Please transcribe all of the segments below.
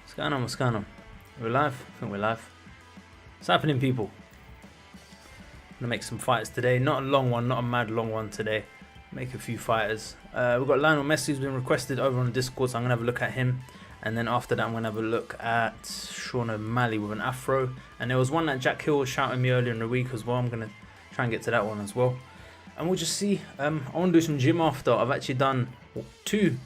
What's going on? What's going on? We're live? I think we're live. What's happening, people? I'm gonna make some fighters today. Not a long one, not a mad long one today. Make a few fighters. We've got Lionel Messi who's been requested over on the Discord, so I'm gonna have a look at him. And then after that, I'm gonna have a look at Sean O'Malley with an afro. And there was one that Jack Hill was shouting me earlier in the week as well. I'm gonna try and get to that one as well. And we'll just see. I want to do some gym after. I've actually done two.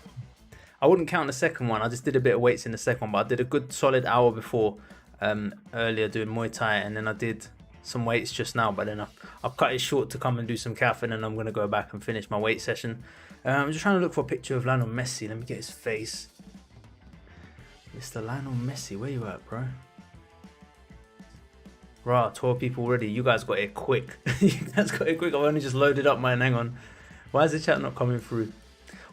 I wouldn't count the second one. I just did a bit of weights in the second one, but I did a good solid hour before earlier doing Muay Thai, and then I did some weights just now. But then I've cut it short to come and do some calf, and then I'm gonna go back and finish my weight session. I'm just trying to look for a picture of Lionel Messi. Let me get his face. Mr. Lionel Messi, where you at, bro? Rah, 12 people already. You guys got it quick. You guys got it quick. I've only just loaded up mine. Hang on. Why is the chat not coming through?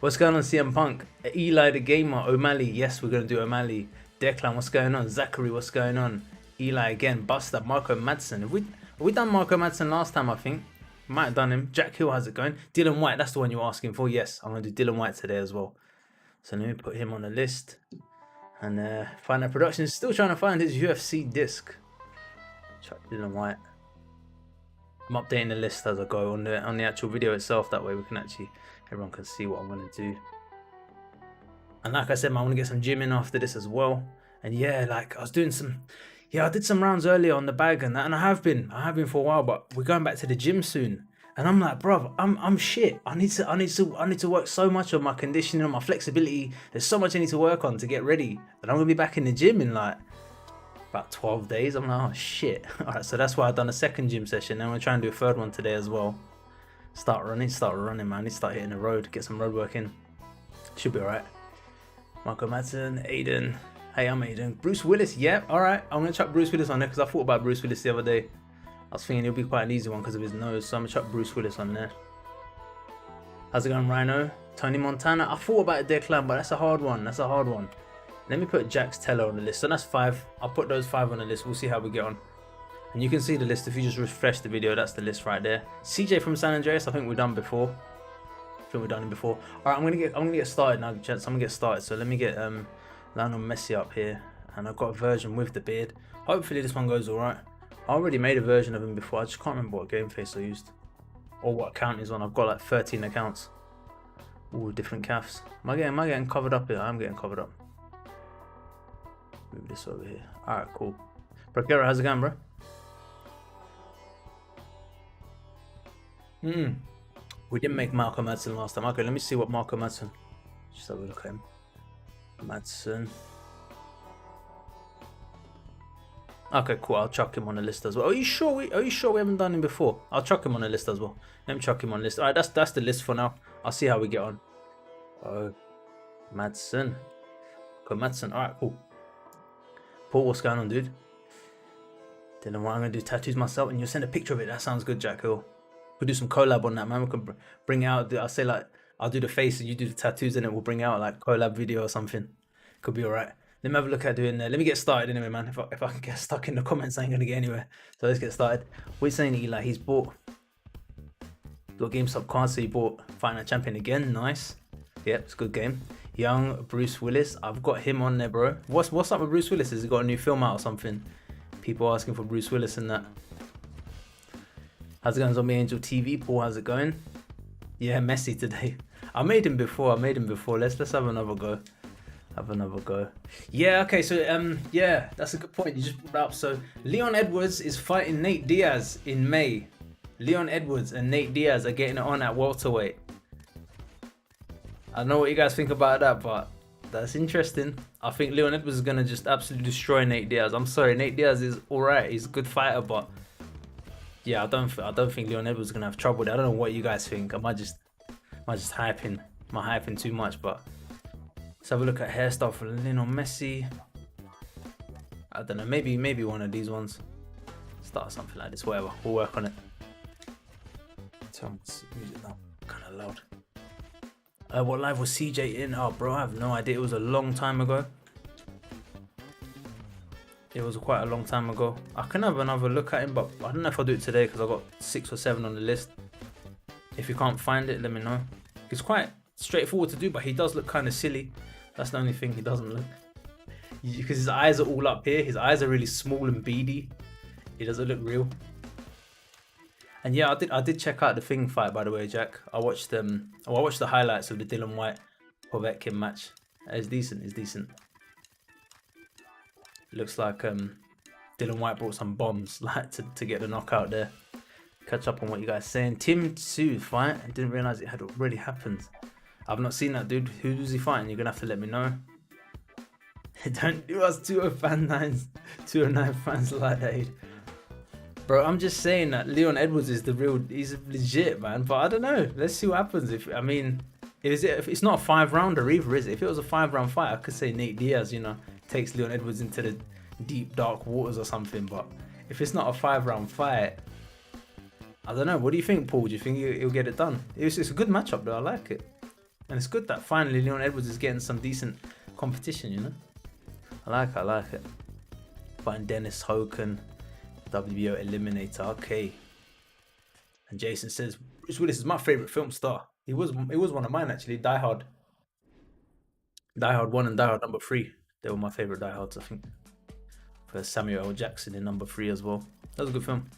What's going on, CM Punk? Eli the Gamer, O'Malley. Yes, we're going to do O'Malley. Declan, what's going on? Zachary, what's going on? Eli again. Buster, Marco Madsen. Have we done Marco Madsen last time, I think? Might have done him. Jack Hill, how's it going? Dillian Whyte, that's the one you're asking for. Yes, I'm going to do Dillian Whyte today as well. So let me put him on the list. And Find Out Productions still trying to find his UFC disc. Chuck Dillian Whyte. I'm updating the list as I go on the actual video itself. That way we can actually, everyone can see what I'm going to do. And like I said, man, I want to get some gym in after this as well. And yeah, like I was doing some, I did some rounds earlier on the bag and that, and I have been for a while, but we're going back to the gym soon. And I'm like, bro, I'm shit. I need to work so much on my conditioning, on my flexibility. There's so much I need to work on to get ready. And I'm gonna be back in the gym in like about 12 days. I'm like, oh shit. All right, so that's why I've done a second gym session. I'm gonna try and do a third one today as well. Start running, man. I need to start hitting the road, get some road work in. Should be all right. Marco Madsen, Aiden. Hey, I'm Aiden. Bruce Willis, yep, all right. I'm gonna chuck Bruce Willis on there because I thought about Bruce Willis the other day. I was thinking it'll be quite an easy one because of his nose, so I'm gonna chuck Bruce Willis on there. How's it going, Rhino? Tony Montana. I thought about Declan, but that's a hard one. Let me put Jax Teller on the list. So that's 5. I'll put those 5 on the list. We'll see how we get on. And you can see the list if you just refresh the video. That's the list right there. CJ from San Andreas. I think we've done before. All right, I'm gonna get started now, gents. I'm gonna get started. So let me get Lionel Messi up here, and I've got a version with the beard. Hopefully this one goes all right. I already made a version of him before. I just can't remember what game face I used or what account he's on. I've got like 13 accounts. All different calves. Am I getting covered up here? I'm getting covered up. Move this over here. All right, cool. Brokera, how's it going, bro? We didn't make Marco Madsen last time. Okay, let me see what Marco Madsen. Just have a look at him. Madsen. Okay, cool. I'll chuck him on the list as well. Are you sure we haven't done him before? I'll chuck him on the list as well. Let me chuck him on the list. All right, that's the list for now. I'll see how we get on. Oh, Madsen. Okay, Madsen. All right, cool. Paul, what's going on, dude? Then what I'm gonna do, tattoos myself, and you'll send a picture of it. That sounds good, Jack Hill. We'll do some collab on that, man. We can bring out. I'll say like I'll do the face and you do the tattoos, and it will bring out like collab video or something. Could be all right. Let me have a look at doing that. Let me get started anyway, man. If I can get stuck in the comments, I ain't gonna get anywhere. So let's get started. We're saying Eli, he's bought got GameStop cards, so he bought Final Champion again. Nice. Yep, it's a good game. Young Bruce Willis, I've got him on there, bro. What's up with Bruce Willis? Has he got a new film out or something? People asking for Bruce Willis and that. How's it going, Zombie Angel TV? Paul, how's it going? Yeah, Messi today. I made him before. Let's have another go. Yeah, okay, so yeah, that's a good point you just brought up. So Leon Edwards is fighting Nate Diaz in May. Leon Edwards and Nate Diaz are getting it on at welterweight. I don't know what you guys think about that, but that's interesting. I think Leon Edwards is gonna just absolutely destroy Nate Diaz. I'm sorry, Nate Diaz is alright. He's a good fighter, but yeah, I don't think Leon Edwards is gonna have trouble with it. I don't know what you guys think. Am I just hyping? Am I hyping too much? But let's have a look at hairstyle for Lionel Messi. I don't know. Maybe one of these ones. Start something like this. Whatever. We'll work on it. Turn music down. Kind of loud. What live was CJ in? Oh, bro, I have no idea. It was a long time ago. It was quite a long time ago. I can have another look at him, but I don't know if I'll do it today because I've got 6 or 7 on the list. If you can't find it, let me know. It's quite straightforward to do, but he does look kind of silly. That's the only thing he doesn't look. because his eyes are all up here. His eyes are really small and beady. He doesn't look real. And yeah, I did check out the Thing fight, by the way, Jack. I watched the highlights of the Dillain Whyte Povetkin match. It's decent. It's decent. Looks like Dillian Whyte brought some bombs like to get the knockout there. Catch up on what you guys are saying. Tim Tszyu fight. I didn't realize it had already happened. I've not seen that, dude. Who was he fighting? You're gonna have to let me know. Don't do us 209 fans like that. Bro, I'm just saying that Leon Edwards is the real. He's legit, man. But I don't know. Let's see what happens. If it's not a 5-rounder either, is it? If it was a 5-round fight, I could say Nate Diaz, you know, takes Leon Edwards into the deep dark waters or something. But if it's not a 5-round fight, I don't know. What do you think, Paul? Do you think he'll get it done? It's a good matchup, though. I like it, and it's good that finally Leon Edwards is getting some decent competition. You know, I like it. Fighting Dennis Hogan, WBO Eliminator. Okay. And Jason says Bruce Willis is my favorite film star. He was one of mine actually. Die Hard 1 and Die Hard number 3. They were my favorite Die Hards, I think. For Samuel L. Jackson in number 3 as well. That was a good film.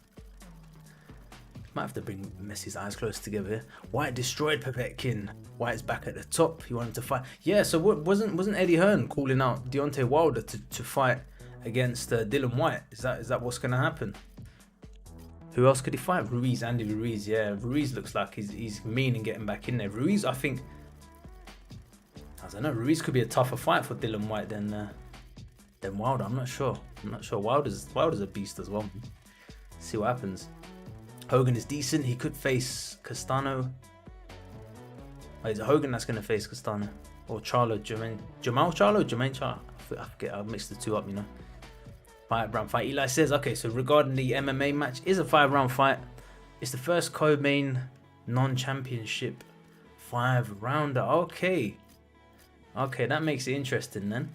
Might have to bring Messi's eyes close together here. Whyte destroyed Povetkin. Whyte's back at the top. He wanted to fight. Yeah, so wasn't Eddie Hearn calling out Deontay Wilder to fight against Dillian Whyte? Is that what's gonna happen? Who else could he fight? Ruiz, Andy Ruiz. Yeah, Ruiz looks like he's mean and getting back in there. Ruiz, I think, I don't know. Ruiz could be a tougher fight for Dillian Whyte than Wilder. I'm not sure. Wilder's a beast as well. See what happens. Hogan is decent. He could face Castano. Oh, is it Hogan that's gonna face Castano? Or Charlo, Jamal Charlo, Jermaine Charlo? I forget. I mixed the two up, you know. 5-round fight. Eli says, okay, so regarding the MMA match, is a 5-round fight. It's the first co-main non-championship 5-rounder. Okay, that makes it interesting then.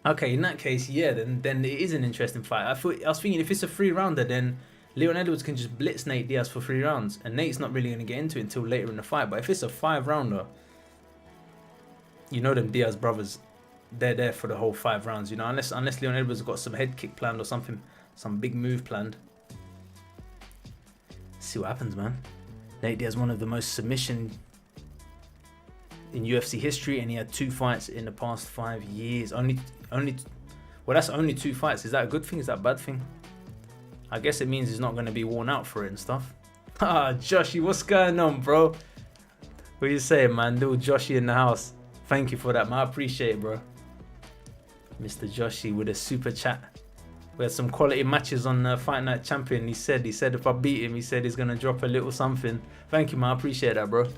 Okay, in that case, yeah, then it is an interesting fight. I was thinking if it's a 3-rounder, then Leon Edwards can just blitz Nate Diaz for 3 rounds, and Nate's not really going to get into it until later in the fight. But if it's a 5-rounder, you know them Diaz brothers, they're there for the whole 5 rounds, you know, unless Leon Edwards got some head kick planned or something, some big move planned. See what happens, man. Nate Diaz, one of the most submission in UFC history, and he had 2 fights in the past 5 years. Well, that's only 2 fights. Is that a good thing? Is that a bad thing? I guess it means he's not going to be worn out for it and stuff. Ah, Joshy, what's going on, bro? What you saying, man? Little Joshy in the house. Thank you for that, man. I appreciate it, bro. Mr. Joshy with a super chat. We had some quality matches on Fight Night Champion. He said if I beat him, he said he's going to drop a little something. Thank you, man. I appreciate that, bro.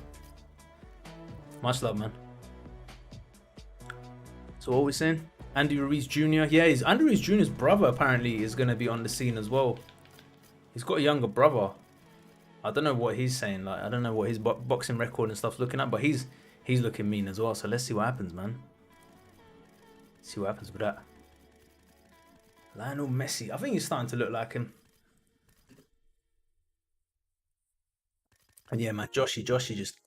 Much love, man. So what are we saying? Andy Ruiz Jr. Yeah, Andy Ruiz Jr.'s brother apparently is going to be on the scene as well. He's got a younger brother. I don't know what he's saying. Like, I don't know what his boxing record and stuff's looking at, but he's looking mean as well. So let's see what happens, man. See what happens with that. Lionel Messi. I think he's starting to look like him. And yeah, man, Joshy just,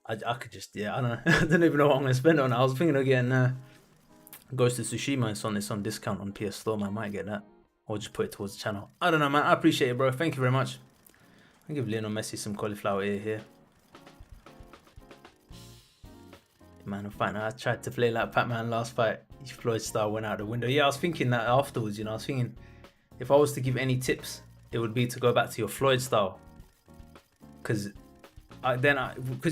I could just, yeah, I don't know. I don't even know what I'm going to spend on it. I was thinking of getting Ghost of Tsushima. It's on discount on PS Store, man. I might get that. Or just put it towards the channel. I don't know, man. I appreciate it, bro. Thank you very much. I'll give Lionel Messi some cauliflower ear here. Man, I'm fine. I tried to play like Pac-Man last fight. Floyd style went out the window. Yeah, I was thinking that afterwards, you know. I was thinking if I was to give any tips, it would be to go back to your Floyd style. Because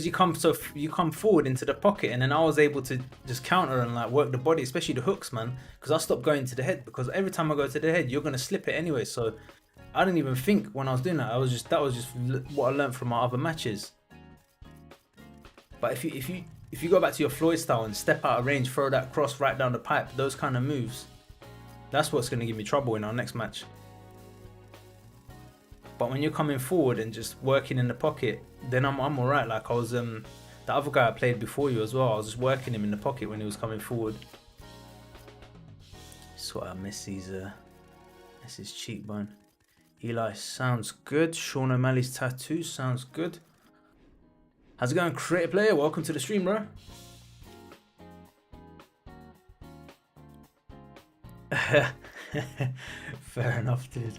you come forward into the pocket, and then I was able to just counter and like work the body, especially the hooks, man. Because I stopped going to the head, because every time I go to the head, you're gonna slip it anyway. So I didn't even think when I was doing that. That was just what I learned from my other matches. But if you go back to your Floyd style and step out of range, throw that cross right down the pipe, those kind of moves, that's what's gonna give me trouble in our next match. But when you're coming forward and just working in the pocket, then I'm alright. Like I was the other guy I played before you as well. I was just working him in the pocket when he was coming forward. Sort out Messi's cheekbone. Eli sounds good. Sean O'Malley's tattoo sounds good. How's it going, creative player? Welcome to the stream, bro. Fair enough, dude.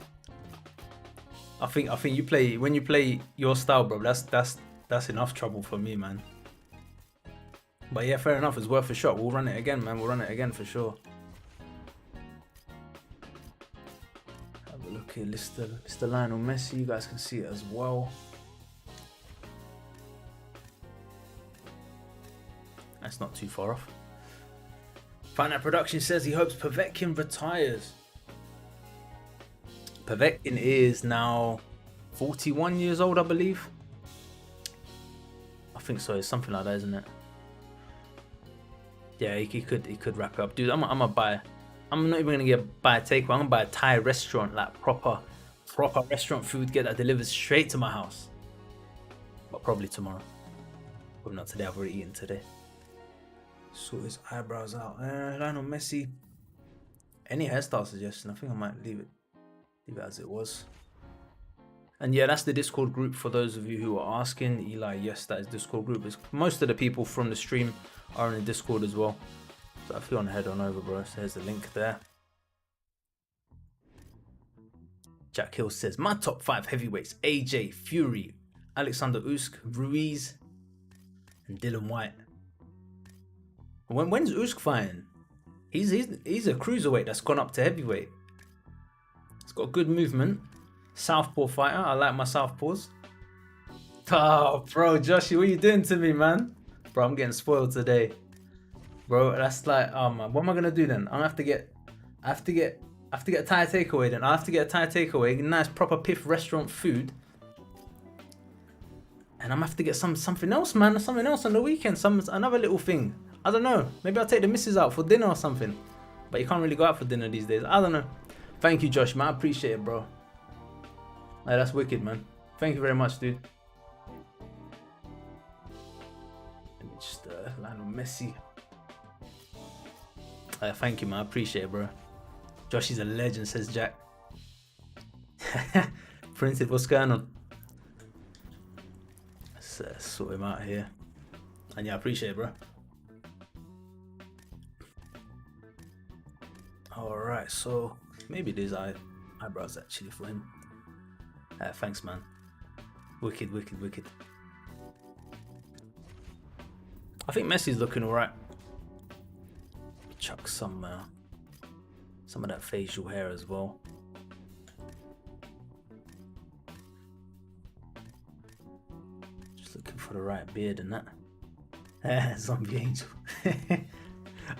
I think you play when you play your style, bro. That's enough trouble for me, man. But yeah, fair enough. It's worth a shot. We'll run it again, man. We'll run it again for sure. Have a look here, Mr. Lionel Messi. You guys can see it as well. That's not too far off. Finite Production says he hopes Povetkin retires. Povetkin is now 41 years old, I believe. I think so. It's something like that, isn't it? Yeah, he could wrap it up, dude. I'm gonna buy. I'm not even gonna buy a takeaway. I'm gonna buy a Thai restaurant, like proper restaurant food. Get that delivered straight to my house. But probably tomorrow. Probably not today. I've already eaten today. Sort his eyebrows out. Lionel Messi. Any hairstyle suggestion? I think I might leave it as it was. And yeah, that's the Discord group for those of you who are asking. Eli, yes, that is Discord group. Most of the people from the stream are in the Discord as well. So if you want to head on over, bro, so there's the link there. Jack Hill says, my top 5 heavyweights: AJ, Fury, Alexander Usyk, Ruiz, and Dillian Whyte. When's Usyk fighting? He's a cruiserweight that's gone up to heavyweight. He's got good movement. Southpaw fighter. I like my southpaws. Oh, bro, Joshy, what are you doing to me, man? Bro, I'm getting spoiled today. Bro, that's like, oh man, what am I gonna do then? I have to get a Thai takeaway then. I have to get a Thai takeaway, nice proper piff restaurant food. And I'm gonna have to get something else, man. Something else on the weekend. Another little thing. I don't know. Maybe I'll take the missus out for dinner or something. But you can't really go out for dinner these days. I don't know. Thank you, Josh, man. I appreciate it, bro. Like, that's wicked, man. Thank you very much, dude. Let me just Lionel Messi. Thank you, man. I appreciate it, bro. Josh is a legend, says Jack. Printed, what's going on? Let's sort him out here. And yeah, I appreciate it, bro. Alright, so maybe these eyebrows actually for him. Thanks, man. Wicked. I think Messi's looking alright. Chuck some of that facial hair as well. Just looking for the right beard and that. Zombie Angel.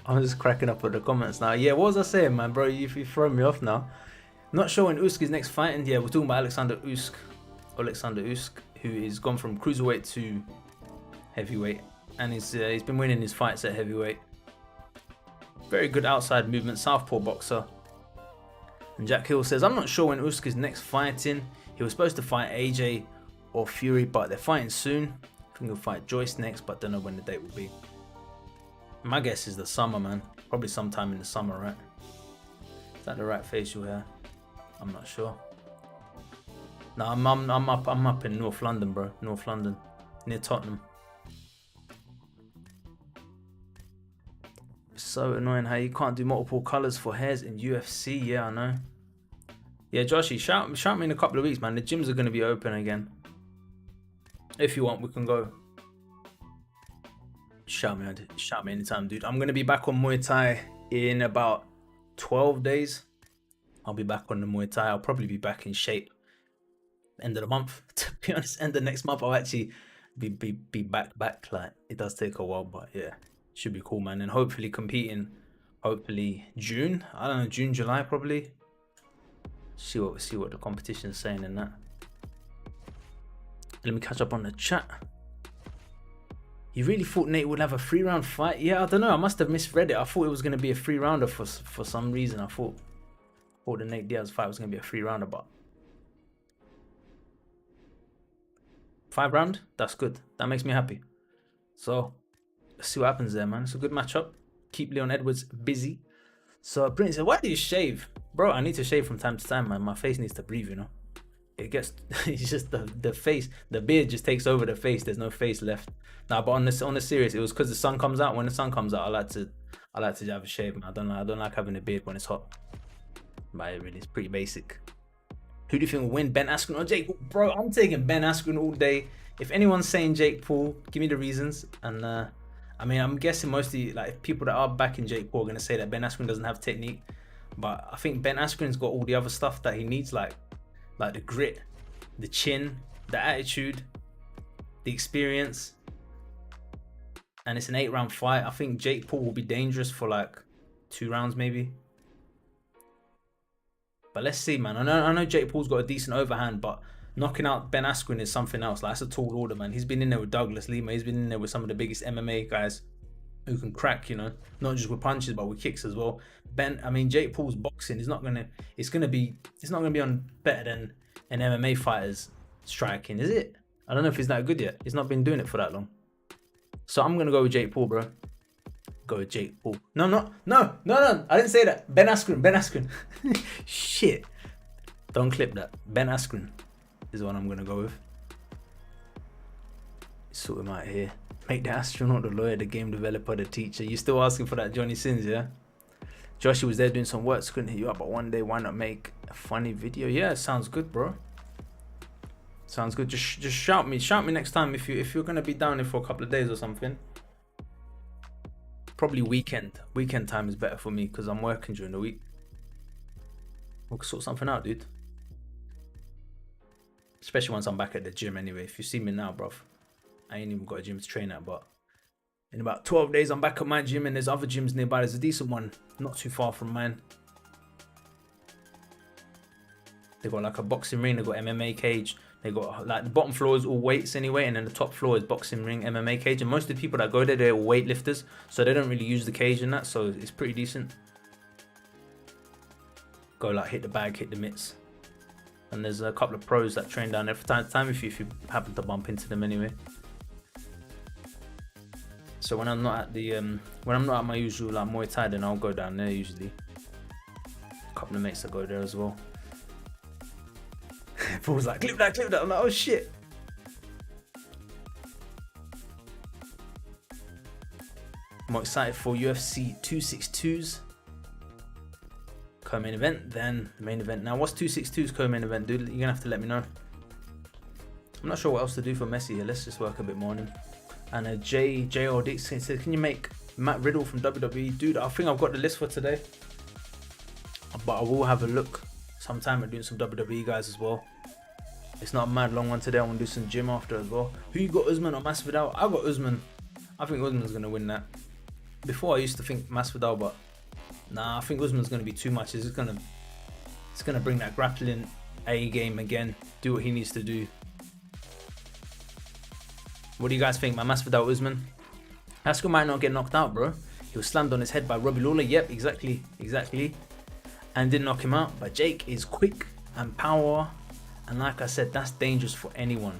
I'm just cracking up with the comments now. Yeah, what was I saying, man, bro? You throwing me off now. Not sure when Usyk is next fighting. Yeah, we're talking about Alexander Usyk, who is gone from cruiserweight to heavyweight, and he's been winning his fights at heavyweight. Very good outside movement, southpaw boxer. And Jack Hill says, I'm not sure when Usyk is next fighting. He was supposed to fight AJ or Fury, but they're fighting soon. I think he'll fight Joyce next, but don't know when the date will be. My guess is the summer, man. Probably sometime in the summer, right? Is that the right facial hair? I'm not sure. No, I'm up in North London, bro. North London, near Tottenham. So annoying how you can't do multiple colors for hairs in UFC. Yeah, I know. Yeah, Joshy, shout me in a couple of weeks, man. The gyms are gonna be open again. If you want, we can go. Shout me anytime, dude. I'm gonna be back on Muay Thai in about 12 days. I'll be back on the Muay Thai. I'll probably be back in shape end of the month. To be honest, end of next month, I'll actually be back. Like, it does take a while, but yeah, should be cool, man. And hopefully competing, hopefully June. I don't know, June, July, probably. See what the competition's saying in that. Let me catch up on the chat. You really thought Nate would have a 3-round fight? Yeah, I don't know. I must have misread it. I thought it was going to be a 3-rounder for some reason. I thought the Nate Diaz fight was going to be a 3-rounder, but 5-round? That's good. That makes me happy. So, let's see what happens there, man. It's a good matchup. Keep Leon Edwards busy. So, Prince said, why do you shave? Bro, I need to shave from time to time, man. My face needs to breathe, you know. It gets, it's just the face, the beard just takes over the face. There's no face left. Nah, but on the serious, it was because the sun comes out. When the sun comes out, I like to I like to have a shave, man. I don't like having a beard when it's hot. But it really is pretty basic. Who do you think will win, Ben Askren or Jake Paul? Bro, I'm taking Ben Askren all day. If anyone's saying Jake Paul, give me the reasons. And I mean, I'm guessing mostly like people that are backing Jake Paul are gonna say that Ben Askren doesn't have technique. But I think Ben Askren's got all the other stuff that he needs, like the grit, the chin, the attitude, the experience. And it's an 8-round fight. I think Jake Paul will be dangerous for like 2 rounds maybe. But let's see, man. I know Jake Paul's got a decent overhand, but knocking out Ben Askren is something else. Like, that's a tall order, man. He's been in there with Douglas Lima. He's been in there with some of the biggest MMA guys who can crack, you know, not just with punches but with kicks as well. Jake Paul's boxing is not gonna be on better than an MMA fighter's striking, is it? I don't know if he's that good yet. He's not been doing it for that long. So I'm gonna go with Jake Paul, bro. Go with Jake Paul. No. I didn't say that. Ben Askren. Shit. Don't clip that. Ben Askren is the one I'm gonna go with. Sort him out here. Make the astronaut, the lawyer, the game developer, the teacher. You still asking for that Johnny Sins, yeah? Joshie was there doing some work, so couldn't hit you up, but one day why not make a funny video? Yeah, sounds good, bro. Sounds good. Just shout me next time if you're gonna be down here for a couple of days or something. Probably weekend time is better for me because I'm working during the week. We'll sort something out, dude. Especially once I'm back at the gym anyway. If you see me now, bruv, I ain't even got a gym to train at, but in about 12 days I'm back at my gym, and there's other gyms nearby. There's a decent one not too far from mine. They got like a boxing ring, they got MMA cage. They got like the bottom floor is all weights anyway, and then the top floor is boxing ring, MMA cage. And most of the people that go there, they're weightlifters, so they don't really use the cage and that, so it's pretty decent. Go like hit the bag, hit the mitts. And there's a couple of pros that train down there from time to time if you happen to bump into them anyway. So when I'm not at my usual like Muay Thai, then I'll go down there usually. A couple of mates that go there as well. Paul's like, clip that. I'm like, oh shit. I'm excited for UFC 262's co-main event, then the main event. Now, what's 262's co-main event, dude? You're gonna have to let me know. I'm not sure what else to do for Messi here. Let's just work a bit more on him. And J.R. Dixon said, can you make Matt Riddle from WWE? Dude, I think I've got the list for today. But I will have a look sometime at doing some WWE guys as well. It's not a mad long one today. I want to do some gym after as well. Who you got, Usman or Masvidal? I got Usman. I think Usman's going to win that. Before I used to think Masvidal, but nah, I think Usman's going to be too much. It's going to bring that grappling A game again. Do what he needs to do. What do you guys think, man? Masvidal, Usman? Askren might not get knocked out, bro. He was slammed on his head by Robbie Lawler. Yep, exactly. And didn't knock him out. But Jake is quick and power. And like I said, that's dangerous for anyone.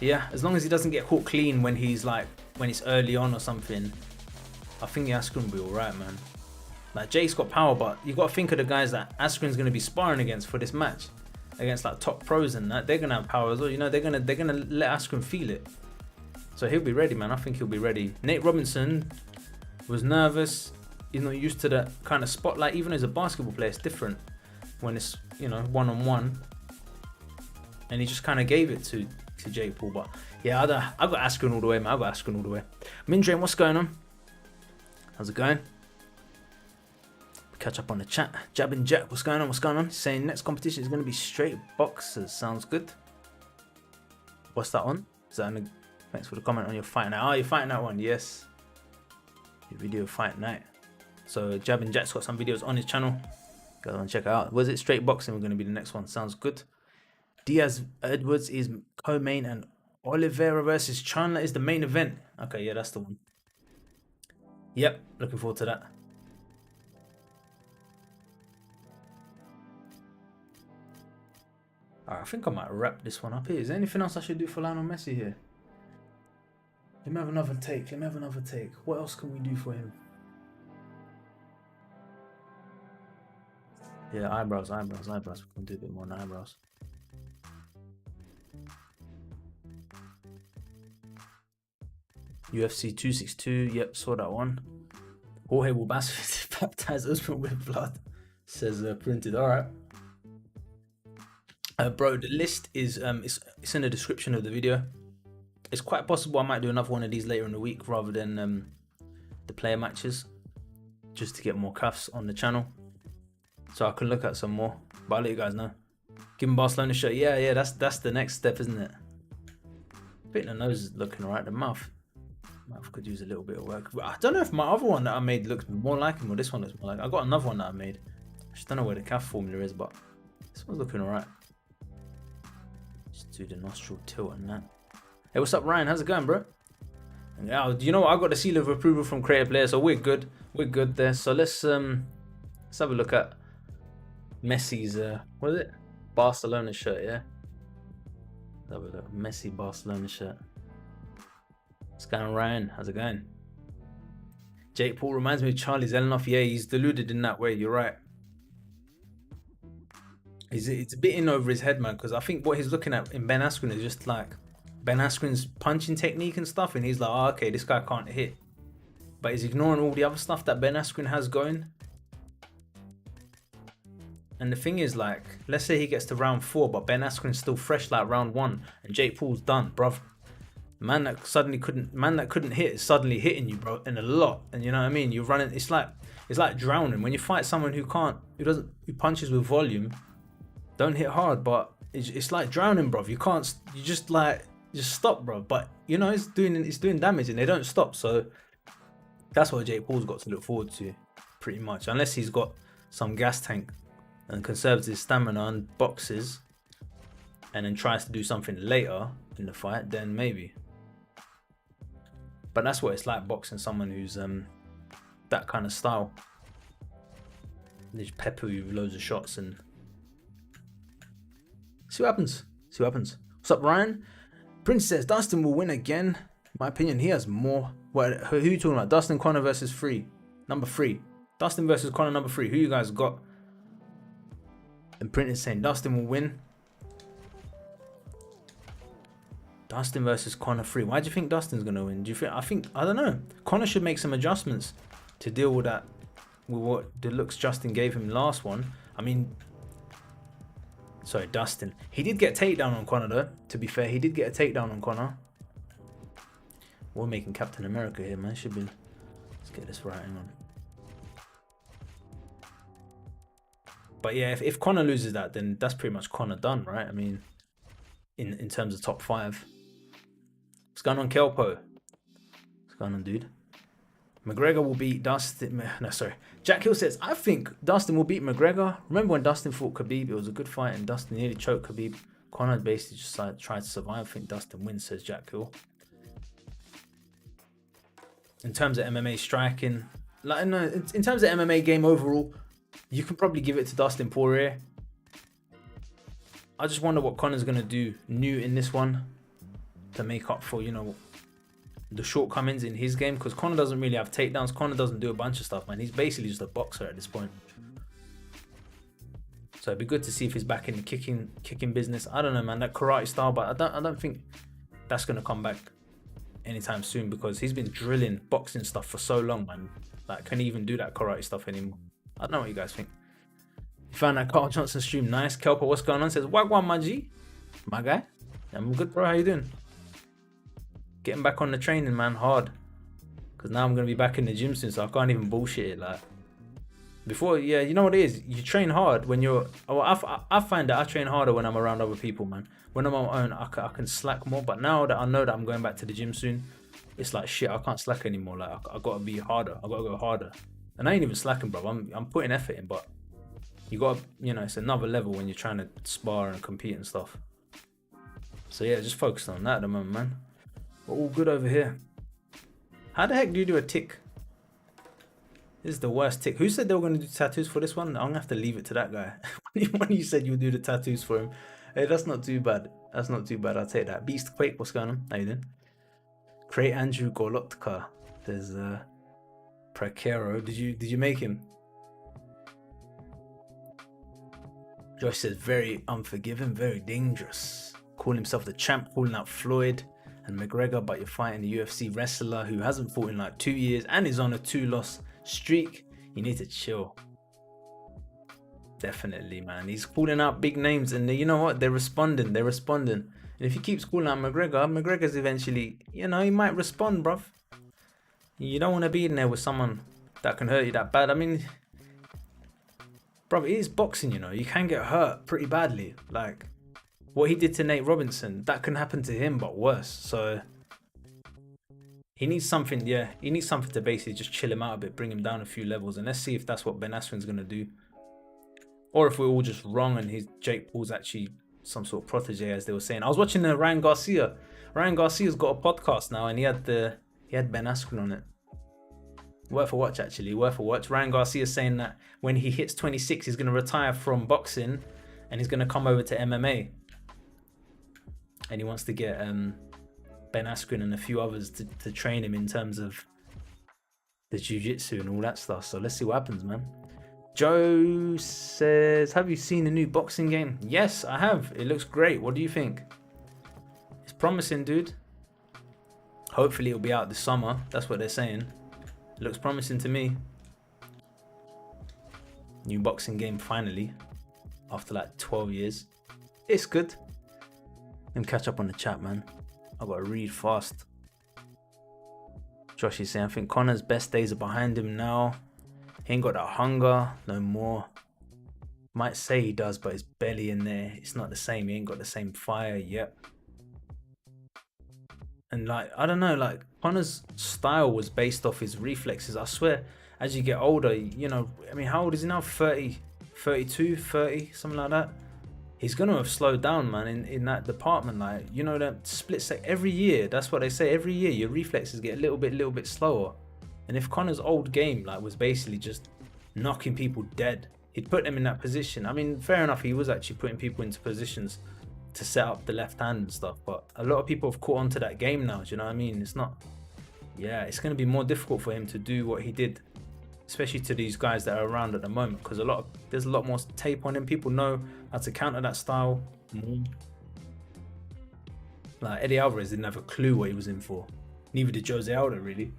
Yeah, as long as he doesn't get caught clean when he's early on or something, I think Askren will be alright, man. Like, Jake's got power, but you got to think of the guys that Askren's going to be sparring against for this match. Against like top pros and that, they're going to have power as well. You know, they're gonna let Askren feel it. So he'll be ready, man. I think he'll be ready. Nate Robinson was nervous. He's not used to that kind of spotlight. Even as a basketball player, it's different when it's, you know, one-on-one. And he just kind of gave it to Jake Paul. But yeah, I got Askren all the way, man. I got Askren all the way. Mindrain, what's going on? How's it going? Catch up on the chat. Jabbing Jack, what's going on? He's saying next competition is going to be straight boxers. Sounds good. What's that on? Is that on thanks for the comment on your fight night. Oh, you're fighting that one, yes. Your video fight night. So Jabbing Jack's got some videos on his channel. Go and check it out. Was it straight boxing? We're going to be the next one. Sounds good. Diaz Edwards is co-main and Oliveira versus Chandler is the main event. Okay, yeah, that's the one. Yep, looking forward to that. Alright, I think I might wrap this one up here. Is there anything else I should do for Lionel Messi here? Let me have another take. What else can we do for him? Yeah, eyebrows. We can do a bit more on eyebrows. UFC 262. Yep, saw that one. Jorge will baptize Usman with blood. Says printed. All right. Bro, the list is it's in the description of the video. It's quite possible I might do another one of these later in the week rather than the player matches, just to get more cuffs on the channel, so I can look at some more. But I'll let you guys know. Give him Barcelona shirt. Yeah, that's the next step, isn't it? I think the nose is looking alright. The mouth could use a little bit of work. But I don't know if my other one that I made looks more like him or this one looks more like. I got another one that I made. I just don't know where the calf formula is, but this one's looking alright. Just do the nostril tilt and that. Hey, what's up, Ryan? How's it going, bro? Yeah, you know what? I got the seal of approval from Creative Player, so we're good. We're good there. So let's have a look at Messi's what is it? Barcelona shirt, yeah. Let's have a look. Messi Barcelona shirt. What's going on, Ryan? How's it going? Jake Paul reminds me of Charlie Zelenoff. Yeah, he's deluded in that way. You're right. It's a bit in over his head, man, because I think what he's looking at in Ben Askren is just like Ben Askren's punching technique and stuff, and he's like, oh, okay, this guy can't hit. But he's ignoring all the other stuff that Ben Askren has going. And the thing is, like, let's say he gets to round 4, but Ben Askren's still fresh like round 1, and Jake Paul's done, bruv. Man that couldn't hit is suddenly hitting you, bro, and a lot. And you know what I mean? You're running. It's like drowning when you fight someone who punches with volume, don't hit hard, but it's like drowning, bro. You can't. You just stop, bro. But you know it's doing damage, and they don't stop. So that's what Jake Paul's got to look forward to, pretty much. Unless he's got some gas tank and conserves his stamina and boxes, and then tries to do something later in the fight, then maybe. But that's what it's like boxing someone who's that kind of style. They just pepper you with loads of shots and see what happens. See what happens. What's up, Ryan? Prince says Dustin will win again. In my opinion, he has more. What? Who are you talking about? Dustin Conor versus 3. Number 3. Dustin versus Conor number 3. Who you guys got? And Prince is saying Dustin will win. Dustin versus Conor 3. Why do you think Dustin's gonna win? Do you think? I don't know. Conor should make some adjustments to deal with that, with what the looks Justin gave him last one. I mean, sorry, Dustin. He did get a takedown on Conor though. To be fair, he did get a takedown on Conor. We're making Captain America here, man. Should be. Let's get this right. Hang on. But yeah, if Conor loses that, then that's pretty much Conor done, right? I mean, in terms of top 5. What's going on, Kelpo? What's going on, dude? McGregor will beat Dustin. No, sorry. Jack Hill says, I think Dustin will beat McGregor. Remember when Dustin fought Khabib? It was a good fight and Dustin nearly choked Khabib. Conor basically just tried to survive. I think Dustin wins, says Jack Hill. In terms of MMA striking, like no, in terms of MMA game overall, you can probably give it to Dustin Poirier. I just wonder what Conor's going to do new in this one to make up for, you know, the shortcomings in his game, because Conor doesn't really have takedowns. Conor doesn't do a bunch of stuff, man. He's basically just a boxer at this point. So it'd be good to see if he's back in the kicking business. I don't know, man, that karate style, but I don't think that's going to come back anytime soon, because he's been drilling boxing stuff for so long, man. Like, can he even do that karate stuff anymore? I don't know what you guys think. You found that Carl Johnson stream nice. Kelper, what's going on? Says, Wagwan, my G. My guy. I'm good, bro. How you doing? Getting back on the training, man. Hard. Because now I'm going to be back in the gym soon, so I can't even bullshit it. Like, before, yeah, you know what it is? You train hard when you're... Oh, I find that I train harder when I'm around other people, man. When I'm on my own, I can slack more. But now that I know that I'm going back to the gym soon, it's like, shit, I can't slack anymore. Like, I got to be harder. I got to go harder. And I ain't even slacking, bro. I'm putting effort in, but you got to, you know, it's another level when you're trying to spar and compete and stuff. So yeah, just focus on that at the moment, man. We're all good over here. How the heck do you do a tick? This is the worst tick. Who said they were going to do tattoos for this one? I'm going to have to leave it to that guy. When you said you would do the tattoos for him. Hey, that's not too bad. That's not too bad. I'll take that. Beast Quake, what's going on? How you doing? Create Andrew Golotka. There's Precaro. Did you make him? Josh says very unforgiving, very dangerous. Calling himself the champ, calling out Floyd. and McGregor, but you're fighting a UFC wrestler who hasn't fought in like 2 years and is on a 2-loss streak. You need to chill. Definitely, man. He's calling out big names, and you know what? They're responding. They're responding. And if he keeps calling out McGregor, McGregor's eventually, you know, he might respond, bruv. You don't want to be in there with someone that can hurt you that bad. I mean, bruv, it is boxing, you know. You can get hurt pretty badly. Like, what he did to Nate Robinson, that can happen to him, but worse. So, he needs something, yeah. He needs something to basically just chill him out a bit, bring him down a few levels. And let's see if that's what Ben Askren's going to do. Or if we're all just wrong and Jake Paul's actually some sort of protege, as they were saying. I was watching Ryan Garcia. Ryan Garcia's got a podcast now, and he had Ben Askren on it. Worth a watch, actually. Worth a watch. Ryan Garcia's saying that when he hits 26, he's going to retire from boxing, and he's going to come over to MMA. And he wants to get Ben Askren and a few others to train him in terms of the jiu-jitsu and all that stuff. So let's see what happens, man. Joe says, have you seen the new boxing game? Yes, I have. It looks great. What do you think? It's promising, dude. Hopefully it'll be out this summer. That's what they're saying. It looks promising to me. New boxing game finally. After like 12 years. It's good. Let me catch up on the chat, man. I've got to read fast. Josh is saying, I think Conor's best days are behind him now. He ain't got that hunger no more. Might say he does, but it's barely in there. It's not the same. He ain't got the same fire yet. And like, I don't know, like Conor's style was based off his reflexes. I swear, as you get older, you know, I mean, how old is he now? 30, 32, 30, something like that. He's going to have slowed down, man, in that department. Like, you know, that split second every year. That's what they say. Every year, your reflexes get a little bit slower. And if Conor's old game like was basically just knocking people dead, he'd put them in that position. I mean, fair enough, he was actually putting people into positions to set up the left hand and stuff. But a lot of people have caught on to that game now, do you know what I mean? It's not... Yeah, it's going to be more difficult for him to do what he did, especially to these guys that are around at the moment, because there's a lot more tape on him. People know how to counter that style more. Like, Eddie Alvarez didn't have a clue what he was in for. Neither did Jose Aldo, really.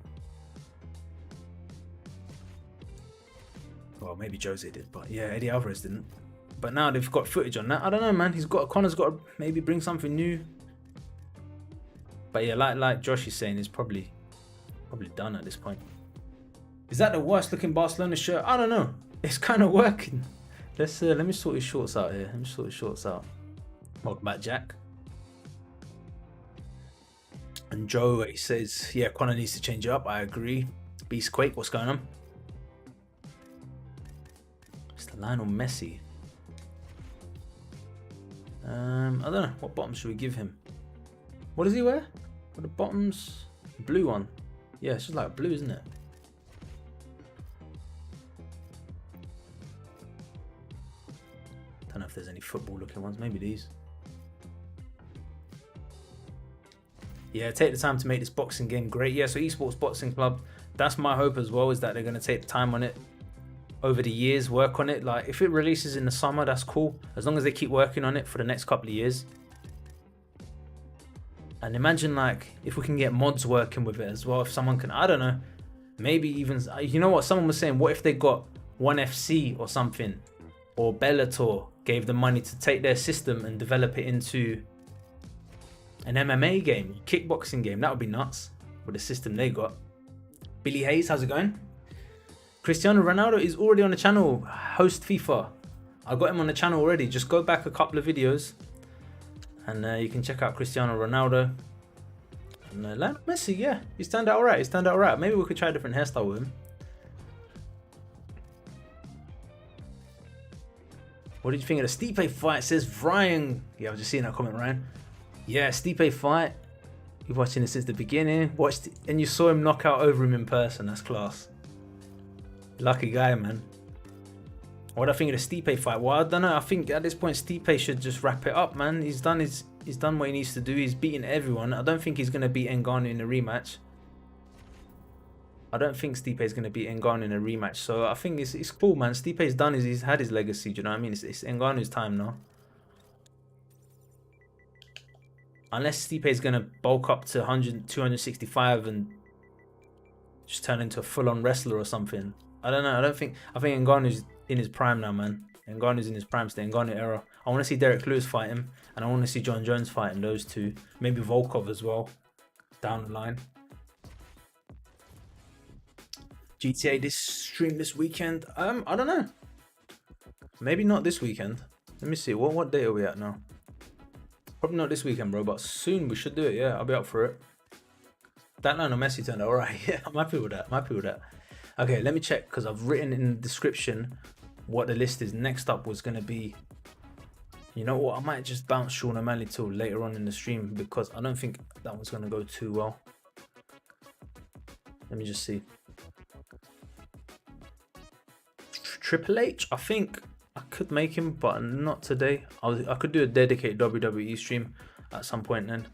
Well, maybe Jose did, but yeah, Eddie Alvarez didn't. But now they've got footage on that. I don't know, man. Conor's got to maybe bring something new. But yeah, like Josh is saying, it's probably done at this point. Is that the worst looking Barcelona shirt? I don't know. It's kind of working. Let me sort his shorts out here. Let me sort his shorts out. Welcome back, Jack. And Joe, he says, yeah, Conor needs to change it up. I agree. Beast Quake, what's going on? Lionel Messi. I don't know. What bottom should we give him? What does he wear? What the bottoms? Blue one. Yeah, it's just like blue, isn't it? Don't know if there's any football looking ones. Maybe these. Yeah, take the time to make this boxing game great. Yeah, so Esports Boxing Club, that's my hope as well, is that they're going to take the time on it over the years, work on it. Like, if it releases in the summer, that's cool, as long as they keep working on it for the next couple of years. And imagine, like, if we can get mods working with it as well. If someone can, I don't know, maybe even, you know what, someone was saying, what if they got ONE FC or something, or Bellator gave them money to take their system and develop it into an MMA game, kickboxing game? That would be nuts with the system they got. Billy Hayes, how's it going? Cristiano Ronaldo is already on the channel, host FIFA. I got him on the channel already. Just go back a couple of videos and you can check out Cristiano Ronaldo. And Lionel Messi, yeah, he stand out alright. He stand out alright. Maybe we could try a different hairstyle with him. What did you think of the Stipe fight? Says Ryan. Yeah, I was just seeing that comment, Ryan. Yeah, Stipe fight. You've watching it since the beginning. Watched it, and you saw him knock out over him in person. That's class. Lucky guy, man. What do I think of the Stipe fight? Well, I don't know. I think at this point Stipe should just wrap it up, man. He's done what he needs to do. He's beaten everyone. I don't think he's gonna beat Ngannou in a rematch. I don't think Stipe is gonna beat Ngannou in a rematch. So I think it's cool, man. Stipe's done he's had his legacy. Do you know what I mean? It's Ngannou's time now. Unless Stipe is going to bulk up to 100, 265 and just turn into a full-on wrestler or something. I don't know. I think Ngannou's in his prime now, man. Ngannou's in his prime state. Ngannou era. I want to see Derek Lewis fight him, and I want to see John Jones fighting those two. Maybe Volkov as well, down the line. GTA this stream this weekend. I don't know. Maybe not this weekend. Let me see. What day are we at now? Probably not this weekend, bro. But soon we should do it. Yeah, I'll be up for it. That Lionel Messi turned out alright. Yeah, I'm happy with that. I'm happy with that. Okay, let me check because I've written in the description what the list is. Next up was gonna be. You know what? I might just bounce Sean O'Malley till later on in the stream because I don't think that one's gonna go too well. Let me just see. Triple H, I think I could make him, but not today. I could do a dedicated WWE stream at some point then.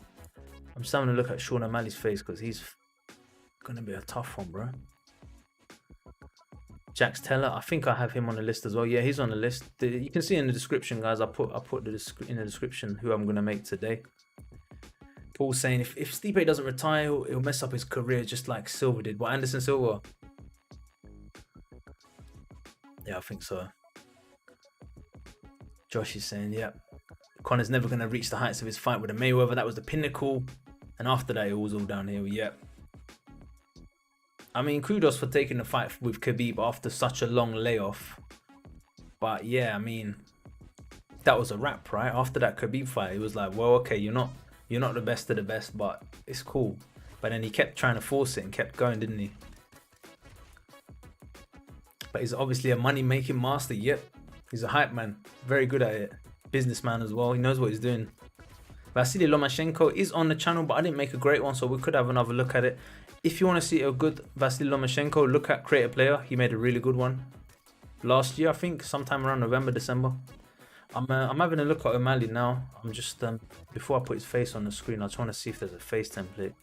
I'm just having a look at Sean O'Malley's face because he's gonna be a tough one, bro. Jax Teller, I think I have him on the list as well. Yeah, he's on the list. You can see in the description, guys. I put in the description who I'm gonna make today. Paul's saying if Stipe doesn't retire, he'll mess up his career just like Silva did. What, Anderson Silva? Yeah, I think so. Josh is saying, yeah, Conor's never going to reach the heights of his fight with a Mayweather. That was the pinnacle. And after that, it was all downhill. Yeah. I mean, kudos for taking the fight with Khabib after such a long layoff. But yeah, I mean, that was a wrap, right? After that Khabib fight, it was like, well, okay, you're not the best of the best, but it's cool. But then he kept trying to force it and kept going, didn't he? But he's obviously a money-making master. Yep. He's a hype man. Very good at it. Businessman as well. He knows what he's doing. Vasily Lomachenko is on the channel, but I didn't make a great one, so we could have another look at it. If you want to see a good Vasily Lomachenko, look at Create a Player. He made a really good one last year, I think, sometime around November, December. I'm having a look at O'Malley now. I'm just before I put his face on the screen, I just want to see if there's a face template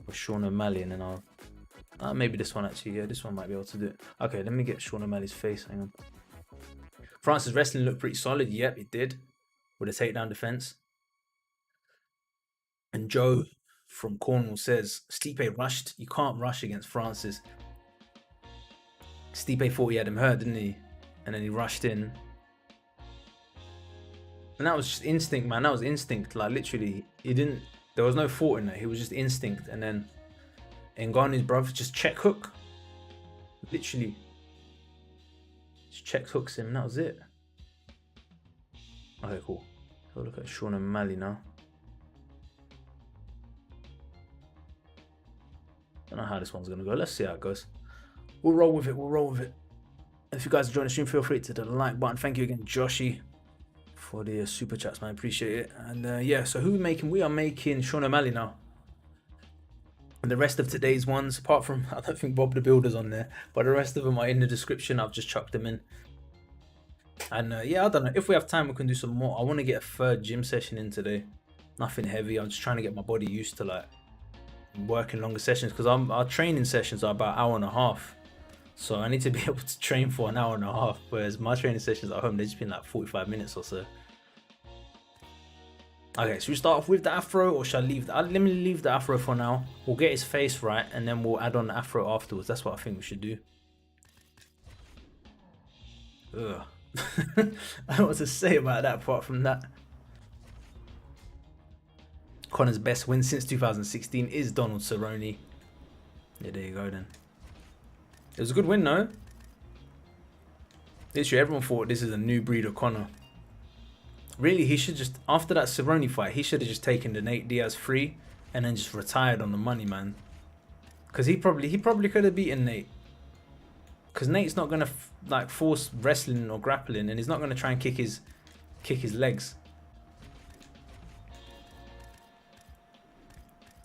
with Sean O'Malley, and then I'll maybe this one actually. Yeah, this one might be able to do it. Okay, let me get Sean O'Malley's face. Hang on. France's wrestling looked pretty solid. Yep, it did. With a takedown defense. And Joe from Cornwall says, Stipe rushed. You can't rush against Francis. Stipe thought he had him hurt, didn't he? And then he rushed in. And that was just instinct, man. That was instinct. Like, literally, there was no thought in that. He was just instinct. And then Ngannou's brother just check hook. Literally. Check hooks him, and that was it. Okay, cool. So look at Sean O'Malley now. Don't know how this one's gonna go. Let's see how it goes. We'll roll with it. We'll roll with it. If you guys are joining the stream, feel free to hit the like button. Thank you again, Joshy, for the super chats, man. I appreciate it. And yeah, so who are we making? We are making Sean O'Malley now. And the rest of today's ones, apart from, I don't think Bob the Builder's on there, but the rest of them are in the description. I've just chucked them in. And yeah, I don't know. If we have time, we can do some more. I want to get a third gym session in today. Nothing heavy. I'm just trying to get my body used to like working longer sessions because our training sessions are about an hour and a half. So I need to be able to train for an hour and a half. Whereas my training sessions at home, they've just been like 45 minutes or so. Okay, so we start off with the afro, or shall I leave let me leave the afro for now. We'll get his face right, and then we'll add on the afro afterwards. That's what I think we should do. Ugh. I don't know what to say about that apart from that. Conor's best win since 2016 is Donald Cerrone. Yeah, there you go then. It was a good win, though. Literally, everyone thought this is a new breed of Conor. Really, he should just, after that Cerrone fight, he should have just taken the Nate Diaz free and then just retired on the money, man. Because he probably could have beaten Nate. Because Nate's not gonna like force wrestling or grappling, and he's not gonna try and kick his legs.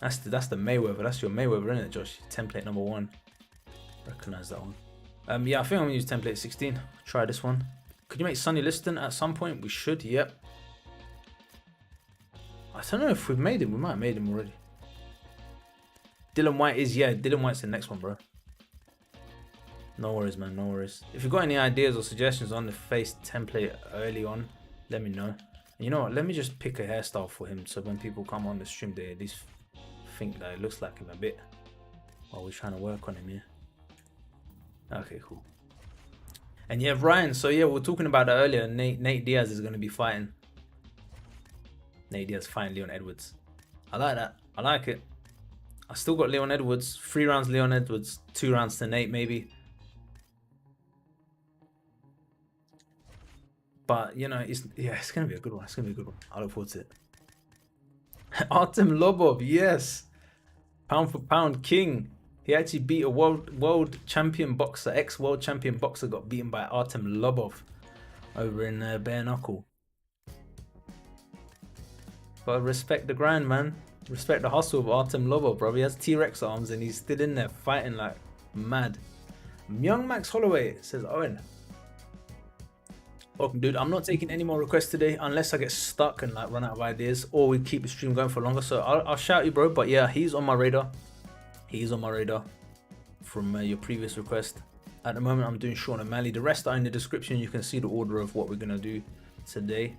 That's the Mayweather. That's your Mayweather, isn't it, Josh? Template number 1. Recognize that one. Yeah, I think I'm gonna use template 16. Try this one. Could you make Sonny Liston at some point? We should. Yep. I don't know if we've made him. We might have made him already. Dillian Whyte is, yeah, Dillian Whyte's the next one, bro. No worries, man, no worries. If you've got any ideas or suggestions on the face template early on, let me know. You know what? Let me just pick a hairstyle for him so when people come on the stream, they at least think that it looks like him a bit while we're trying to work on him here. Okay, cool. And yeah, Ryan. So yeah, we were talking about that earlier. Nate Diaz is going to be fighting. Nate Diaz fighting Leon Edwards. I like that. I like it. I still got Leon Edwards. 3 rounds Leon Edwards. 2 rounds to Nate maybe. But you know, it's gonna be a good one. It's gonna be a good one. I look forward to it. Artem Lobov, yes, pound for pound king. He actually beat a world champion boxer, ex-world champion boxer, got beaten by Artem Lobov over in bare knuckle. But respect the grind, man. Respect the hustle of Artem Lobov, bro. He has T-Rex arms and he's still in there fighting like mad. Young Max Holloway says, Owen, welcome, dude. I'm not taking any more requests today unless I get stuck and like run out of ideas, or we keep the stream going for longer. So I'll shout you, bro. But yeah, he's on my radar. He's on my radar from your previous request. At the moment, I'm doing Sean O'Malley. The rest are in the description. You can see the order of what we're gonna do today.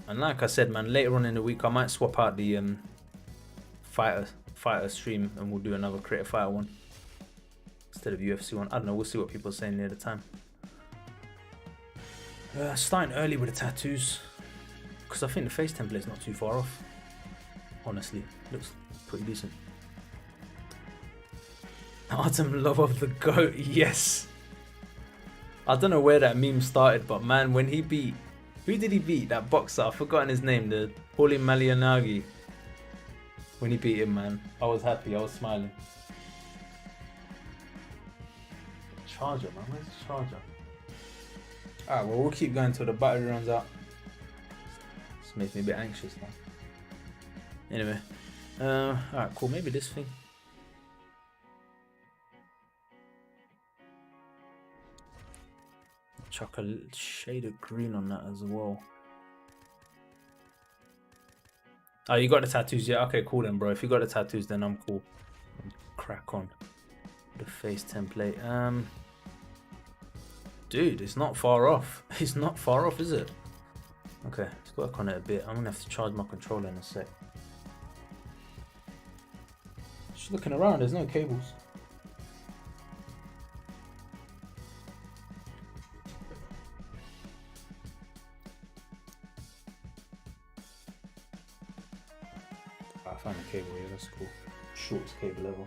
And like I said, man, later on in the week, I might swap out the fighter stream and we'll do another creative fighter one instead of UFC one. I don't know. We'll see what people are saying near the time. Starting early with the tattoos because I think the face template is not too far off. Honestly, looks pretty decent. Artem Lobov the GOAT, yes. I don't know where that meme started, but man, when he beat, who did he beat? That boxer, I've forgotten his name, the Paulie Malianagi. When he beat him, man, I was happy, I was smiling. Charger, man, where's the charger? Alright, well, we'll keep going till the battery runs out. This makes me a bit anxious now. Anyway, alright, cool. Maybe this thing. Chuck a shade of green on that as well. Oh, you got the tattoos? Yeah, okay, cool then, bro. If you got the tattoos, then I'm cool. Crack on the face template. Dude, it's not far off. It's not far off, is it? Okay, let's work on it a bit. I'm gonna have to charge my controller in a sec. Just looking around, there's no cables. I found a cable here, that's cool. Short cable level.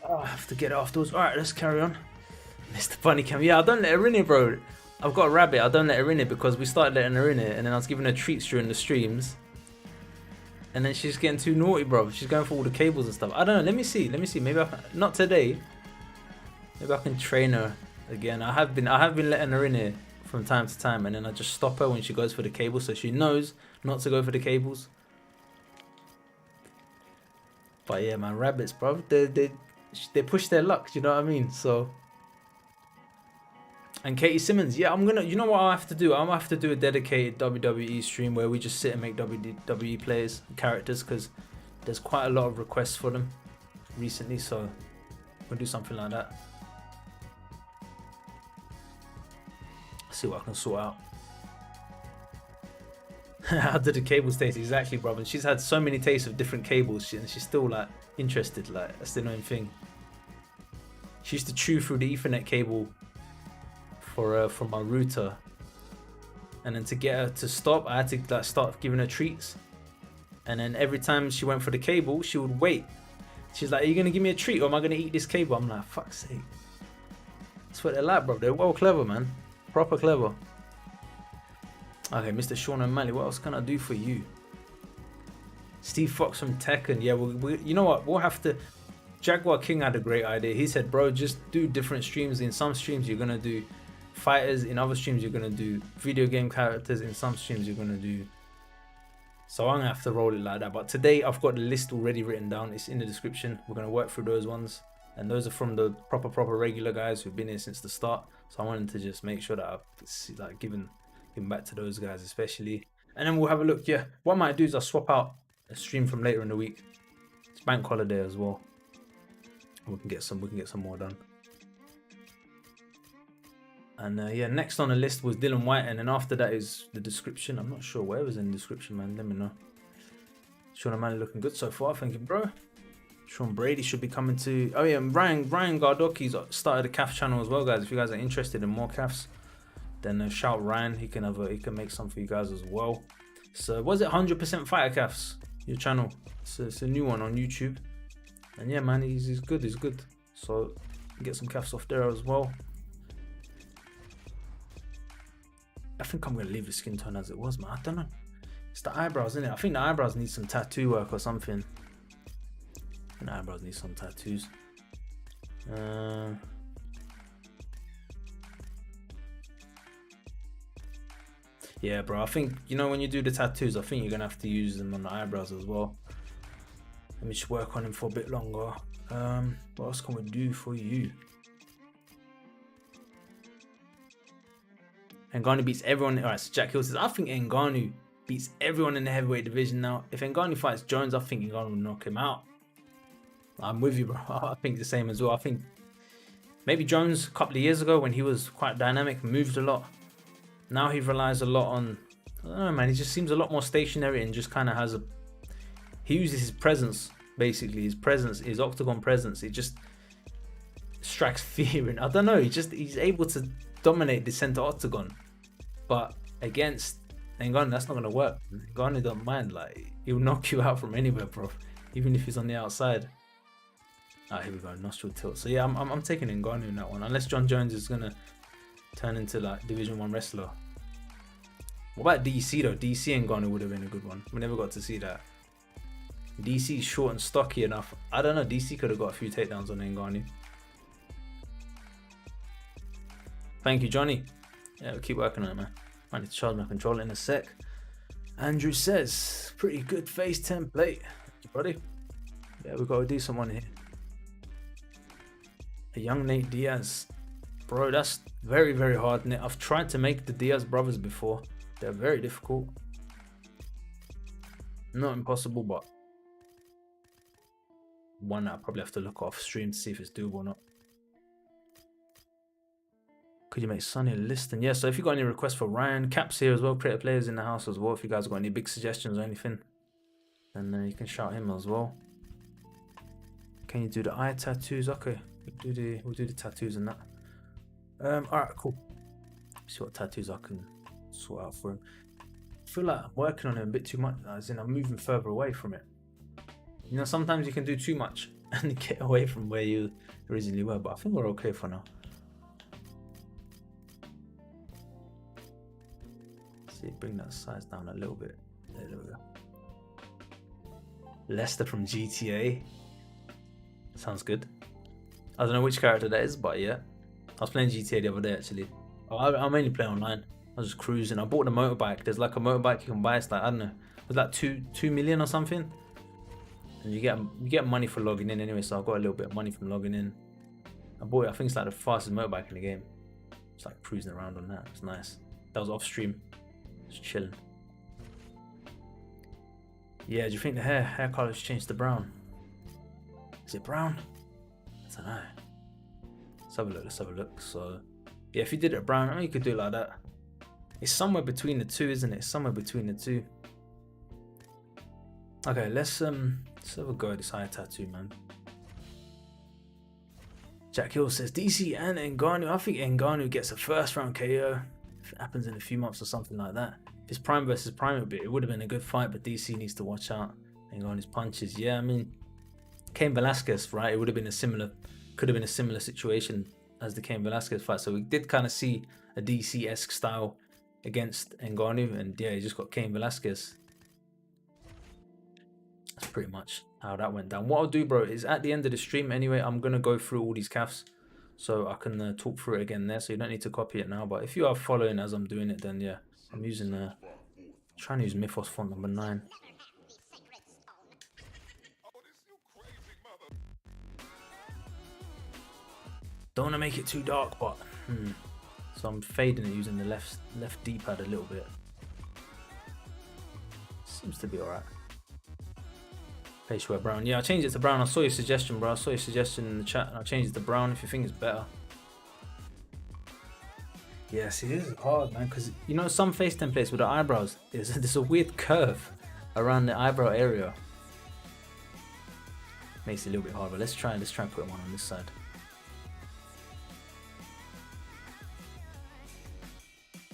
I have to get it afterwards. Alright, let's carry on. Mr. Bunny Cam. Yeah, I don't let her in here, bro. I've got a rabbit. I don't let her in here because we started letting her in here and then I was giving her treats during the streams. And then she's getting too naughty, bro. She's going for all the cables and stuff. I don't know. Let me see. Maybe I can, not today. Maybe I can train her again. I have been letting her in here from time to time and then I just stop her when she goes for the cables so she knows not to go for the cables. But yeah, man, rabbits, bro. They push their luck, you know what I mean? So, and Katie Simmons, yeah, you know what I'll have to do? I'll have to do a dedicated WWE stream where we just sit and make WWE players, characters, because there's quite a lot of requests for them recently, so we'll do something like that. See what I can sort out. How did the cables taste? Exactly, bro. And she's had so many tastes of different cables and she's still like interested, like that's the annoying thing. She used to chew through the Ethernet cable for my router, and then to get her to stop, I had to like start giving her treats. And then every time she went for the cable, she would wait. She's like, "Are you gonna give me a treat, or am I gonna eat this cable?" I'm like, "Fuck's sake!" That's what they're like, bro. They're well clever, man. Proper clever. Okay, Mr. Sean O'Malley, what else can I do for you? Steve Fox from Tekken. Yeah, you know what? We'll have to. Jaguar King had a great idea. He said, bro, just do different streams. In some streams, you're going to do fighters. In other streams, you're going to do video game characters. In some streams, you're going to do... So I'm going to have to roll it like that. But today, I've got the list already written down. It's in the description. We're going to work through those ones. And those are from the proper regular guys who've been here since the start. So I wanted to just make sure that I've like, given back to those guys especially. And then we'll have a look. Yeah, what I might do is I'll swap out a stream from later in the week. It's bank holiday as well. We can get some more done. And yeah, next on the list was Dillian Whyte, and then after that is the description. I'm not sure where was in the description, man. Let me know. Sean O'Malley looking good so far, thank you, bro. Sean Brady should be coming to. Oh yeah, Ryan Gardoki's started a CAF channel as well, guys. If you guys are interested in more CAFs, then shout Ryan. He can make some for you guys as well. So was it 100% Fighter CAFs? Your channel. It's a new one on YouTube. And yeah, man, he's good. He's good. So get some CAFs off there as well. I think I'm gonna leave the skin tone as it was, man. I don't know. It's the eyebrows, isn't it? I think the eyebrows need some tattoo work or something. And the eyebrows need some tattoos. Yeah, bro. I think, you know, when you do the tattoos, I think you're gonna have to use them on the eyebrows as well. Let me just work on them for a bit longer. What else can we do for you? Ngannou beats everyone. Alright, so Jack Hill says, I think Ngannou beats everyone in the heavyweight division now. If Ngannou fights Jones, I think Ngannou will knock him out. I'm with you, bro. I think the same as well. I think maybe Jones a couple of years ago when he was quite dynamic, moved a lot. Now he relies a lot on, I don't know, man. He just seems a lot more stationary and just kind of has a. He uses his presence, basically. His presence, his octagon presence. It just strikes fear in. I don't know. He's able to dominate the center octagon, but against Ngannou, that's not gonna work. Ngannou don't mind. Like, he'll knock you out from anywhere, bro. Even if he's on the outside. Ah, here we go, nostril tilt. So yeah, I'm taking Ngannou in that one. Unless John Jones is gonna turn into like Division 1 wrestler. What about DC though? DC and Ngannou would have been a good one. We never got to see that. DC is short and stocky enough. I don't know. DC could have got a few takedowns on Ngannou. Thank you, Johnny. Yeah, we'll keep working on it, man. I need to charge my controller in a sec. Andrew says, pretty good face template. Thank you, buddy. Yeah, we've got a decent one here. A young Nate Diaz. Bro, that's very, very hard. I've tried to make the Diaz brothers before. They're very difficult. Not impossible, but one I probably have to look off stream to see if it's doable or not. Could you make Sonny a list? And yeah, so if you got any requests for Ryan, Caps here as well, creative players in the house as well. If you guys got any big suggestions or anything, then you can shout him as well. Can you do the eye tattoos? Okay, we'll do the tattoos and that. Alright, cool. See what tattoos I can sort out for him. I feel like I'm working on it a bit too much, as in I'm moving further away from it. You know, sometimes you can do too much and get away from where you originally were, but I think we're okay for now. See, bring that size down a little bit. There we go. Lester from GTA. Sounds good. I don't know which character that is, but yeah. I was playing GTA the other day actually. I mainly play online. I was just cruising. I bought a motorbike. There's like a motorbike you can buy. It's like, I don't know, it was like 2 million or something. And you get money for logging in anyway. So I got a little bit of money from logging in. I bought it. I think it's like the fastest motorbike in the game. It's like cruising around on that. It's nice. That was off stream. Just chilling. Yeah. Do you think the hair color's changed to brown? Is it brown? I don't know. Let's have a look. Let's have a look. So yeah, if you did it brown, I mean, you could do it like that. It's somewhere between the two, isn't it? It's somewhere between the two. Okay, let's have a go at this eye tattoo, man. Jack Hill says DC and Ngannou. I think Ngannou gets a first round KO. If it happens in a few months or something like that. If it's Prime versus Prime, it would have been a good fight, but DC needs to watch out. Ngannou's punches. Yeah, I mean, Cain Velasquez, right? It would have been could have been a similar situation as the Cain Velasquez fight. So we did kind of see a DC-esque style against Ngannou, and yeah, he just got Cain Velasquez. That's pretty much how that went down. What I'll do, bro, is at the end of the stream anyway, I'm gonna go through all these CAFs so I can talk through it again there, so you don't need to copy it now. But if you are following as I'm doing it, then yeah, I'm using trying to use Mythos font number 9. Don't want to make it too dark, but so I'm fading it using the left D-pad a little bit. Seems to be alright. Facial hair brown. Yeah, I changed it to brown. I saw your suggestion, bro. I saw your suggestion in the chat, and I changed it to brown if you think it's better. Yeah, see, this is hard, man, because you know some face templates with the eyebrows, there's a weird curve around the eyebrow area. Makes it a little bit hard, but let's try and put one on this side.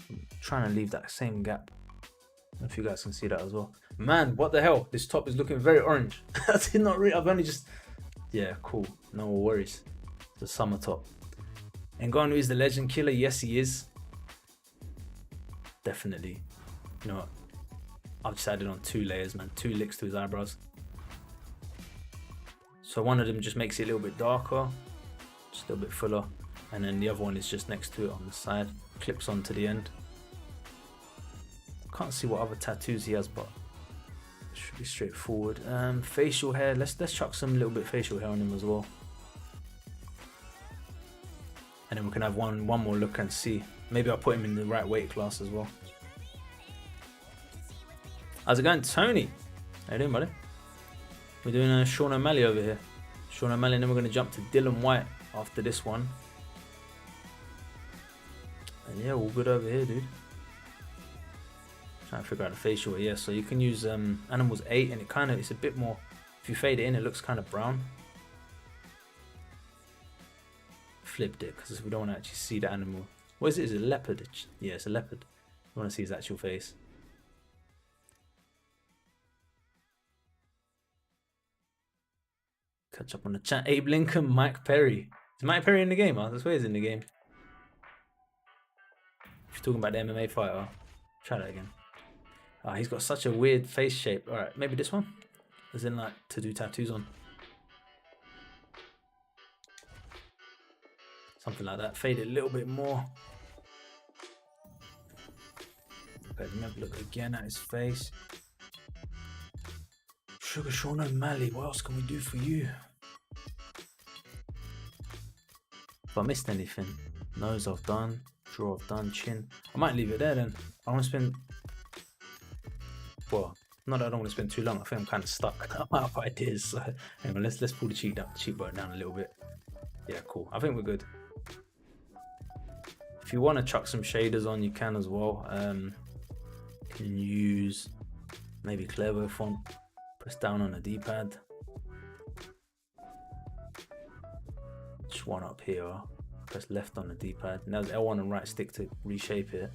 I'm trying to leave that same gap. I don't know if you guys can see that as well. Man, what the hell? This top is looking very orange. That's not real. I've only just... Yeah, cool. No worries. The summer top. Ngannou is the legend killer. Yes, he is. Definitely. You know what? I've decided on 2 layers, man. 2 licks to his eyebrows. So one of them just makes it a little bit darker. Just a little bit fuller. And then the other one is just next to it on the side. Clips onto the end. Can't see what other tattoos he has, but it should be straightforward. Facial hair. Let's chuck some little bit facial hair on him as well. And then we can have one more look and see. Maybe I'll put him in the right weight class as well. How's it going, Tony? How you doing, buddy? We're doing Sean O'Malley over here. Sean O'Malley, and then we're going to jump to Dillian Whyte after this one. And yeah, all good over here, dude. Trying to figure out the facial hair. Yeah, so you can use Animals 8, and it's a bit more, if you fade it in, it looks kind of brown. Flipped it because we don't want to actually see the animal. What is it? Is it a leopard? Yeah, it's a leopard. We want to see his actual face. Catch up on the chat. Abe Lincoln, Mike Perry. Is Mike Perry in the game? I swear he's in the game. If you're talking about the MMA fighter, try that again. Ah, he's got such a weird face shape. Alright, maybe this one? As in like to do tattoos on. Something like that. Fade it a little bit more. Okay, maybe look again at his face. Sugar Sean O'Malley, what else can we do for you? If I missed anything, nose I've done, jaw I've done, chin. I might leave it there then. I want to spend, well, not that I don't want to spend too long. I think I'm kind of stuck. I'm out of ideas. So hang on, let's pull the cheekbone down a little bit. Yeah, cool. I think we're good. If you want to chuck some shaders on, you can as well. You can use maybe Clever font. Press down on the D-pad. Just one up here. Press left on the D-pad. Now there's L1 and right stick to reshape it.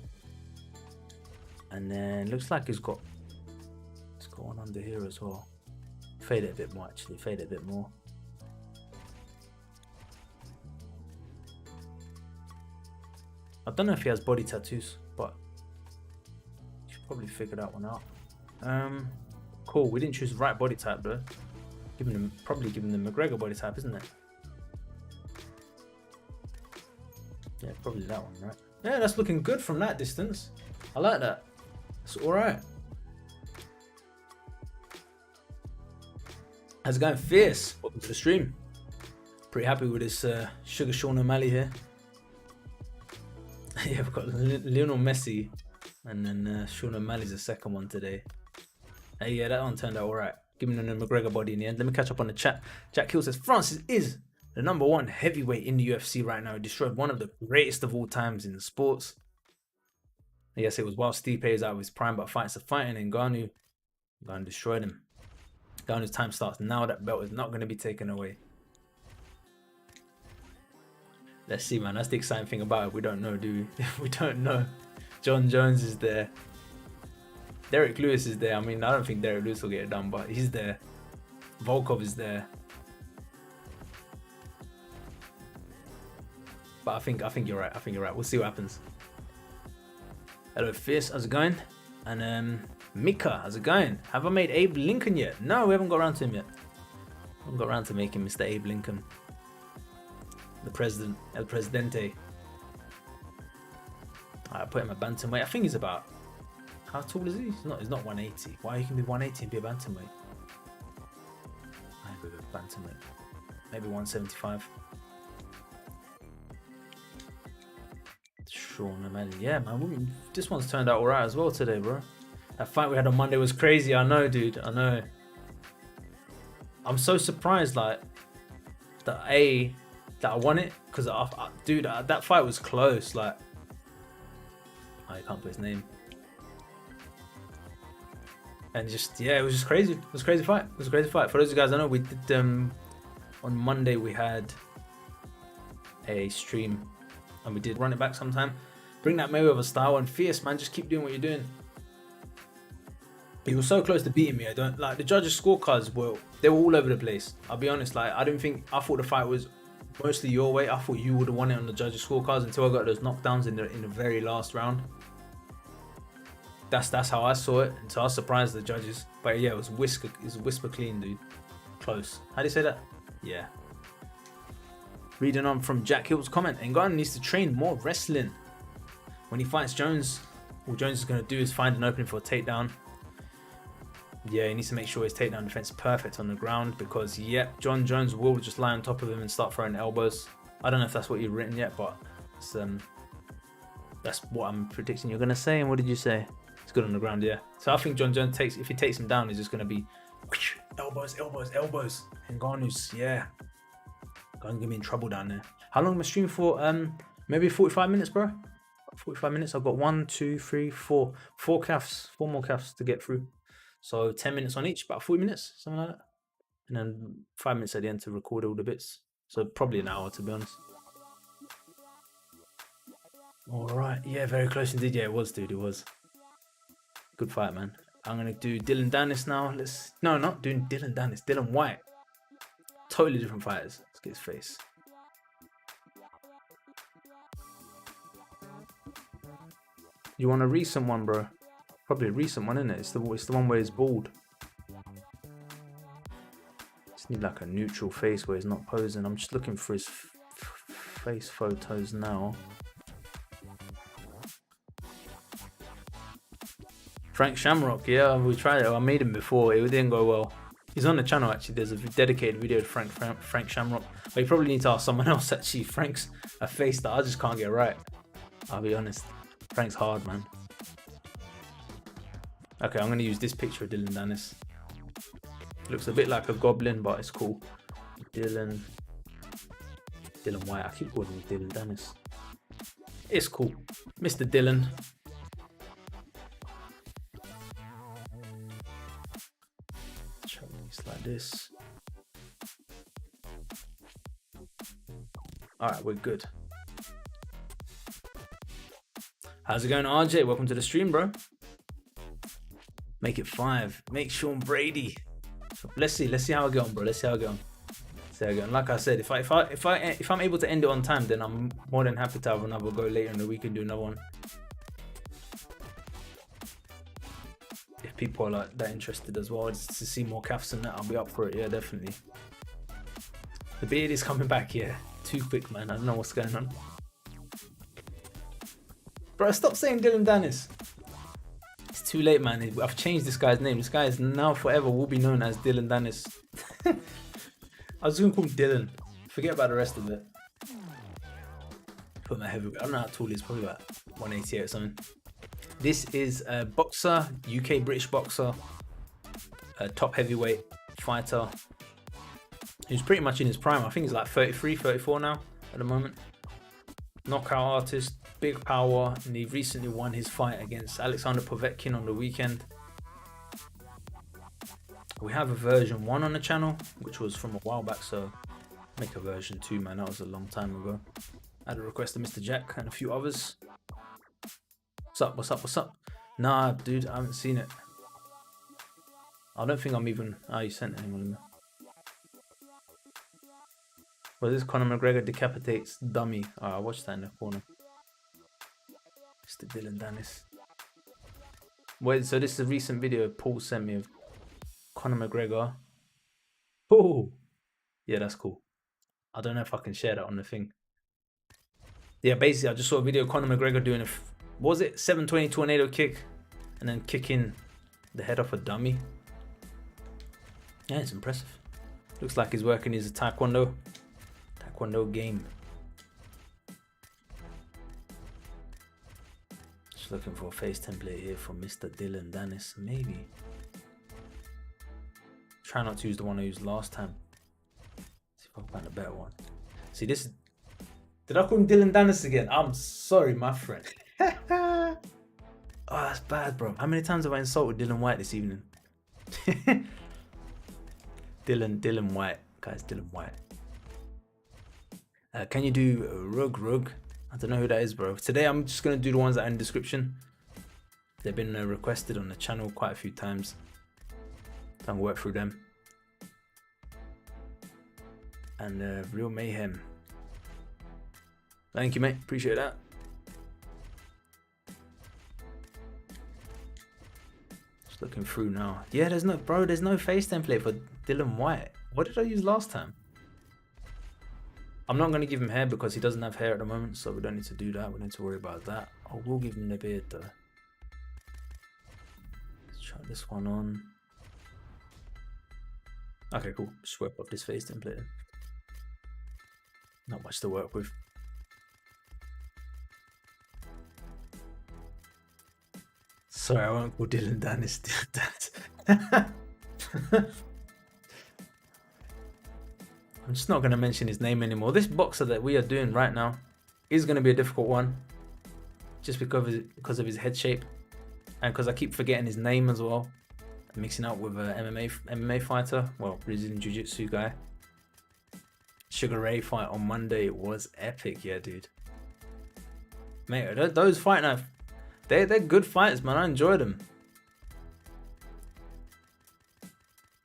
And then looks like it's got one under here as well. Fade it a bit more actually. Fade it a bit more. I don't know if he has body tattoos, but you should probably figure that one out. Cool. We didn't choose the right body type though. Probably giving the McGregor body type, isn't it? Yeah, probably that one, right? Yeah, that's looking good from that distance. I like that. It's all right. How's it going, Fierce? Welcome to the stream. Pretty happy with this Sugar Sean O'Malley here. Yeah, we've got Lionel Messi, and then Sean O'Malley's the second one today. Hey, yeah, that one turned out alright. Giving him the McGregor body in the end. Let me catch up on the chat. Jack Hill says, Francis is the #1 heavyweight in the UFC right now. He destroyed one of the greatest of all times in the sports. Yes, it was while Stipe is out of his prime, but fights are fighting, and Ngannou destroyed him. Ngannou's time starts now. That belt is not going to be taken away. Let's see, man. That's the exciting thing about it. We don't know, do we? We don't know. John Jones is there. Derek Lewis is there. I mean, I don't think Derek Lewis will get it done, but he's there. Volkov is there. But I think you're right. I think you're right. We'll see what happens. Hello, Fierce. How's it going? And Mika, how's it going? Have I made Abe Lincoln yet? No, we haven't got around to him yet. We haven't got around to making Mr. Abe Lincoln. The president, El Presidente. I put him at bantamweight. I think he's about, how tall is he? He's not 180. Why he can be 180 and be a bantamweight? Maybe a bantamweight. Maybe 175. Sean O'Malley. Yeah, man. This one's turned out alright as well today, bro. That fight we had on Monday was crazy. I know, dude. I know. I'm so surprised, like, that I won it. Because, dude, that fight was close. Like, I can't put his name. And just, yeah, it was just crazy. It was a crazy fight. It was a crazy fight. For those of you guys I know, we did, on Monday, we had a stream. And we did run it back sometime. Bring that Mayweather style and fierce, man. Just keep doing what you're doing. He was so close to beating me. I don't like the judges' scorecards. They were all over the place. I'll be honest. Like, I thought the fight was mostly your way. I thought you would have won it on the judges' scorecards until I got those knockdowns in the very last round. That's how I saw it. And so I was surprised the judges. But yeah, it was whisper clean, dude. Close. How do you say that? Yeah. Reading on from Jack Hill's comment, Ngannou needs to train more wrestling. When he fights Jones, all Jones is going to do is find an opening for a takedown. Yeah, he needs to make sure his takedown defense is perfect on the ground because, yep, John Jones will just lie on top of him and start throwing elbows. I don't know if that's what you've written yet, but that's what I'm predicting you're going to say. And what did you say? It's good on the ground, yeah. So I think John Jones if he takes him down, he's just going to be elbows, elbows, elbows. Ngannou's, yeah. Going to be in trouble down there. How long am I streaming for? Maybe 45 minutes, bro. 45 minutes. I've got 1, 2, 3, 4 calves, 4 more calves to get through. So 10 minutes on each, about 40 minutes, something like that. And then 5 minutes at the end to record all the bits. So probably an hour, to be honest. All right. Yeah, very close indeed. Yeah, it was, dude. It was. Good fight, man. I'm going to do Dillon Whyte now. No, not doing Dillon Whyte. Dillian Whyte. Totally different fighters. Let's get his face. You want a recent one, bro? Probably a recent one, isn't it? It's the one where he's bald. Just need like a neutral face where he's not posing. I'm just looking for his face photos now. Frank Shamrock, yeah, we tried it. I made him before. It didn't go well. He's on the channel actually. There's a dedicated video to Frank Shamrock. But you probably need to ask someone else actually. Frank's a face that I just can't get right. I'll be honest. Frank's hard, man. Okay, I'm going to use this picture of Dillon Whyte. Looks a bit like a goblin, but it's cool. Dillian Whyte. I keep calling him Dillon Whyte. It's cool. Mr. Dillian. It's like this. Alright, we're good. How's it going, RJ? Welcome to the stream, bro. Make it 5. Make Sean Brady. Let's see how I get on, bro. Let's see how I get on. And like I said, if I'm able to end it on time, then I'm more than happy to have another go later in the week and do another one. If people are like that interested as well, just to see more calves than that, I'll be up for it. Yeah, definitely. The beard is coming back. Yeah, too quick, man. I don't know what's going on. Bro, stop saying Dillon Whyte. It's too late, man. I've changed this guy's name. This guy is now forever will be known as Dillon Whyte. I was just gonna call him Dylan. Forget about the rest of it. Put my heavyweight. I don't know how tall he is. Probably about 188 or something. This is a boxer, UK British boxer, a top heavyweight fighter. He's pretty much in his prime. I think he's like 33, 34 now at the moment. Knockout artist, big power, and he recently won his fight against Alexander Povetkin on the weekend. We have a version 1 on the channel, which was from a while back, so make a version 2, man. That was a long time ago. I had a request of Mr. Jack and a few others. What's up, what's up, what's up? Nah, dude, I haven't seen it. I don't think I'm even... Oh, you sent it. Hang on. Well, this Conor McGregor decapitates dummy. Oh, I watched that in the corner. Mr. Dillon Whyte. Wait, so this is a recent video Paul sent me of Conor McGregor. Oh, yeah, that's cool. I don't know if I can share that on the thing. Yeah, basically, I just saw a video of Conor McGregor doing a... What was it? 720 tornado kick. And then kicking the head off a dummy. Yeah, it's impressive. Looks like he's working his taekwondo game. Just looking for a face template here from Mr. Dylan Dennis, maybe. Try not to use the one I used last time. See if I can find a better one. See this. Did I call him Dylan Dennis again? I'm sorry, my friend. Oh, that's bad, bro. How many times have I insulted Dillian Whyte this evening? Dillian Whyte, guys, Dillian Whyte. Can you do Rug? I don't know who that is, bro. Today I'm just gonna do the ones that are in the description. They've been requested on the channel quite a few times. So I'm gonna work through them. And Real Mayhem. Thank you, mate. Appreciate that. Just looking through now. Yeah, there's no face template for Dillian Whyte. What did I use last time? I'm not going to give him hair because he doesn't have hair at the moment, so we don't need to do that. We don't need to worry about that. I will give him the beard though. Let's try this one on. Okay, cool. Just work off this face template. Not much to work with. Sorry, I won't call Dylan Dennis that. I'm just not going to mention his name anymore. This boxer that we are doing right now is going to be a difficult one. Just because of his head shape. And because I keep forgetting his name as well. Mixing up with an MMA fighter. Well, Brazilian Jiu-Jitsu guy. Sugar Ray fight on Monday was epic. Yeah, dude. Mate, those fight nights, they're good fights, man. I enjoy them.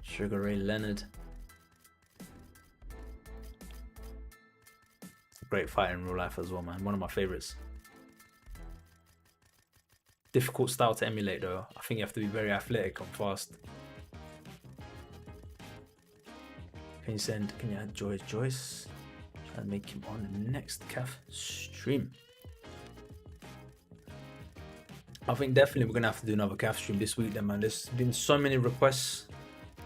Sugar Ray Leonard. Great fighter in real life as well, man. One of my favorites. Difficult style to emulate though. I think you have to be very athletic and fast. Can you add Joyce? Try and make him on the next CAF stream. I think definitely we're gonna have to do another CAF stream this week then, man. There's been so many requests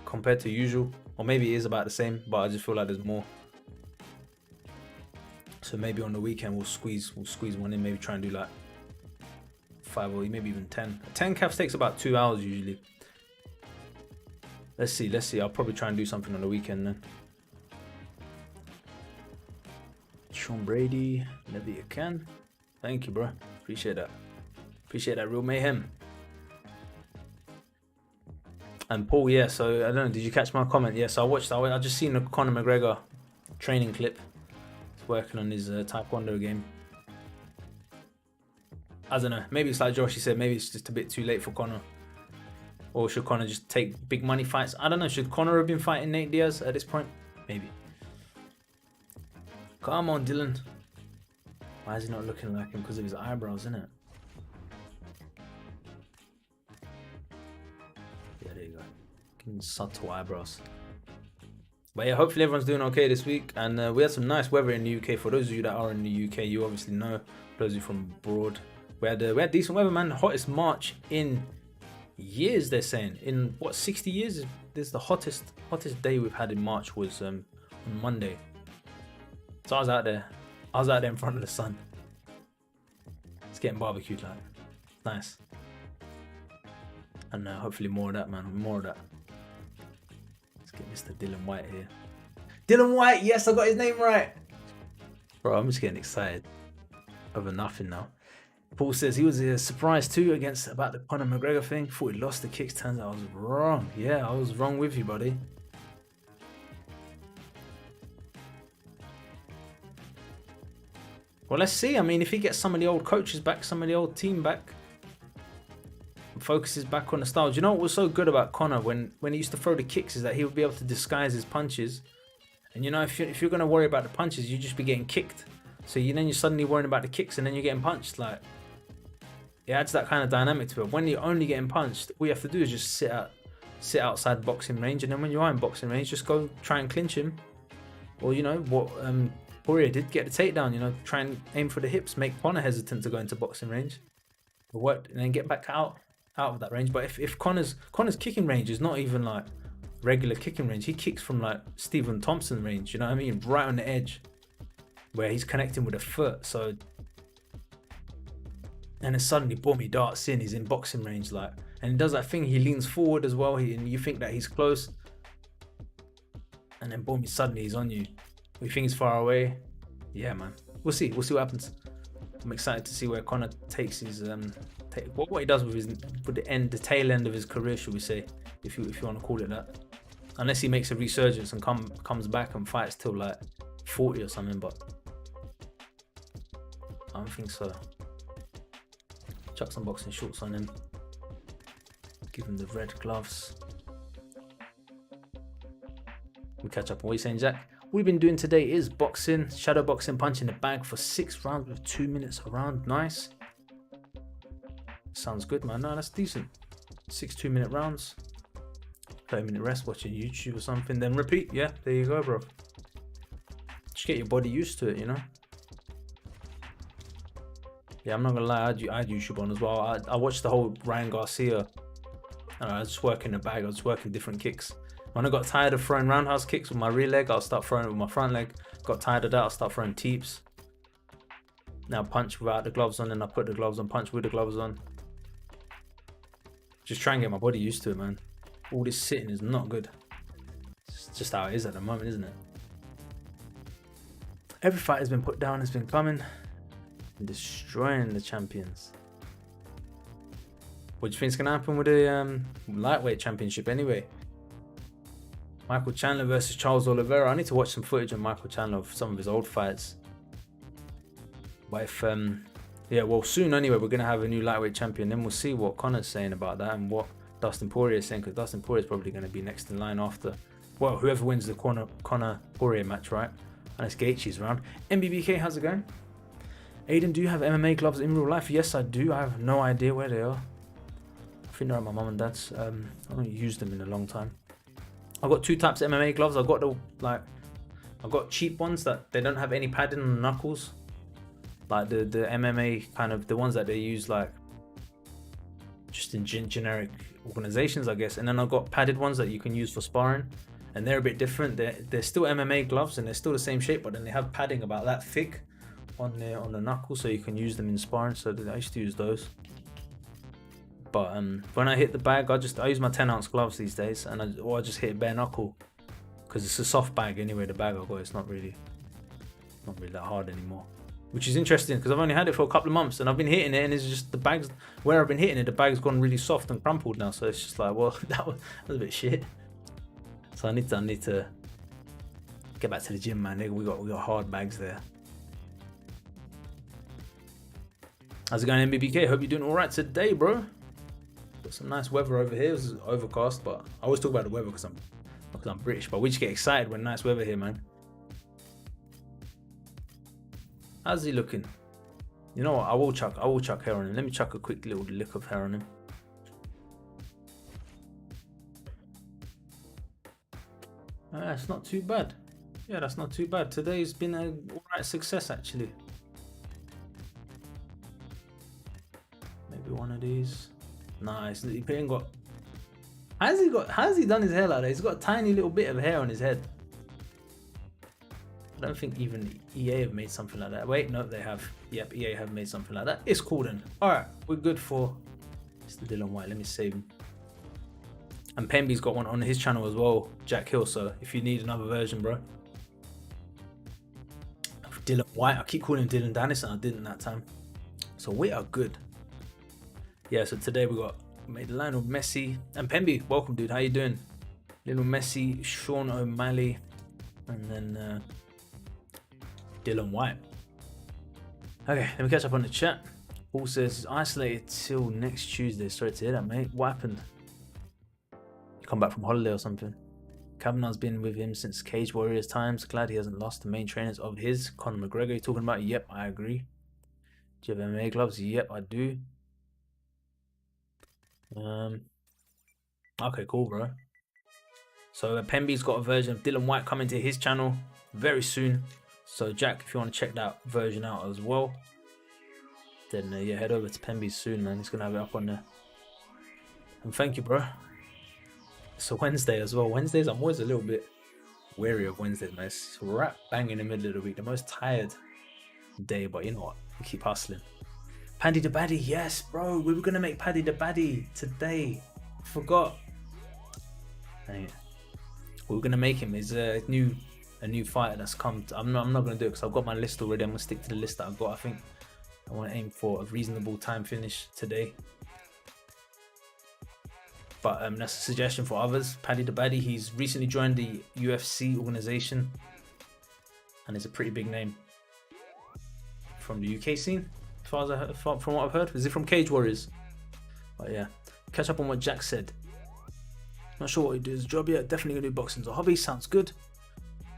compared to usual. Or maybe it is about the same, but I just feel like there's more. So maybe on the weekend we'll squeeze one in, maybe try and do like 5 or maybe even 10. 10 CAFs takes about 2 hours usually. Let's see. I'll probably try and do something on the weekend then. Sean Brady, whenever you can. Thank you, bro. Appreciate that. Appreciate that, Real Mayhem. And Paul, yeah, so I don't know, did you catch my comment? Yes, I just seen the Conor McGregor training clip. Working on his taekwondo game. I don't know, maybe it's like Josh said, maybe it's just a bit too late for Conor. Or should Conor just take big money fights? I don't know, should Conor have been fighting Nate Diaz at this point? Maybe. Come on, Dylan. Why is he not looking like him? Because of his eyebrows, isn't it? Yeah, there you go. Getting subtle eyebrows. But yeah, hopefully everyone's doing okay this week. And we had some nice weather in the UK. For those of you that are in the UK, you obviously know. For those of you from abroad, we had decent weather, man. The hottest March in years, they're saying. In what, 60 years? This is the hottest day we've had in March was on Monday. So I was out there in front of the sun. It's getting barbecued, like. Nice. And hopefully more of that, man. More of that. Get Mr. Dillian Whyte here. Dillian Whyte, yes, I got his name right. Bro, I'm just getting excited over nothing now. Paul says he was surprised too about the Conor McGregor thing. Thought he lost the kicks. Turns out I was wrong. Yeah, I was wrong with you, buddy. Well, let's see. I mean, if he gets some of the old coaches back, some of the old team back, focuses back on the style. Do you know what was so good about Conor when he used to throw the kicks is that he would be able to disguise his punches. And you know, if you're going to worry about the punches, you just be getting kicked. So then you're suddenly worrying about the kicks and then you're getting punched. Like, it adds that kind of dynamic to it. When you're only getting punched, all you have to do is just sit outside boxing range. And then when you are in boxing range, just go try and clinch him. Or, you know, what Poirier did, get the takedown, you know, try and aim for the hips, make Conor hesitant to go into boxing range. It worked, and then get back out of that range. But if Conor's kicking range is not even like regular kicking range, he kicks from like Stephen Thompson range, you know what I mean, right on the edge where he's connecting with a foot. So And then suddenly, boom, he darts in. He's in boxing range, like, and he does that thing. He leans forward as well. And you think that he's close, and then boom, suddenly he's on you. We think he's far away. Yeah, man. We'll see. We'll see what happens. I'm excited to see where Conor takes his what he does with the tail end of his career, should we say, if you want to call it that. Unless he makes a resurgence and comes back and fights till like 40 or something, but I don't think so. Chuck some boxing shorts on him. Give him the red gloves. We catch up on what you're saying, Jack. What we've been doing today is boxing, shadow boxing, punching the bag for 6 rounds with 2 minutes a round. Nice. Sounds good, man. No, that's decent. 6 2-minute rounds. 30-minute rest, watching YouTube or something, then repeat. Yeah, there you go, bro. Just get your body used to it, you know. Yeah, I'm not gonna lie, I had YouTube on as well. I watched the whole Ryan Garcia. I was just working the bag. I was working different kicks. When I got tired of throwing roundhouse kicks with my rear leg, I'll start throwing it with my front leg. Got tired of that, I'll start throwing teeps. Now punch without the gloves on, and I put the gloves on, punch with the gloves on. Just try and get my body used to it, man. All this sitting is not good. It's just how it is at the moment, isn't it? Every fight has been put down, has been coming and destroying the champions. What do you think is going to happen with the lightweight championship anyway? Michael Chandler versus Charles Oliveira. I need to watch some footage of Michael Chandler of some of his old fights. But if yeah, well, soon anyway, we're going to have a new lightweight champion. Then we'll see what Conor's saying about that and what Dustin Poirier is saying, because Dustin Poirier is probably going to be next in line after, well, whoever wins the Conor Poirier match, right? Unless Gaethje's around. MBBK, how's it going? Aiden, do you have MMA gloves in real life? Yes, I do. I have no idea where they are. I think they're at my mum and dad's. I haven't used them in a long time. I've got 2 types of MMA gloves. I've got I've got cheap ones that they don't have any padding on the knuckles. Like the MMA kind of, the ones that they use like just in generic organizations, I guess. And then I've got padded ones that you can use for sparring, and they're a bit different. They're still MMA gloves and they're still the same shape, but then they have padding about that thick on the knuckle, so you can use them in sparring. So I used to use those. But when I hit the bag, I use my 10-ounce gloves these days, and I just hit bare knuckle, because it's a soft bag anyway. The bag I got, it's not really that hard anymore. Which is interesting, because I've only had it for a couple of months and I've been hitting it, and it's just the bags where I've been hitting it, the bag's gone really soft and crumpled now. So it's just like, well, that was a bit shit. So I need to get back to the gym, man. We got hard bags there. How's it going, MBBK? Hope you're doing all right today, bro. Got some nice weather over here. It's overcast, but I always talk about the weather because I'm British, but we just get excited when nice weather here, man. How's he looking? You know what? I will chuck hair on him. Let me chuck a quick little lick of hair on him. That's not too bad. Yeah, that's not too bad. Today's been a alright success, actually. Maybe one of these. Nice. He ain't got. How's he done his hair like that? He's got a tiny little bit of hair on his head. I don't think even EA have made something like that. Wait, no, they have. Yep, EA have made something like that. It's cool then. Alright, we're good for Mr. Dillian Whyte. Let me save him. And Pemby's got one on his channel as well, Jack Hill. So if you need another version, bro. Dillian Whyte. I keep calling him Dylan Dennison. I didn't that time. So we are good. Yeah, so today we made Lionel Messi and Pemby. Welcome, dude. How you doing? Lionel Messi, Sean O'Malley, and then Dillian Whyte. Okay, let me catch up on the chat. Paul says isolated till next Tuesday. Sorry to hear that, mate. What happened? You come back from holiday or something? Kavanaugh's been with him since Cage Warriors times. Glad he hasn't lost the main trainers of his. Conor McGregor, you're talking about? Yep, I agree. Do you have MMA gloves? Yep, I do. Okay, cool, bro. So Pemby's got a version of Dillian Whyte coming to his channel very soon. So Jack, if you want to check that version out as well, then yeah, head over to Pemby's soon, man. He's gonna have it up on there. And thank you, bro. It's a Wednesday as well. Wednesdays, I'm always a little bit wary of Wednesdays, man. It's right bang in the middle of the week, the most tired day, but you know what? We keep hustling. Paddy the Baddy, yes, bro. We were gonna make Paddy the Baddy today. Forgot. Dang it. We were gonna make him. He's a new fighter that's come. I'm not gonna do it because I've got my list already. I'm gonna stick to the list that I've got. I think I want to aim for a reasonable time finish today. But that's a suggestion for others. Paddy the Baddy. He's recently joined the UFC organization, and is a pretty big name from the UK scene. As far as from what I've heard, is it from Cage Warriors? But yeah, catch up on what Jack said. Not sure what he does his job yet. Definitely gonna do boxing as a hobby. Sounds good.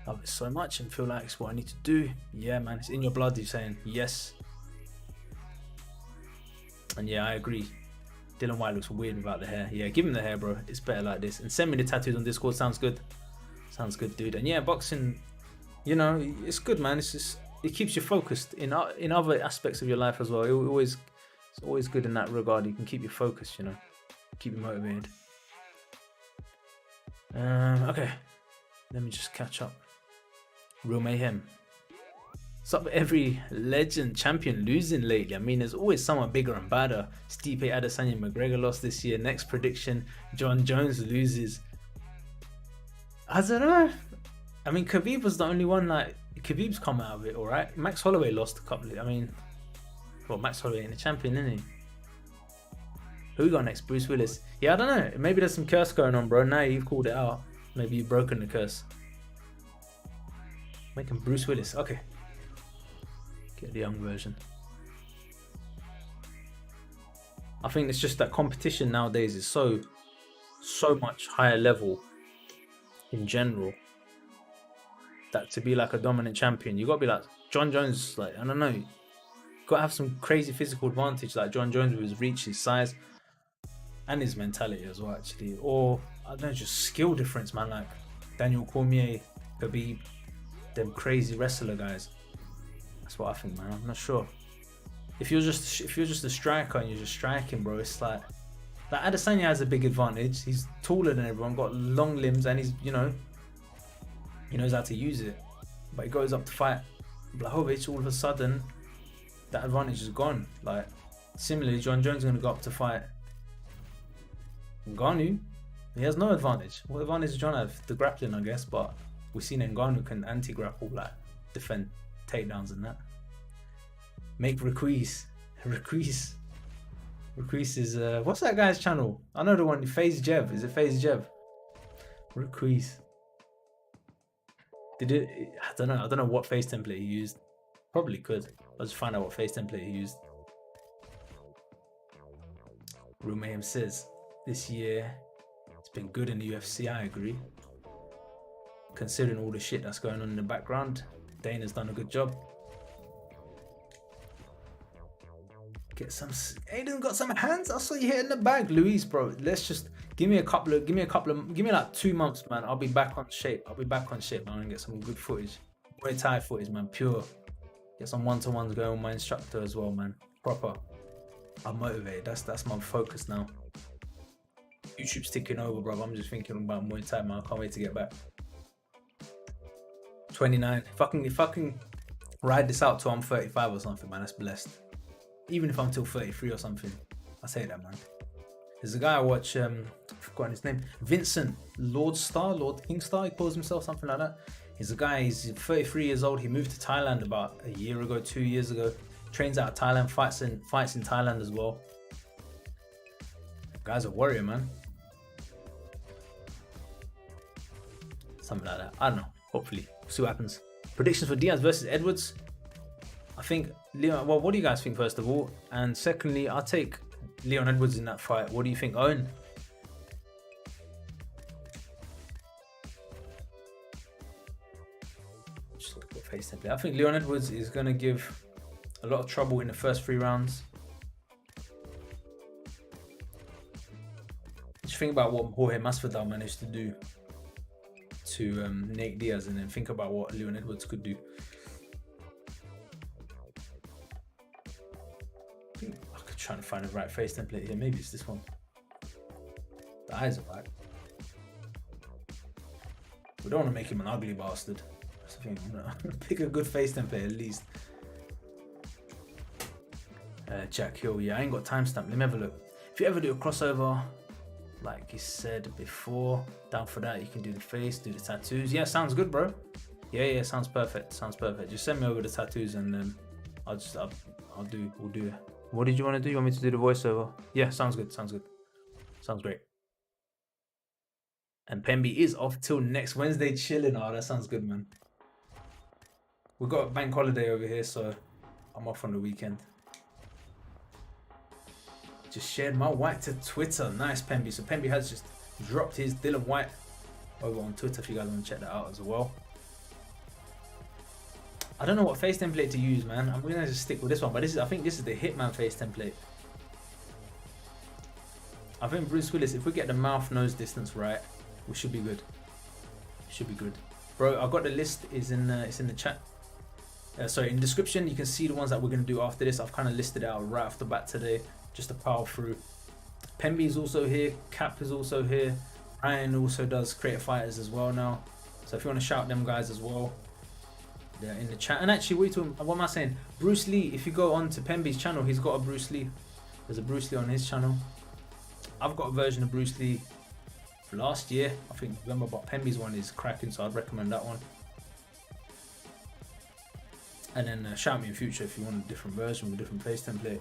Love it so much and feel like it's what I need to do. Yeah, man, it's in your blood. You're saying yes. And yeah, I agree. Dillian Whyte looks weird without the hair. Yeah, give him the hair, bro. It's better like this. And send me the tattoos on Discord. Sounds good. Sounds good, dude. And yeah, boxing, you know, it's good, man. It's just, it keeps you focused in other aspects of your life as well. It's always good in that regard. You can keep you focused, you know, keep you motivated. Okay, let me just catch up. Real Mayhem. What's up with every legend champion losing lately? I mean, there's always someone bigger and badder. Stipe Adesanya McGregor lost this year. Next prediction, John Jones loses. I don't know. I mean, Khabib was the only one, like, Khabib's come out of it, alright? Max Holloway lost a couple of, I mean, well, Max Holloway ain't a champion, isn't he? Who we got next? Bruce Willis. Yeah, I don't know. Maybe there's some curse going on, bro. Now you've called it out. Maybe you've broken the curse. Make him Bruce Willis. Okay. Get the young version. I think it's just that competition nowadays is so much higher level in general, that to be like a dominant champion, you gotta be like John Jones. Like, I don't know, you gotta have some crazy physical advantage like John Jones with his reach, his size, and his mentality as well, actually. Or I don't know, just skill difference, man. Like Daniel Cormier, Khabib, them crazy wrestler guys. That's what I think, man. I'm not sure. If you're just a striker and you're just striking, bro, it's like Adesanya has a big advantage. He's taller than everyone, got long limbs, and he's, you know, he knows how to use it. But he goes up to fight Blachowicz, all of a sudden that advantage is gone. Like, similarly, John Jones is going to go up to fight Ngannou. He has no advantage. What advantage does John have? The grappling, I guess, but we've seen Ngannou can anti-grapple, like defend takedowns and that. Make Ruiz is what's that guy's channel? I know the one, FaZe Jev. Is it FaZe Jev? Ruiz. I don't know what face template he used. Probably could. I'll just find out what face template he used. Real Mayhem says this year it's been good in the UFC. I agree. Considering all the shit that's going on in the background, Dana's done a good job. Get some. Aiden got some hands. I saw you hitting the bag, Luis, bro. Let's just give me like 2 months, man. I'll be back on shape. Man, and get some good footage. Muay Thai footage, man. Pure. Get some one-to-ones going with my instructor as well, man. Proper. I'm motivated. That's my focus now. YouTube's ticking over, bro. I'm just thinking about Muay Thai, man. I can't wait to get back. 29. If I can ride this out till I'm 35 or something, man, that's blessed. Even if I'm till 33 or something, I say that, man. There's a guy I watch, I've forgotten his name, Vincent Lord Kingstar, he calls himself, something like that. He's a guy, he's 33 years old. He moved to Thailand about a year ago, 2 years ago. Trains out of Thailand, fights in Thailand as well. The guy's a warrior, man. Something like that. I don't know. Hopefully, we'll see what happens. Predictions for Diaz versus Edwards. I think Leon. Well, what do you guys think first of all? And secondly, I'll take Leon Edwards in that fight. What do you think, Owen? Just look at face template. I think Leon Edwards is gonna give a lot of trouble in the first 3 rounds. Just think about what Jorge Masvidal managed to do to Nate Diaz, and then think about what Leon Edwards could do. I could try to find the right face template here. Maybe it's this one. The eyes are right. We don't want to make him an ugly bastard. That's the thing. Pick a good face template at least. Jack Hill, yeah, I ain't got timestamp. Let me have a look. If you ever do a crossover, like you said before, down for that. You can do the face, do the tattoos. Yeah, sounds good, bro. Yeah, sounds perfect. Sounds perfect. Just send me over the tattoos and we'll do it. What did you want to do? You want me to do the voiceover? Yeah, sounds good. Sounds great. And Pemby is off till next Wednesday chilling. Oh, that sounds good, man. We've got a bank holiday over here, so I'm off on the weekend. Just shared my Whyte to Twitter. Nice, Pemby. So Pemby has just dropped his Dillian Whyte over on Twitter if you guys want to check that out as well. I don't know what face template to use, man. I'm gonna just stick with this one, but I think this is the Hitman face template. I think Bruce Willis, if we get the mouth nose distance right, we should be good. Should be good, bro. I got the list. It's in the chat. Sorry, in the description. You can see the ones that we're gonna do after this. I've kind of listed it out right off the bat today, just to power through. Pemby is also here. Cap is also here. Ryan also does Creative Fighters as well now. So if you want to shout them guys as well, they're in the chat. And actually, what am I saying? Bruce Lee. If you go on to Pemby's channel, he's got a Bruce Lee. There's a Bruce Lee on his channel. I've got a version of Bruce Lee last year, I think November, but Pemby's one is cracking, so I'd recommend that one. And then shout me in future if you want a different version with a different face template.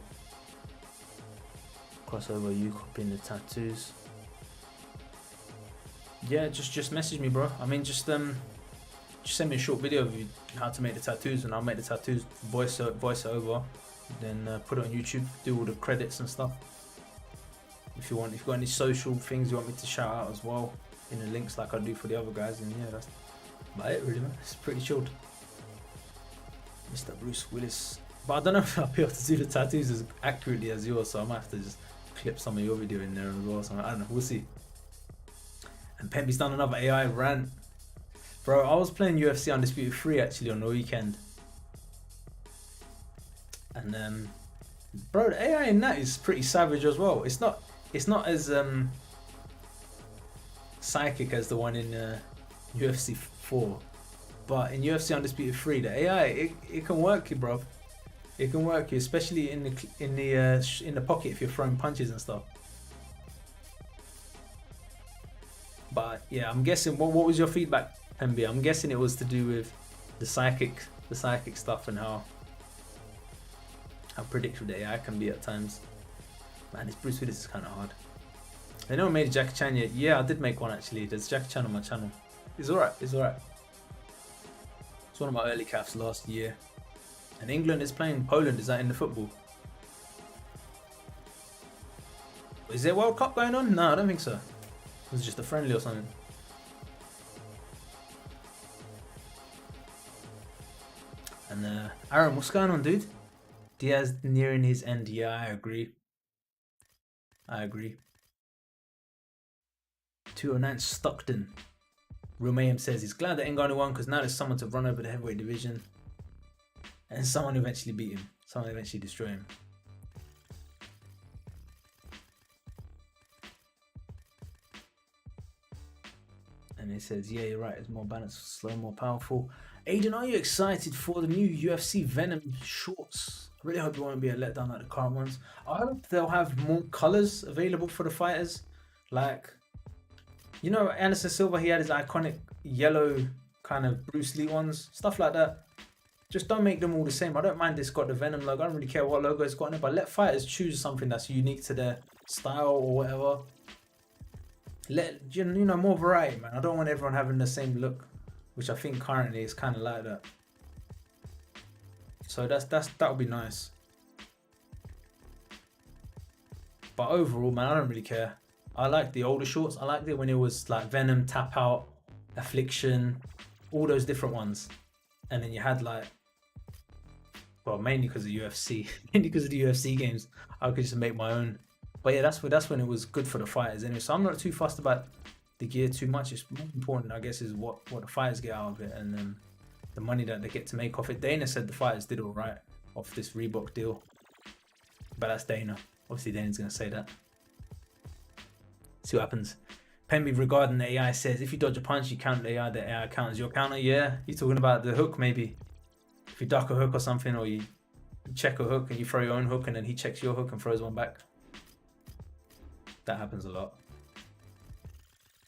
Crossover, you copying the tattoos. Yeah, just message me, bro. I mean, just send me a short video of how to make the tattoos, and I'll make the tattoos, voice it over, then put it on YouTube, do all the credits and stuff. If you've got any social things you want me to shout out as well in the links like I do for the other guys, and yeah, that's about it really, man. It's pretty chilled. Mr. Bruce Willis. But I don't know if I'll be able to do the tattoos as accurately as yours, so I might have to just clip some of your video in there as well. So I don't know, we'll see. And Pemby's done another AI rant. Bro, I was playing UFC Undisputed 3 actually on the weekend. And bro, the AI in that is pretty savage as well. It's not as psychic as the one in UFC 4, but in UFC Undisputed 3, the AI it can work you, bro. It can work you, especially in the pocket if you're throwing punches and stuff. But yeah, I'm guessing. What was your feedback, Pemby? I'm guessing it was to do with the psychic stuff and how predictable the AI can be at times. Man, this Bruce Willis is kind of hard. I never made a Jackie Chan yet. Yeah, I did make one actually. There's Jackie Chan on my channel. It's alright. It's alright. It's one of my early caps last year. And England is playing Poland. Is that in the football? Is there a World Cup going on? No, I don't think so. It was just a friendly or something. And Aaron, what's going on, dude? Diaz nearing his end. Yeah, I agree. 209 Stockton. Rumayim says he's glad that Ngannou won because now there's someone to run over the heavyweight division. And someone eventually beat him. Someone eventually destroy him. And he says, yeah, you're right. It's more balanced, slow, more powerful. Aiden, are you excited for the new UFC Venom shorts? I really hope it won't be a letdown like the current ones. I hope they'll have more colors available for the fighters. Like, you know, Anderson Silva, he had his iconic yellow kind of Bruce Lee ones. Stuff like that. Just don't make them all the same. I don't mind it's got the Venom logo. I don't really care what logo it's got on it. But let fighters choose something that's unique to their style or whatever. Let, you know, more variety, man. I don't want everyone having the same look, which I think currently is kind of like that. So that would be nice. But overall, man, I don't really care. I like the older shorts. I liked it when it was like Venom, Tap Out, Affliction, all those different ones. And then you had like, well, mainly because of UFC, mainly because of the UFC games, I could just make my own. But yeah, that's when it was good for the fighters anyway. So I'm not too fussed about the gear too much. It's more important, I guess, is what the fighters get out of it and then the money that they get to make off it. Dana said the fighters did all right off this Reebok deal, but that's Dana. Obviously, Dana's gonna say that. See what happens. Pemby regarding the AI says, if you dodge a punch, you count the AI counts your counter. Yeah, you're talking about the hook maybe. If you duck a hook or something, or you You check a hook and you throw your own hook, and then he checks your hook and throws one back. That happens a lot.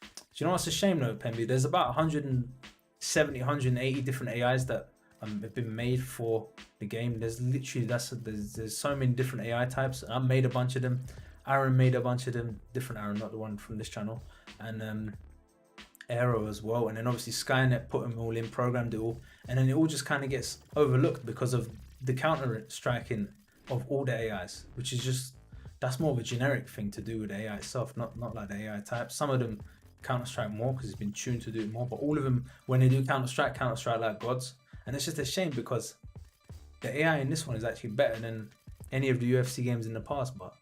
Do you know what's a shame though, Pemby? There's about 170, 180 different AIs that have been made for the game. There's literally there's so many different AI types. I made a bunch of them. Aaron made a bunch of them. Different Aaron, not the one from this channel. And Aero as well. And then obviously Skynet put them all in, programmed it all, and then it all just kind of gets overlooked because of the counter striking of all the AIs, which is just, that's more of a generic thing to do with the AI itself, not like the AI type. Some of them counter strike more because it's been tuned to do it more, but all of them, when they do counter strike like gods. And it's just a shame because the AI in this one is actually better than any of the UFC games in the past. But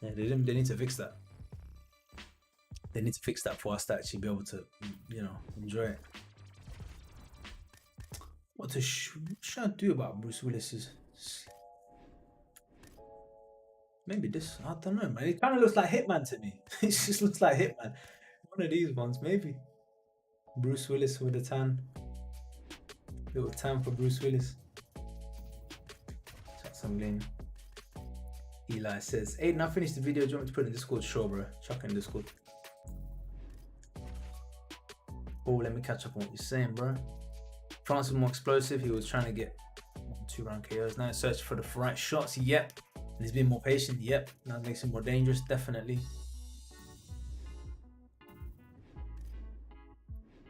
yeah, they need to fix that. They need to fix that for us to actually be able to, you know, enjoy it. What should I do about Bruce Willis's? Maybe this, I don't know, man. It kind of looks like Hitman to me. It just looks like Hitman. One of these ones, maybe. Bruce Willis with a tan. Little tan for Bruce Willis. Chuck some lean. Eli says, Aiden, I finished the video. Do you want me to put it in Discord? Sure, bro. Chuck in Discord. Oh, let me catch up on what you're saying, bro. France was more explosive. He was trying to get 2-round KOs. Now search for the right shots. Yep. And he's been more patient. Yep. That makes him more dangerous. Definitely.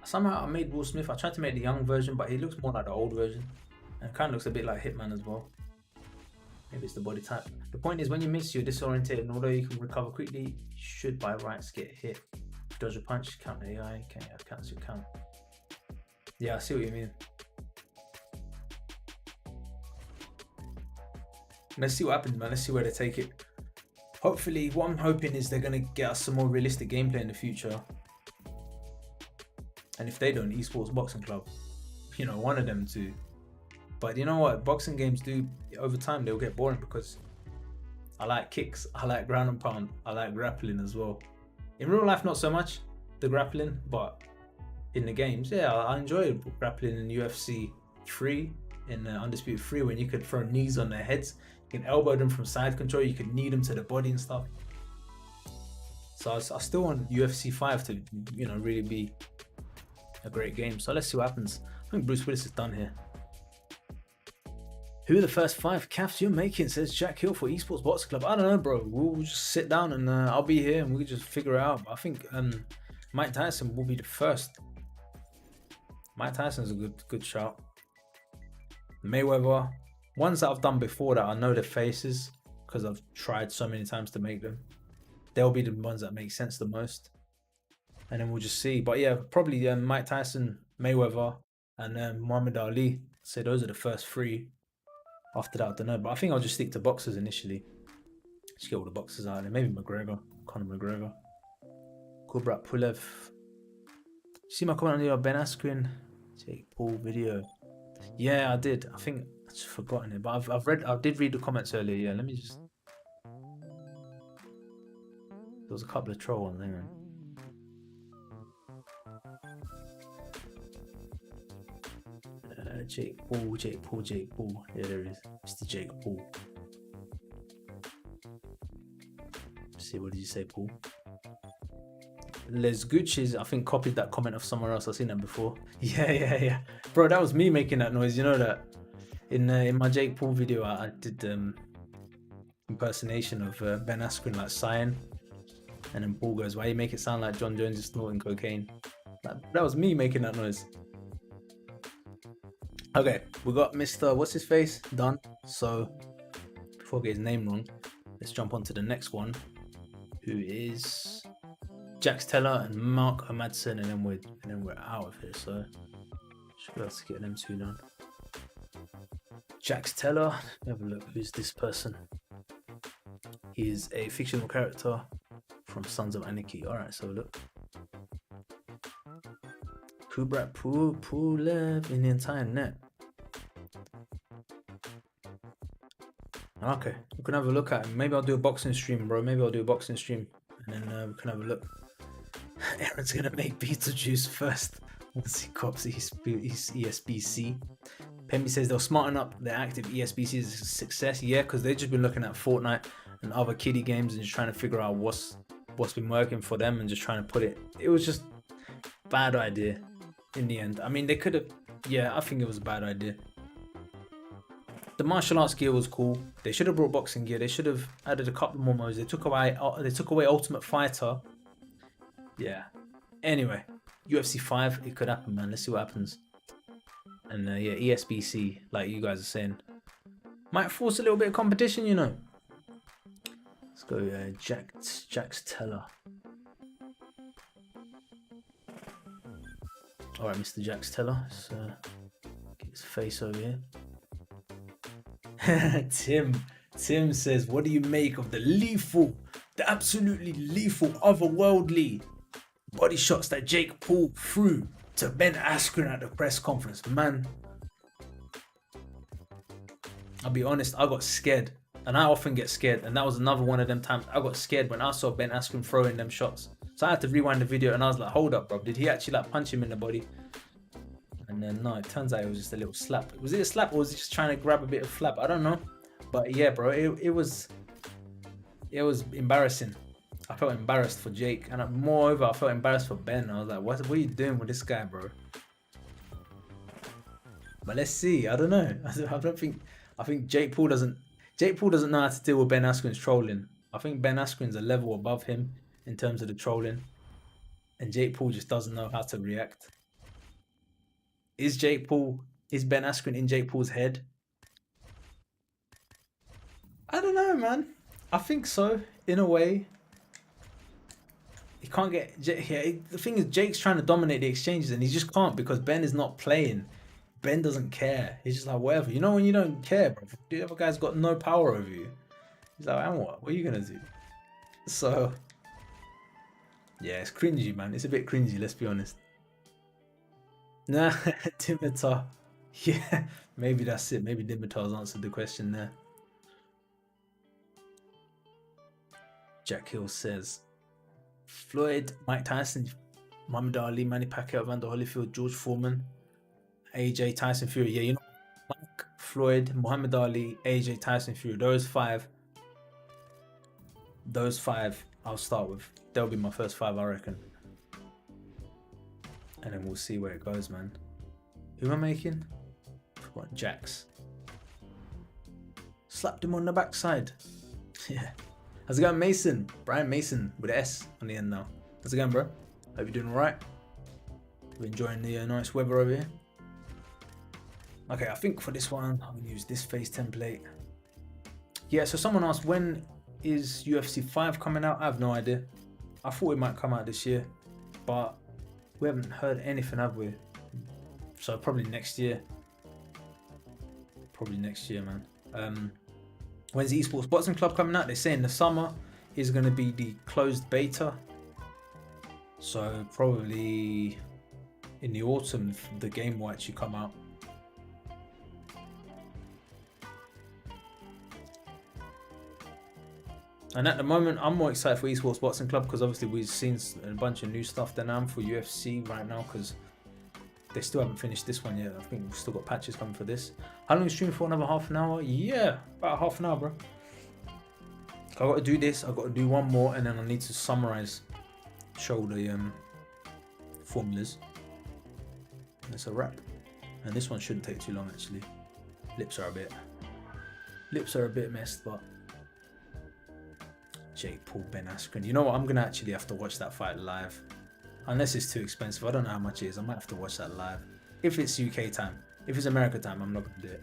Somehow I made Will Smith. I tried to make the young version, but he looks more like the old version. And kind of looks a bit like Hitman as well. Maybe it's the body type. The point is, when you miss, you're disoriented, and although you can recover quickly, you should by rights get hit. Dodge a punch, count the AI, counts your count. Yeah, I see what you mean. Let's see what happens, man. Let's see where they take it. Hopefully, what I'm hoping is they're going to get us some more realistic gameplay in the future. And if they don't, Esports Boxing Club, you know, one of them two. But you know what? Boxing games do, over time, they'll get boring because I like kicks, I like ground and pound, I like grappling as well. In real life, not so much, the grappling, but in the games, yeah, I enjoy grappling in UFC 3, in Undisputed 3, when you could throw knees on their heads, you can elbow them from side control, you could knee them to the body and stuff. So I still want UFC 5 to, you know, really be a great game. So let's see what happens. I think Bruce Willis is done here. Who are the first 5 calves you're making? Says Jack Hill for Esports Boxing Club. I don't know, bro. We'll just sit down and I'll be here and we'll just figure it out. But I think Mike Tyson will be the first. Mike Tyson's a good shout. Mayweather. Ones that I've done before that I know their faces because I've tried so many times to make them. They'll be the ones that make sense the most. And then we'll just see. But yeah, probably Mike Tyson, Mayweather, and Muhammad Ali. So those are the first 3. After that, I don't know. But I think I'll just stick to boxers initially. Just get all the boxers out there. Maybe McGregor, Conor McGregor. Kubrat Pulev. See my comment on your Ben Askren, Jake Paul video. Yeah, I did. I think I've just forgotten it. But I did read the comments earlier. Yeah, let me just. There was a couple of troll ones, hang on. Jake Paul. Yeah, there it is. Mr. Jake Paul. Let's see, what did you say, Paul? Les Gucci's, I think, copied that comment of somewhere else. I've seen that before. Yeah. Bro, that was me making that noise. You know that? In my Jake Paul video, I did impersonation of Ben Askren, like sighing. And then Paul goes, why you make it sound like John Jones is snorting cocaine? That was me making that noise. Okay, we got Mr. What's his face done. So before I get his name wrong, let's jump on to the next one, who is Jax Teller and Mark Madsen, and then we're out of here. So should be able to get them 2 done. Jax Teller, have a look. Who's this person? He is a fictional character from Sons of Anarchy. All right, so look. Kubrat Pulev in the entire net. Okay, we can have a look at him. Maybe I'll do a boxing stream, bro. Maybe I'll do a boxing stream, and then we can have a look. Aaron's gonna make Beetlejuice first once he cops his ESBC. Pemby says they'll smarten up their active ESBC's success. Yeah, because they've just been looking at Fortnite and other kiddie games and just trying to figure out what's been working for them and just trying to put it. It was just bad idea in the end. I mean, they could have. Yeah, I think it was a bad idea. The martial arts gear was cool. They should have brought boxing gear. They should have added a couple more modes. They took away Ultimate Fighter. Yeah. Anyway, UFC 5, it could happen, man. Let's see what happens. And yeah, ESBC, like you guys are saying, might force a little bit of competition, you know. Let's go, Jax Teller. All right, Mr. Jax Teller. Let's get his face over here. Tim says, what do you make of the absolutely lethal, otherworldly body shots that Jake Paul threw to Ben Askren at the press conference? Man, I'll be honest, I got scared, and I often get scared, and that was another one of them times I got scared when I saw Ben Askren throwing them shots. So I had to rewind the video, and I was like, hold up, bro, did he actually like punch him in the body? And then no, it turns out it was just a little slap. Was it a slap, or was he just trying to grab a bit of flap? I don't know, but yeah, bro, it was embarrassing. I felt embarrassed for Jake, and moreover, I felt embarrassed for Ben. I was like, what are you doing with this guy, bro? But let's see. I don't know. I think Jake Paul doesn't know how to deal with Ben Askren's trolling. I think Ben Askren's a level above him in terms of the trolling, and Jake Paul just doesn't know how to react. Is Ben Askren in Jake Paul's head? I don't know, man. I think so, in a way. He can't get. Yeah, the thing is, Jake's trying to dominate the exchanges, and he just can't because Ben is not playing. Ben doesn't care. He's just like, whatever. You know when you don't care, bro. The other guy's got no power over you. He's like, and what? What are you gonna do? So, yeah, it's cringy, man. It's a bit cringy. Let's be honest. Nah, Dimitar. Yeah, maybe that's it. Maybe Dimitar's answered the question there. Jack Hill says, Floyd, Mike Tyson, Muhammad Ali, Manny Pacquiao, Evander Holyfield, George Foreman, AJ, Tyson Fury. Yeah, you know, Mike, Floyd, Muhammad Ali, AJ, Tyson Fury. Those five I'll start with. They'll be my first 5, I reckon. And then we'll see where it goes, man. Who am I making? What, Jax? Slapped him on the backside. Yeah. How's it going, Mason? Brian Mason with an S on the end now. How's it going, bro? Hope you're doing alright. We're enjoying the nice weather over here. Okay, I think for this one, I'm going to use this face template. Yeah, so someone asked, when is UFC 5 coming out? I have no idea. I thought it might come out this year, but we haven't heard anything, have we? So probably next year. Probably next year, man. When's the Esports Boxing Club coming out? They're saying the summer is going to be the closed beta. So probably in the autumn, the game will actually come out. And at the moment, I'm more excited for Esports Boxing Club because obviously we've seen a bunch of new stuff than I am for UFC right now because they still haven't finished this one yet. I think we've still got patches coming for this. How long is stream for? Another half an hour? Yeah, about half an hour, bro. I got to do this. I got to do one more, and then I need to summarize, show the formulas. And it's a wrap. And this one shouldn't take too long, actually. Lips are a bit messed, but Jake Paul, Ben Askren. You know what? I'm gonna actually have to watch that fight live. Unless it's too expensive. I don't know how much it is. I might have to watch that live. If it's UK time. If it's America time, I'm not going to do it.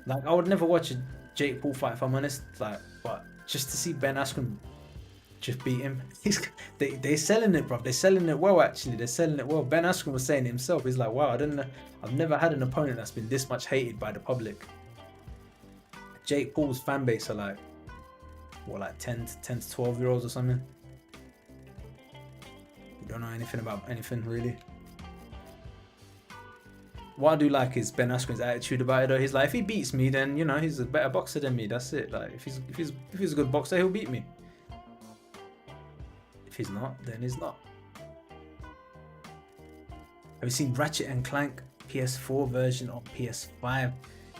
Like, I would never watch a Jake Paul fight, if I'm honest. Like, but just to see Ben Askren just beat him. They're selling it, bro. They're selling it well, actually. They're selling it well. Ben Askren was saying it himself. He's like, wow, I don't know. I've never had an opponent that's been this much hated by the public. Jake Paul's fan base are like, what, like 10 to 12 year olds or something? Don't know anything about anything really. What I do like is Ben Askren's attitude about it though. He's like, if he beats me, then you know he's a better boxer than me. That's it. Like if he's a good boxer, he'll beat me. If he's not, then he's not. Have you seen Ratchet and Clank? PS4 version on PS5.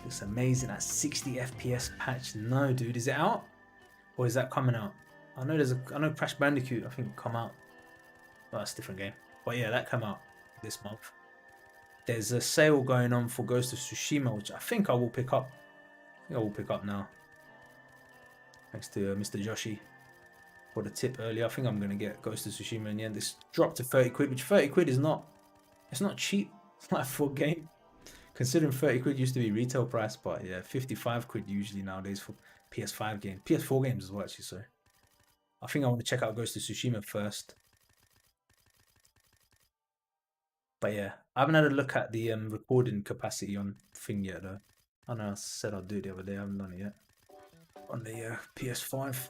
Looks amazing at 60 FPS patch. No, dude, is it out? Or is that coming out? I know Crash Bandicoot, I think, come out. Well, that's a different game. But yeah, that came out this month. There's a sale going on for Ghost of Tsushima, which I think I will pick up. I think I will pick up now. Thanks to Mr. Joshi for the tip earlier. I think I'm going to get Ghost of Tsushima in the end. This dropped to 30 quid, which 30 quid is not... It's not cheap. It's not a full game. Considering 30 quid used to be retail price, but yeah, 55 quid usually nowadays for PS5 games. PS4 games as well, actually, so. I think I want to check out Ghost of Tsushima first. But yeah, I haven't had a look at the recording capacity on thing yet though. I know I said I'd do it the other day, I haven't done it yet. On the PS5.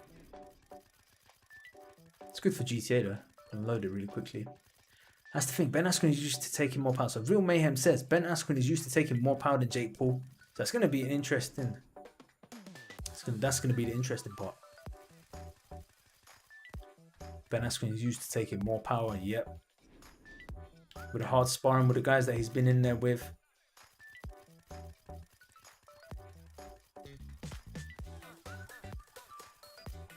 It's good for GTA though. I can load it really quickly. That's the thing, Ben Askren is used to taking more power. So Real Mayhem says Ben Askren is used to taking more power than Jake Paul. So that's going to be an interesting... That's going to be the interesting part. Ben Askren is used to taking more power, yep. With a hard sparring with the guys that he's been in there with.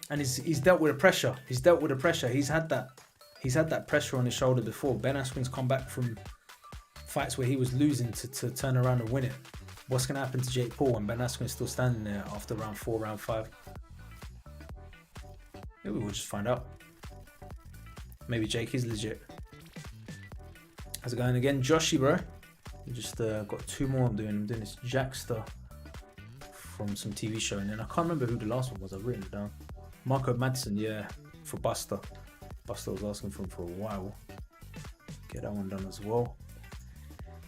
And he's dealt with the pressure. He's dealt with the pressure. He's had that pressure on his shoulder before. Ben Askren's come back from fights where he was losing to turn around and win it. What's going to happen to Jake Paul when Ben Askren's still standing there after round 4, round 5? Maybe we'll just find out. Maybe Jake is legit. How's it going again? Joshy, bro. We just got 2 more I'm doing this Jackster from some TV show. And then I can't remember who the last one was. I've written it down. Marco Madsen, yeah, for Buster. Buster was asking for him for a while. Get that one done as well.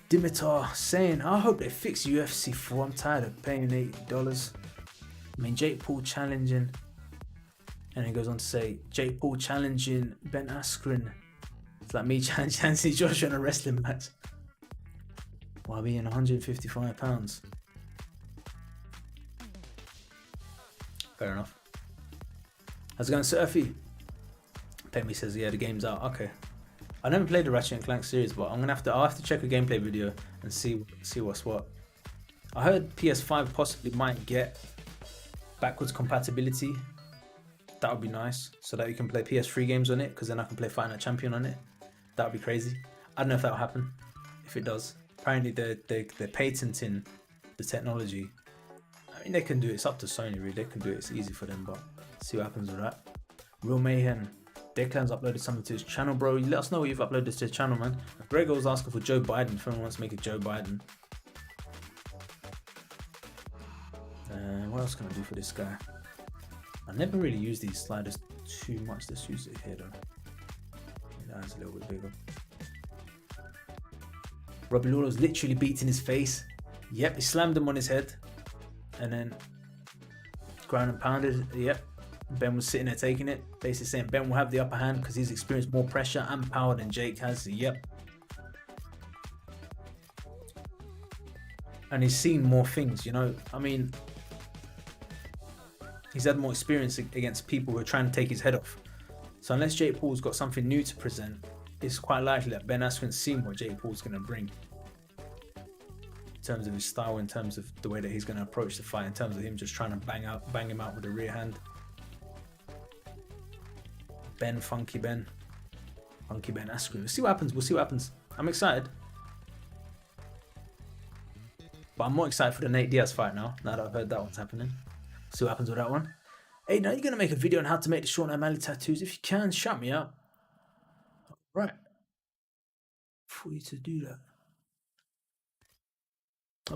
Dimitar saying, I hope they fix UFC 4. I'm tired of paying $80. I mean, Jake Paul challenging. And he goes on to say, Jake Paul challenging Ben Askren. It's like me challenging Anthony Joshua in a wrestling match. While being 155 pounds. Fair enough. How's it going, Surfy? Pemi says, yeah, the game's out. Okay. I never played the Ratchet & Clank series, but I'll have to check a gameplay video and see what's what. I heard PS5 possibly might get backwards compatibility. That would be nice, so that you can play PS3 games on it, because then I can play Fight Night Champion on it. That would be crazy. I don't know if that will happen. If it does, apparently they're patenting the technology. I mean, they can do it. It's up to Sony, really. They can do it. It's easy for them, but see what happens with that. Real Mayhem. Declan's uploaded something to his channel, bro. You let us know what you've uploaded to his channel, man. McGregor was asking for Joe Biden. If anyone wants to make it Joe Biden. What else can I do for this guy? I never really use these sliders too much. Let's use it here, though. That's a little bit bigger. Robbie Lawler's literally beating his face. Yep, he slammed him on his head. And then ground and pounded. Yep. Ben was sitting there taking it. Basically saying Ben will have the upper hand because he's experienced more pressure and power than Jake has. Yep. And he's seen more things, you know. I mean, he's had more experience against people who are trying to take his head off. So unless Jake Paul's got something new to present, it's quite likely that Ben Askren's seen what Jake Paul's going to bring. In terms of his style, in terms of the way that he's going to approach the fight, in terms of him just trying to bang him out with the rear hand. Funky Ben Askren. We'll see what happens. We'll see what happens. I'm excited. But I'm more excited for the Nate Diaz fight now that I've heard that one's happening. See what happens with that one. Hey, now you're going to make a video on how to make the Sean O'Malley tattoos. If you can, shout me out. Right. For you to do that.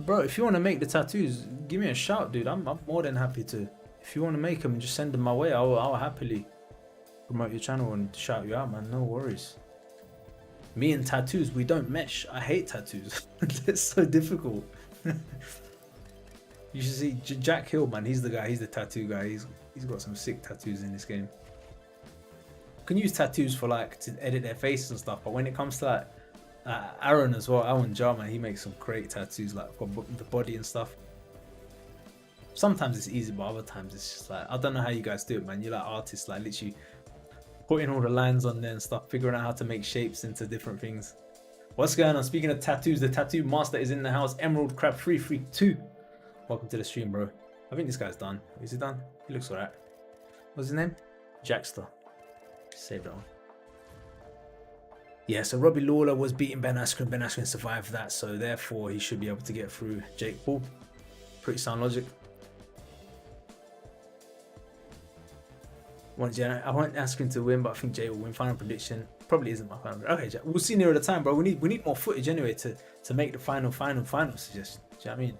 Bro, if you want to make the tattoos, give me a shout, dude. I'm more than happy to. If you want to make them and just send them my way, I'll happily promote your channel and shout you out, man. No worries. Me and tattoos, we don't mesh. I hate tattoos. It's so difficult. You should see Jack Hill, man. He's the guy. He's the tattoo guy. He's got some sick tattoos in this game. You can use tattoos for like to edit their faces and stuff, but when it comes to like Aaron as well, Aaron Jarman, he makes some great tattoos like for the body and stuff. Sometimes it's easy, but other times it's just like, I don't know how you guys do it, man. You're like artists, like literally putting all the lines on there and stuff, figuring out how to make shapes into different things. What's going on? Speaking of tattoos, the tattoo master is in the house. Emerald Crab 332. Welcome to the stream, bro. I think this guy's done. Is he done? He looks alright. What's his name? Jaxter. Save that one. Yeah, so Robbie Lawler was beating Ben Askren. Ben Askren survived that, so therefore he should be able to get through Jake Paul. Pretty sound logic. I want Askren to win, but I think Jay will win. Final prediction probably isn't my final. Okay, Jack, we'll see nearer the time, bro. We need more footage anyway to make the final suggestion. Do you know what I mean?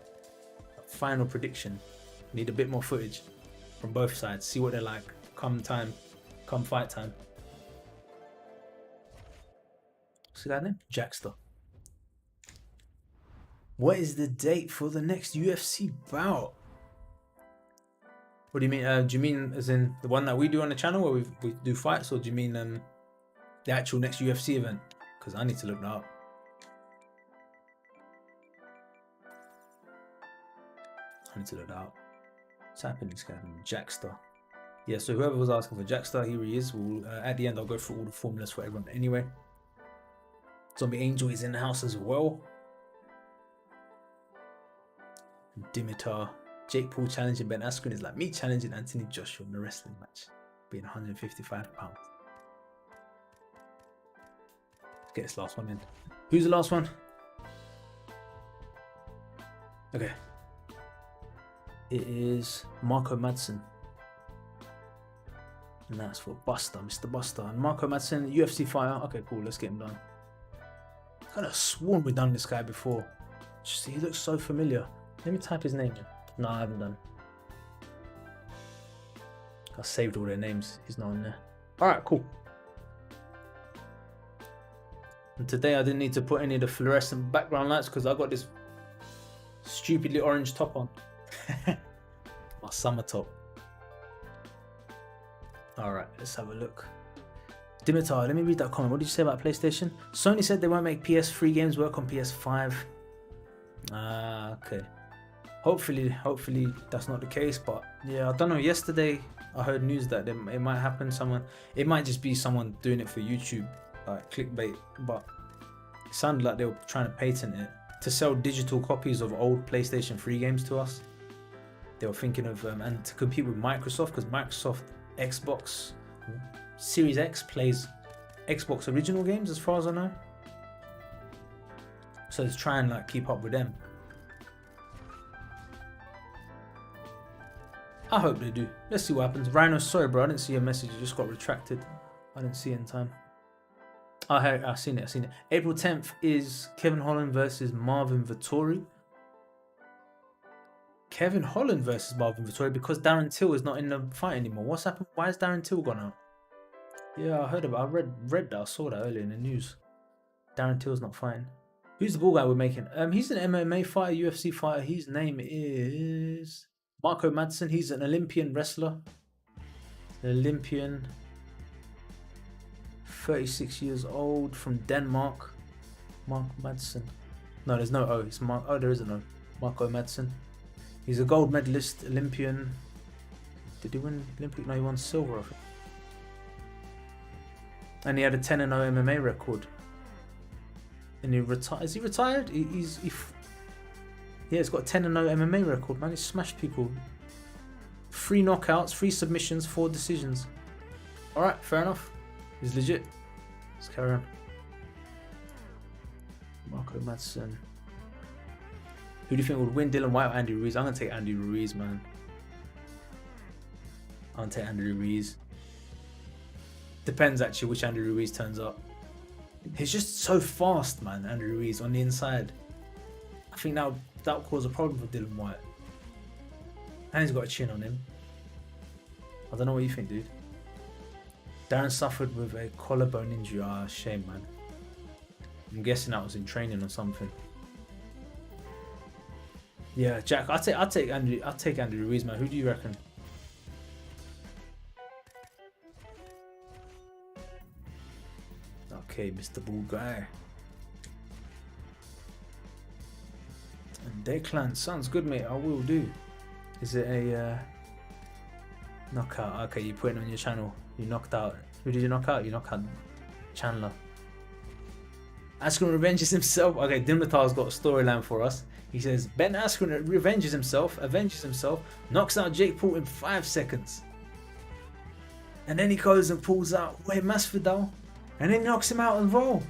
Final prediction. Need a bit more footage from both sides. See what they're like. Come fight time. See that name? Jaxter. What is the date for the next UFC bout? What do you mean? Do you mean as in the one that we do on the channel where we do fights, or do you mean the actual next UFC event? Because I need to look that up. What's happening, this guy? Jaxter. Yeah, so whoever was asking for Jaxter, here he is. We'll, at the end, I'll go through all the formulas for everyone anyway. Zombie Angel is in the house as well. Dimitar. Jake Paul challenging Ben Askren is like me challenging Anthony Joshua in a wrestling match, being 155 pounds. Let's get this last one in. Who's the last one? Okay. It is Marco Madsen. And that's for Buster, Mr. Buster. And Marco Madsen, UFC fighter. Okay, cool, let's get him done. I could have sworn we've done this guy before. Just, he looks so familiar. Let me type his name in. No, I haven't done. I saved all their names. He's not on there. Alright, cool. And today I didn't need to put any of the fluorescent background lights because I got this stupidly orange top on. My summer top. Alright, let's have a look. Dimitar, let me read that comment. What did you say about PlayStation? Sony said they won't make PS3 games work on PS5. Okay. Hopefully that's not the case, but yeah, I don't know. Yesterday I heard news that it might happen. It might just be someone doing it for YouTube, like clickbait, but it sounded like they were trying to patent it to sell digital copies of old PlayStation 3 games to us. They were thinking of, and to compete with Microsoft, because Microsoft Xbox Series X plays Xbox original games as far as I know. So to try and like keep up with them. I hope they do. Let's see what happens. Rhino, sorry bro, I didn't see your message. It just got retracted. I didn't see it in time. Oh, hey, I've seen it. April 10th is Kevin Holland versus Marvin Vettori. Kevin Holland versus Marvin Vettori because Darren Till is not in the fight anymore. What's happened? Why is Darren Till gone out? Yeah, I heard about it. I read that. I saw that earlier in the news. Darren Till's not fighting. Who's the ball guy we're making? He's an MMA fighter, UFC fighter. His name is Marco Madsen. He's an Olympian wrestler. An Olympian. 36 years old from Denmark. Marco Madsen. No, there's no O. It's Mark. Oh, there is an O. Marco Madsen. He's a gold medalist, Olympian. Did he win Olympic? No, he won silver, I think. And he had a 10-0 MMA record. And he retired. Is he retired? Yeah, he's got a 10-0 MMA record, man. He's smashed people. 3 knockouts, 3 submissions, 4 decisions. Alright, fair enough. He's legit. Let's carry on. Marco Madsen. Who do you think would win, Dillian Whyte or Andy Ruiz? I'm going to take Andy Ruiz, man. I'm going to take Andy Ruiz. Depends, actually, which Andy Ruiz turns up. He's just so fast, man, Andy Ruiz, on the inside. I think that would cause a problem for Dillian Whyte. And he's got a chin on him. I don't know what you think, dude. Darren suffered with a collarbone injury. Ah, shame, man. I'm guessing that was in training or something. Yeah, Jack, I'll take Andy Ruiz, man. Who do you reckon? Okay, Mr. Bull Guy. And Declan, sounds good, mate. I will do. Is it a knockout? Okay, you put it on your channel. You knocked out. Who did you knock out? You knocked out Chandler. Askren revenges himself. Okay, Dimitar's got a storyline for us. He says Ben Askren avenges himself, knocks out Jake Paul in 5 seconds. And then he goes and pulls out Masvidal, and then knocks him out as well.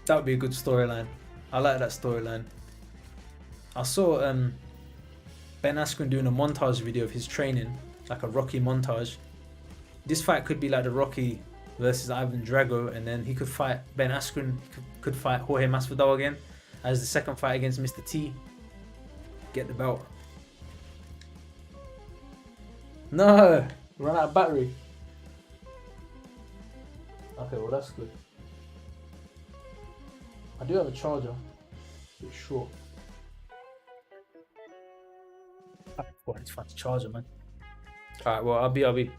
That would be a good storyline. I like that storyline. I saw Ben Askren doing a montage video of his training, like a Rocky montage. This fight could be like the Rocky versus Ivan Drago, and then he could fight Ben Askren, could fight Jorge Masvidal again as the second fight against Mr. T. Get the belt. No, run out of battery. Okay, well that's good. I do have a charger, a bit short. I need to find the charger, man. Alright, well, I'll be.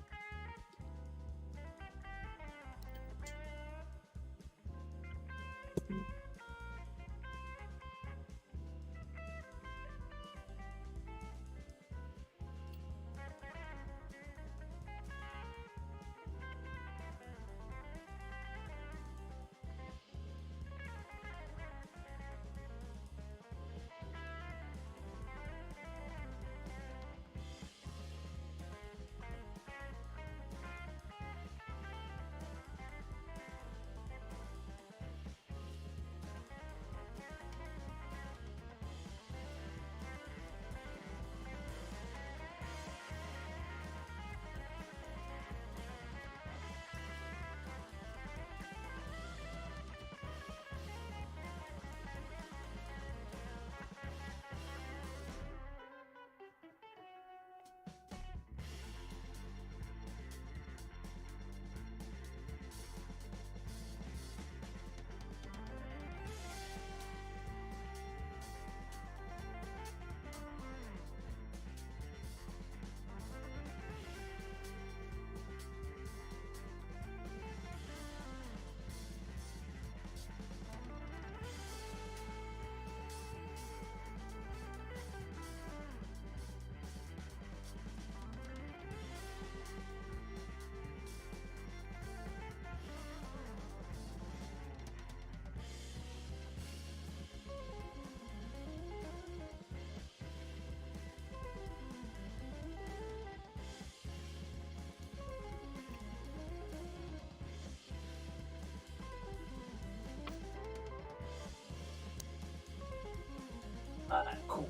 Alright, cool.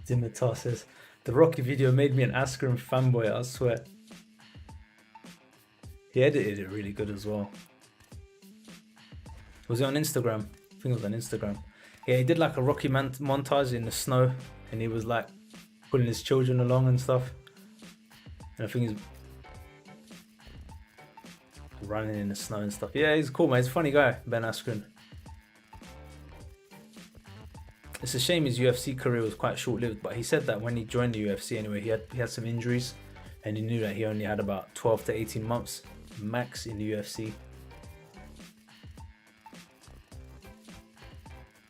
Dimitar says, the Rocky video made me an Askren fanboy, I swear. He edited it really good as well. Was it on Instagram? I think it was on Instagram. Yeah, he did like a Rocky montage in the snow, and he was like pulling his children along and stuff. And I think he's running in the snow and stuff. Yeah, he's cool, man. He's a funny guy, Ben Askren. It's a shame his UFC career was quite short-lived, but he said that when he joined the UFC anyway, he had some injuries, and he knew that he only had about 12 to 18 months max in the UFC.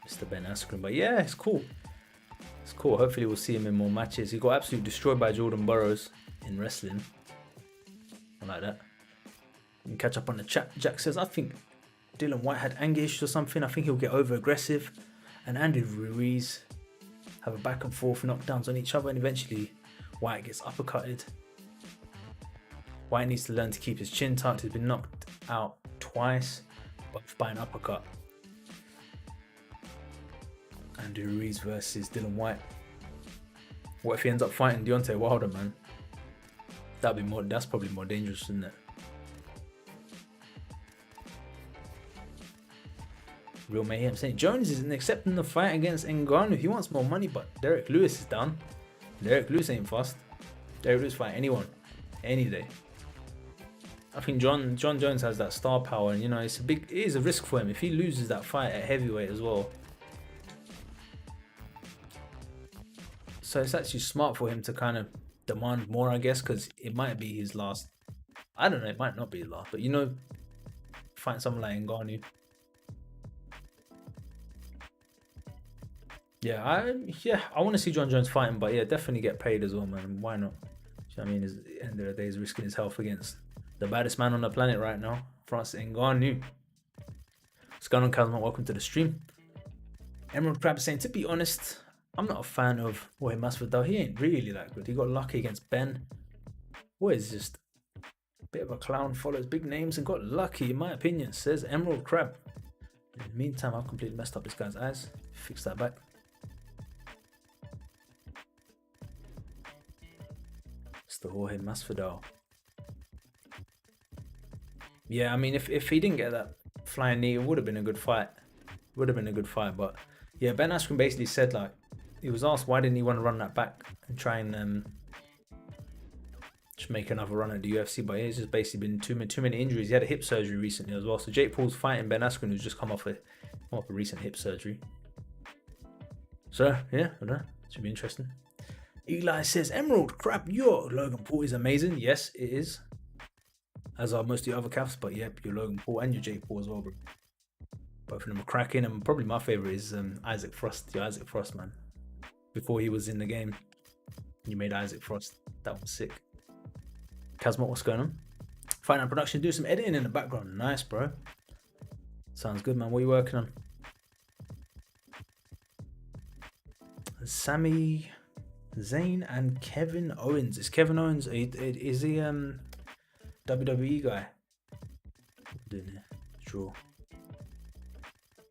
Mr. Ben Askren, but yeah, it's cool. It's cool. Hopefully we'll see him in more matches. He got absolutely destroyed by Jordan Burroughs in wrestling. I like that. You can catch up on the chat. Jack says, I think Dillian Whyte had anger issues or something. I think he'll get over aggressive. And Andy Ruiz have a back and forth knockdowns on each other, and eventually Whyte gets uppercutted. Whyte needs to learn to keep his chin tucked. He's been knocked out twice, but by an uppercut. Andy Ruiz versus Dillian Whyte. What if he ends up fighting Deontay Wilder, man? That'd be more. That's probably more dangerous, isn't it? Real Mayhem saying Jones isn't accepting the fight against Ngannou. He wants more money, but Derek Lewis is down. Derek Lewis ain't fast. Derek Lewis fight anyone, any day. I think John Jones has that star power, and you know it is a risk for him if he loses that fight at heavyweight as well. So it's actually smart for him to kind of demand more, I guess, because it might be his last. I don't know, it might not be his last, but you know, find someone like Ngannou. Yeah, I want to see John Jones fighting, but yeah, definitely get paid as well, man. Why not? You know what I mean, at the end of the day, he's risking his health against the baddest man on the planet right now, Francis Ngannou. What's going on, Kazma? Welcome to the stream. Emerald Crab saying, to be honest, I'm not a fan of Jorge Masvidal. He ain't really that good. He got lucky against Ben. What is just a bit of a clown, follows big names and got lucky, in my opinion, says Emerald Crab. In the meantime, I've completely messed up this guy's eyes. Fix that back. It's the Jorge Masvidal. Yeah, I mean, if he didn't get that flying knee, it would have been a good fight. But yeah, Ben Askren basically said, like, he was asked why didn't he want to run that back and try and just make another run at the UFC, but it's just basically been too many injuries. He had a hip surgery recently as well. So Jake Paul's fighting Ben Askren, who's just come off a recent hip surgery. So yeah, I don't know. Should be interesting. Eli says, Emerald Crab, your Logan Paul is amazing. Yes, it is. As are most of the other caps, but yep, your Logan Paul and your Jake Paul as well, bro. Both of them are cracking, and probably my favorite is Isaac Frost. Your Isaac Frost, man. Before he was in the game, you made Isaac Frost. That was sick. Kazma, what's going on? Fight Night Production, do some editing in the background. Nice, bro. Sounds good, man. What are you working on? Sami Zayn and Kevin Owens. Is Kevin Owens, is he WWE guy? Doing it. Sure.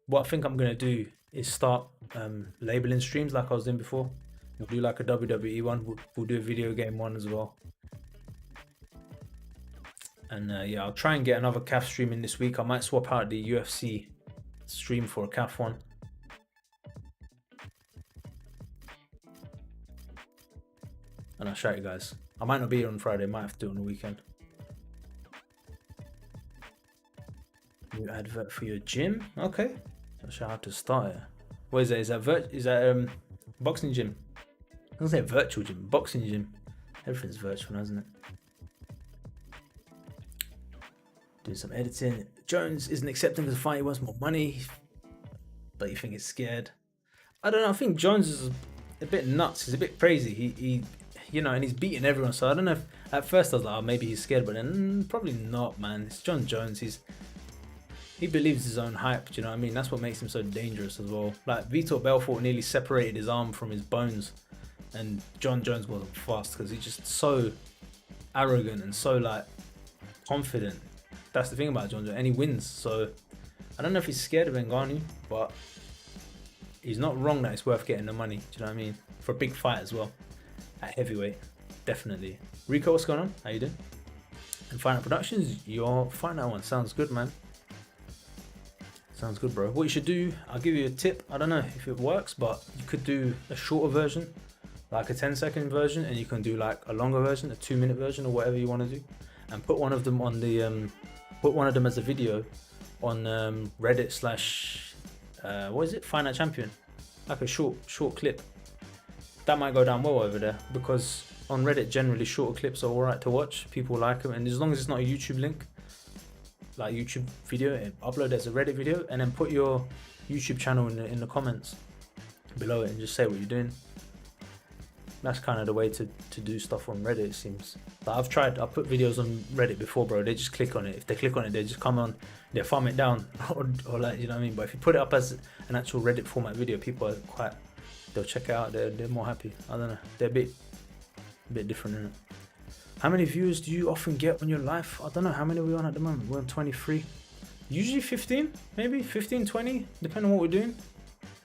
What I think I'm gonna do is start labeling streams like I was doing before. We'll do like a WWE one. We'll do a video game one as well. And yeah, I'll try and get another CAF stream in this week. I might swap out the UFC stream for a CAF one. And I'll shout you guys. I might not be here on Friday. Might have to do it on the weekend. New advert for your gym. Okay. I'll show how to start it. What is that? Is that boxing gym? I was gonna say virtual gym. Boxing gym. Everything's virtual, isn't it? Doing some editing. Jones isn't accepting because the fight. He wants more money, but you think he's scared. I don't know. I think Jones is a bit nuts. He's a bit crazy. He you know, and he's beating everyone. So I don't know if at first I was like, oh, maybe he's scared, but then probably not, man. It's John Jones. He believes his own hype. Do you know what I mean? That's what makes him so dangerous as well. Like Vitor Belfort nearly separated his arm from his bones, and John Jones wasn't fast because he's just so arrogant and so like confident. That's the thing about John Jones, and he wins. So I don't know if he's scared of Ngannou, but he's not wrong that it's worth getting the money. Do you know what I mean? For a big fight as well. At heavyweight, definitely. Rico, what's going on? How you doing? And Fight Night Productions, your Fight Night one sounds good, man. Sounds good, bro. What you should do, I'll give you a tip. I don't know if it works, but you could do a shorter version, like a 10-second version, and you can do like a longer version, a 2-minute version, or whatever you want to do, and put one of them on the put one of them as a video on Reddit slash what is it? Fight Night Champion, like a short clip. That might go down well over there because on Reddit generally shorter clips are alright to watch. People like them, and as long as it's not a YouTube link, like YouTube video, upload as a Reddit video, and then put your YouTube channel in the comments below it and just say what you're doing. That's kind of the way to do stuff on Reddit, it seems. Like I've put videos on Reddit before, bro. They just click on it. If they click on it, they just come on, they farm it down, or like, you know what I mean. But if you put it up as an actual Reddit format video, people are quite. They'll check it out. They're more happy. I don't know. They're a bit different, isn't it? How many views do you often get on your live? I don't know. How many are we on at the moment? We're on 23. Usually 15, maybe 15, 20, depending on what we're doing.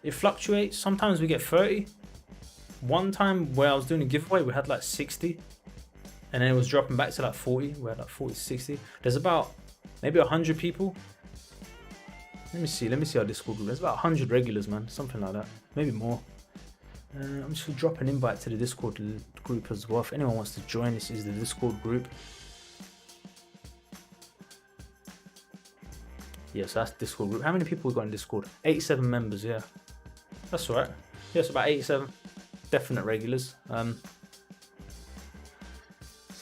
It fluctuates. Sometimes we get 30. One time where I was doing a giveaway, we had like 60, and then it was dropping back to like 40. We had like 40, 60. There's about maybe 100 people. Let me see our Discord group. There's about 100 regulars, man. Something like that. Maybe more. I'm just gonna drop an invite to the Discord group as well. If anyone wants to join, this is the Discord group. Yeah, so that's Discord group. How many people we got in Discord? 87 members, yeah. That's alright. Yeah, it's about 87. Definite regulars.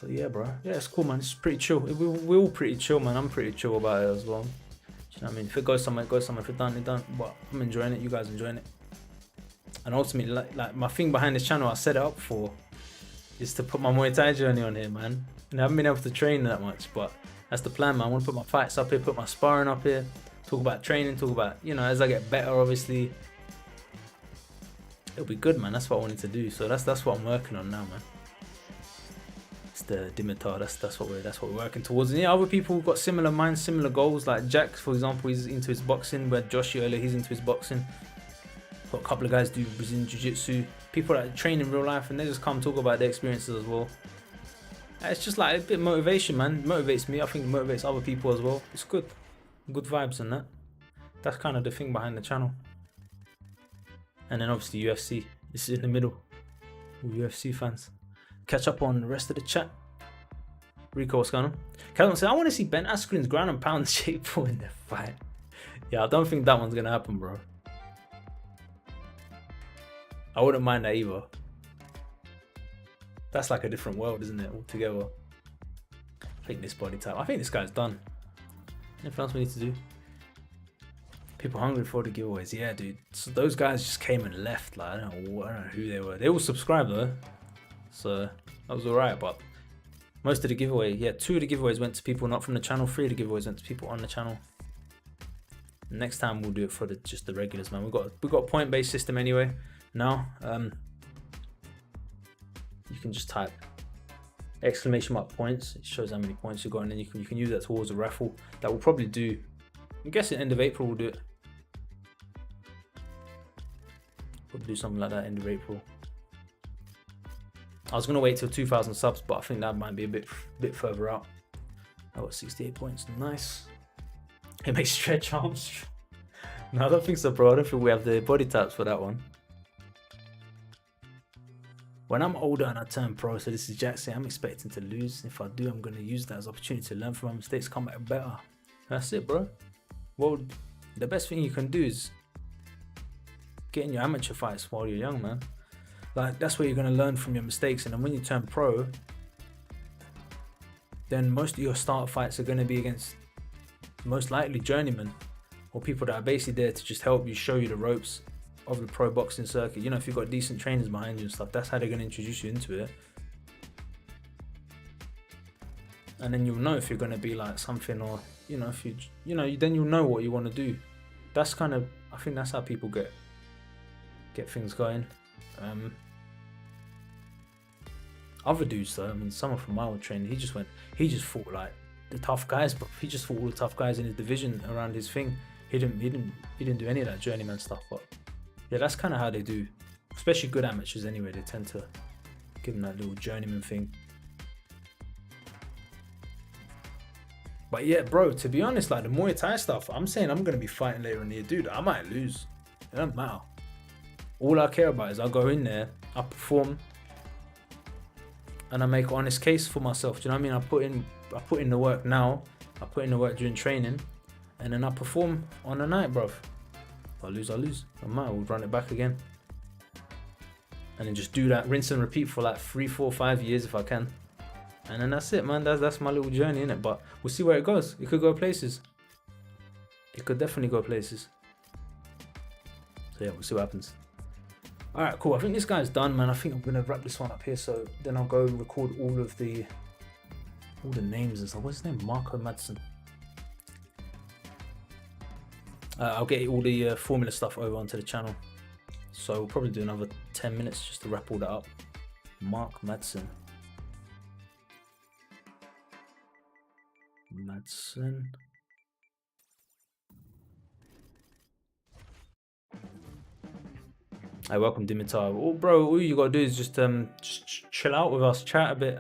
So yeah, bro. Yeah, it's cool, man. It's pretty chill. We're all pretty chill, man. I'm pretty chill about it as well. Do you know what I mean? If it goes somewhere, it goes somewhere. If it don't, it don't. But I'm enjoying it. You guys enjoying it. And ultimately, like my thing behind this channel, I set it up for, is to put my Muay Thai journey on here, man. And I haven't been able to train that much, but that's the plan, man. I want to put my fights up here, put my sparring up here, talk about training, talk about, you know, as I get better, obviously, it'll be good, man. That's what I wanted to do. So that's what I'm working on now, man. It's the Dimitar. That's what we're working towards. And yeah, other people who've got similar minds, similar goals. Like Jax, for example, he's into his boxing. Where Josh earlier, he's into his boxing. Got a couple of guys do Brazilian Jiu-Jitsu. People that train in real life and they just come talk about their experiences as well. It's just like a bit of motivation, man. It motivates me. I think it motivates other people as well. It's good. Good vibes and that. That's kind of the thing behind the channel. And then obviously UFC. This is in the middle. All UFC fans. Catch up on the rest of the chat. Rico, what's going on? Calvin said, I want to see Ben Askren's ground and pound Jake Paul in the fight. Yeah, I don't think that one's going to happen, bro. I wouldn't mind that either. That's like a different world, isn't it, altogether? I think this body type. I think this guy's done. Anything else we need to do? People hungry for the giveaways. Yeah, dude. So those guys just came and left. Like, I don't know who they were. They all subscribed though. So that was alright, but most of the giveaway, yeah, 2 of the giveaways went to people not from the channel, 3 of the giveaways went to people on the channel. Next time we'll do it for just the regulars, man. We've got a point-based system anyway. Now, you can just type exclamation mark points. It shows how many points you got, and then you can use that towards a raffle. That will probably do. I'm guessing end of April we'll do it. We'll do something like that end of April. I was gonna wait till 2,000 subs, but I think that might be a bit further out. I got 68 points. Nice. It makes stretch arms. No, I don't think so, bro. I don't think we have the body types for that one. When I'm older and I turn pro, so this is Jax saying, I'm expecting to lose. If I do, I'm going to use that as an opportunity to learn from my mistakes, come back better. That's it, bro. Well, the best thing you can do is get in your amateur fights while you're young, man. Like, that's where you're going to learn from your mistakes. And then when you turn pro, then most of your start fights are going to be against most likely journeymen or people that are basically there to just help you, show you the ropes of the pro boxing circuit. You know, if you've got decent trainers behind you and stuff, that's how they're going to introduce you into it. And then you'll know if you're going to be like something, or you know, if then you'll know what you want to do. That's kind of, I think that's how people get things going. Other dudes though, I mean, someone from my old training, he just fought like the tough guys, but he just fought all the tough guys in his division around his thing. He didn't do any of that journeyman stuff, but yeah, that's kind of how they do, especially good amateurs anyway. They tend to give them that little journeyman thing. But yeah, bro, to be honest, like the Muay Thai stuff, I'm saying I'm going to be fighting later in the year. Dude, I might lose. It doesn't matter. All I care about is I go in there, I perform, and I make an honest case for myself. Do you know what I mean? I put in the work now, I put in the work during training, and then I perform on the night, bro. If I lose, I lose. I might, we'll run it back again. And then just do that, rinse and repeat for like 3, 4, 5 years if I can. And then that's it, man. That's my little journey, innit? But we'll see where it goes. It could go places. It could definitely go places. So yeah, we'll see what happens. Alright, cool. I think this guy's done, man. I think I'm gonna wrap this one up here, so then I'll go record all the names and stuff. What's his name? Marco Madsen. I'll get all the formula stuff over onto the channel. So we'll probably do another 10 minutes just to wrap all that up. Mark Madsen. Hey, welcome Dimitar. Oh, bro, all you gotta do is just chill out with us, chat a bit.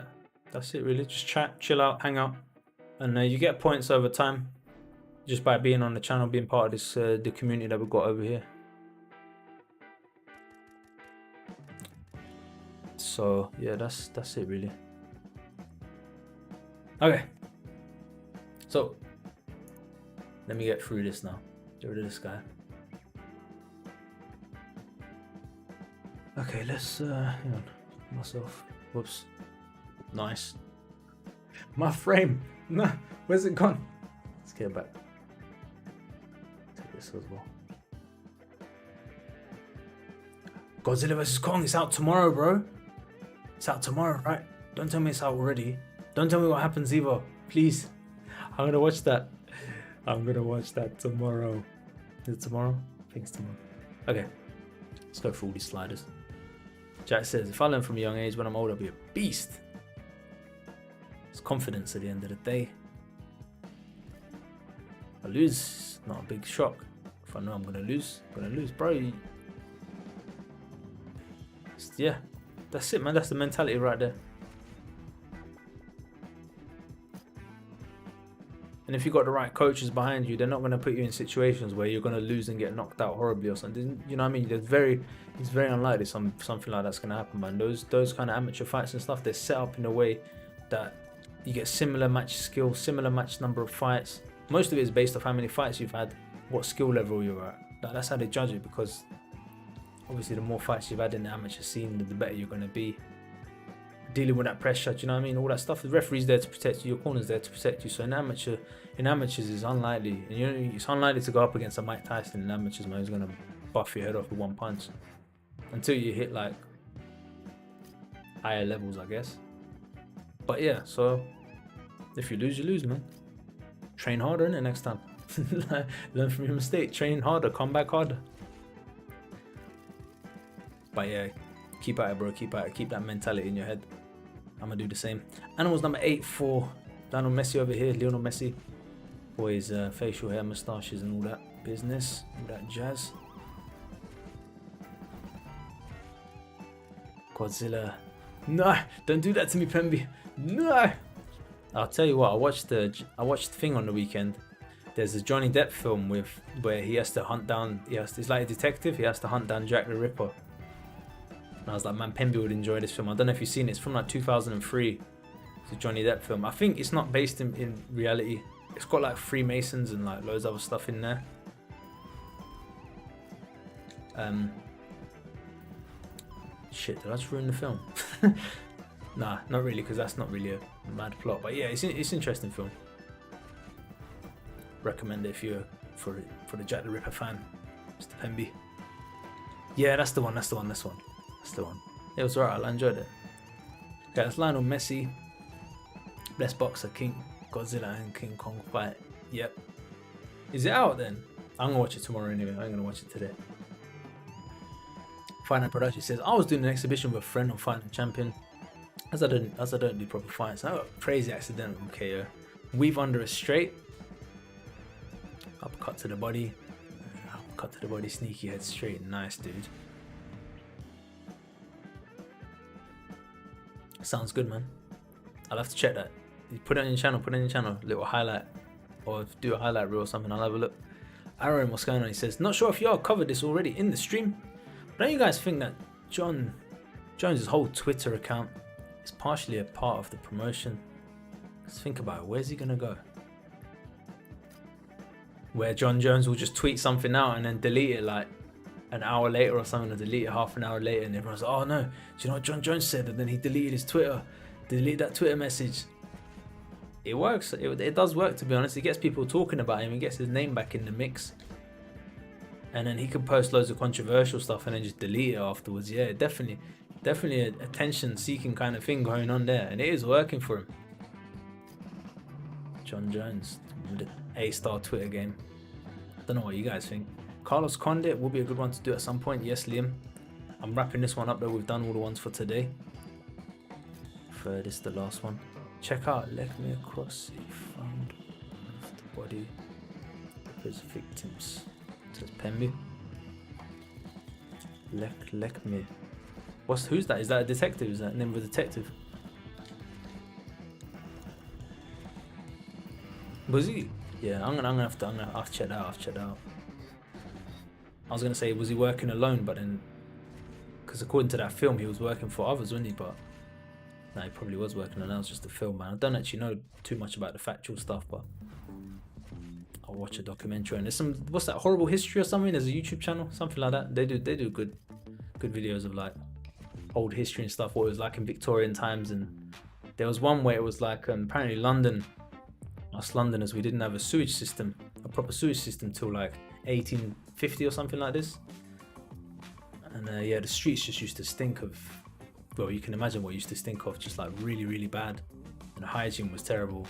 That's it, really. Just chat, chill out, hang out, and you get points over time just by being on the channel, being part of this the community that we've got over here. So yeah, that's it, really. Okay. So let me get through this now. Get rid of this guy. Okay, let's hang on myself. Whoops. Nice. My frame. No, where's it gone? Let's get it back. Take this as well. Godzilla vs Kong, it's out tomorrow, bro. It's out tomorrow, right? Don't tell me it's out already. Don't tell me what happens either. Please. I'm gonna watch that. I'm gonna watch that tomorrow. Is it tomorrow? I think it's tomorrow. Okay. Let's go through all these sliders. Jack says, if I learn from a young age, when I'm old, I'll be a beast. It's confidence at the end of the day. If I lose, not a big shock. If I know I'm gonna lose, bro. Yeah, that's it, man. That's the mentality right there. And if you've got the right coaches behind you, they're not going to put you in situations where you're going to lose and get knocked out horribly or something. You know what I mean? It's very unlikely something like that's going to happen, man. Those kind of amateur fights and stuff, they're set up in a way that you get similar match skill, similar match number of fights. Most of it is based off how many fights you've had, what skill level you're at. That's how they judge it, because obviously the more fights you've had in the amateur scene, the better you're going to be. Dealing with that pressure, do you know what I mean? All that stuff. The referee's there to protect you, your corner's there to protect you. So in amateurs, it's unlikely. And it's unlikely to go up against a Mike Tyson in amateurs, man. He's going to buff your head off with one punch. Until you hit like higher levels, I guess. But yeah, so if you lose, man. Train harder, innit, next time. Learn from your mistake. Train harder, come back harder. But yeah, keep at it, bro. Keep at it. Keep that mentality in your head. I'm gonna do the same. Animals number 8 for Lionel Messi over here. Lionel Messi. For his facial hair, moustaches, and all that business. All that jazz. Godzilla. No, don't do that to me, Pemby. No. I'll tell you what. I watched the thing on the weekend. There's a Johnny Depp film where he has to hunt down. He's like a detective. He has to hunt down Jack the Ripper. And I was like, man, Pemby would enjoy this film. I don't know if you've seen it. It's from like 2003. It's a Johnny Depp film. I think it's not based in reality. It's got like Freemasons and like loads of other stuff in there. Shit, did I just ruin the film? Nah, not really, because that's not really a mad plot. But yeah, it's an interesting film. Recommend it if you're for the Jack the Ripper fan, Mr. Pemby. Yeah, that's the one. That's the one. It was alright. I enjoyed it. Okay, that's Lionel Messi. Best boxer, King Godzilla and King Kong fight. Yep. Is it out then? I'm gonna watch it tomorrow anyway. I'm gonna watch it today. Final Production says, I was doing an exhibition with a friend on Fighting Champion. As I don't do proper fights. I got a crazy accidental KO. Weave under a straight. Uppercut to the body. Uppercut to the body. Sneaky head straight. Nice, dude. Sounds good, man. I'll have to check that. You put it on your channel. Little highlight. Or do a highlight reel or something. I'll have a look. Aaron, what's going on? He says, not sure if y'all covered this already in the stream. But don't you guys think that Jones's whole Twitter account is partially a part of the promotion? Let's think about it. Where's he gonna go? Where John Jones will just tweet something out and then delete it like an hour later or something, or delete it half an hour later, and everyone's like, oh no, do you know what John Jones said? And then he deleted his Twitter, deleted that Twitter message. It works. It does work, to be honest. It gets people talking about him. He gets his name back in the mix. And then he can post loads of controversial stuff and then just delete it afterwards. Yeah, definitely a attention-seeking kind of thing going on there, and it is working for him. John Jones, the A-star Twitter game. I don't know what you guys think. Carlos Condit will be a good one to do at some point. Yes, Liam. I'm wrapping this one up though. We've done all the ones for today. This is the last one. Check out Leg Me Across. He found one of the body of his victims. Says Pemby. Leg Me. Who's that? Is that a detective? Is that the name of a detective? Was he? Yeah, I'm gonna have to check that out. I was gonna say, was he working alone? But then, because according to that film, he was working for others, wasn't he? But no, he probably was working alone. That was just a film, man. I don't actually know too much about the factual stuff, but I'll watch a documentary. And there's some, what's that, Horrible History or something? There's a YouTube channel, something like that. They do good videos of like old history and stuff, what it was like in Victorian times and There was one where it was like apparently London, us Londoners, we didn't have a sewage system, a proper sewage system till like 1850 or something like this. And yeah, the streets just used to stink of, well, you can imagine what it used to stink of, just like really, really bad. And the hygiene was terrible.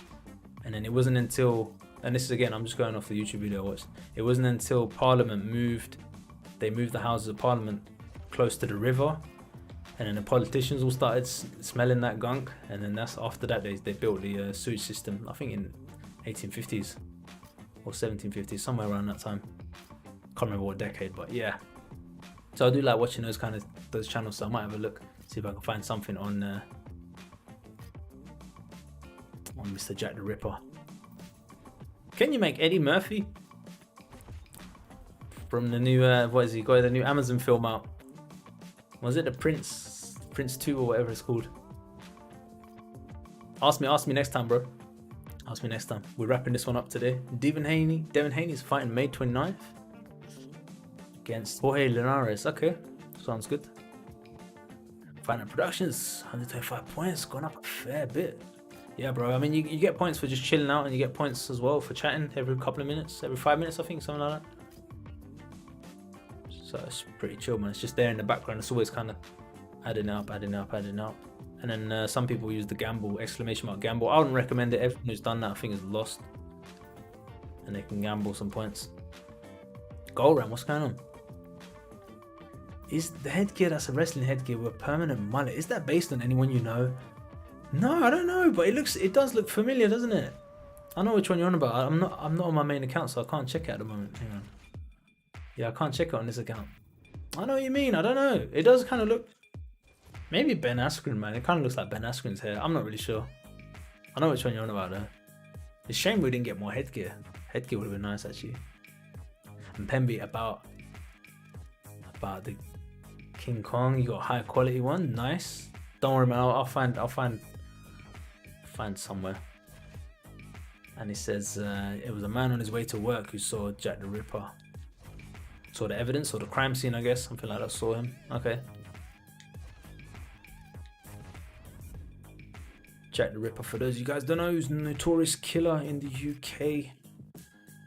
And then it wasn't until, and this is again, I'm just going off the YouTube video I watched, it wasn't until Parliament moved, they moved the Houses of Parliament close to the river, and then the politicians all started smelling that gunk, and then that's after that they built the sewage system, I think in 1850s or 1750s, somewhere around that time. Can't remember what decade, but yeah. So I do like watching those channels, so I might have a look, see if I can find something on Mr. Jack the Ripper. Can you make Eddie Murphy from the new what is he got, the new Amazon film out? Was it the Prince 2 or whatever it's called? Ask me next time, bro. Ask me next time. We're wrapping this one up today. Devin Haney is fighting May 29th against Jorge Linares. Okay, sounds good. Fighting Productions, 125 points, gone up a fair bit. Yeah, bro. I mean, you get points for just chilling out, and you get points as well for chatting every couple of minutes, every 5 minutes, I think, something like that. So it's pretty chill, man. It's just there in the background. It's always kind of adding up. And then some people use the gamble, exclamation mark gamble. I wouldn't recommend it. Everyone who's done that, I think, is lost. And they can gamble some points. Goal Ram, what's going on? Is the headgear that's a wrestling headgear with a permanent mullet, is that based on anyone you know? No, I don't know, but it does look familiar, doesn't it? I know which one you're on about. I'm not on my main account, so I can't check it at the moment. Hang on. Yeah, I can't check it on this account. I know what you mean. I don't know. It does kind of look, maybe Ben Askren, man. It kind of looks like Ben Askren's hair. I'm not really sure. I know which one you're on about though. It's a shame we didn't get more headgear. Headgear would have been nice actually. And Pemby, about the King Kong, you got a high quality one. Nice. Don't worry, man. I'll find somewhere. And it says it was a man on his way to work who saw Jack the Ripper. Saw the evidence or the crime scene, I guess, something like that. Saw him. Okay. Jack the Ripper, for those of you guys don't know, who's a notorious killer in the UK.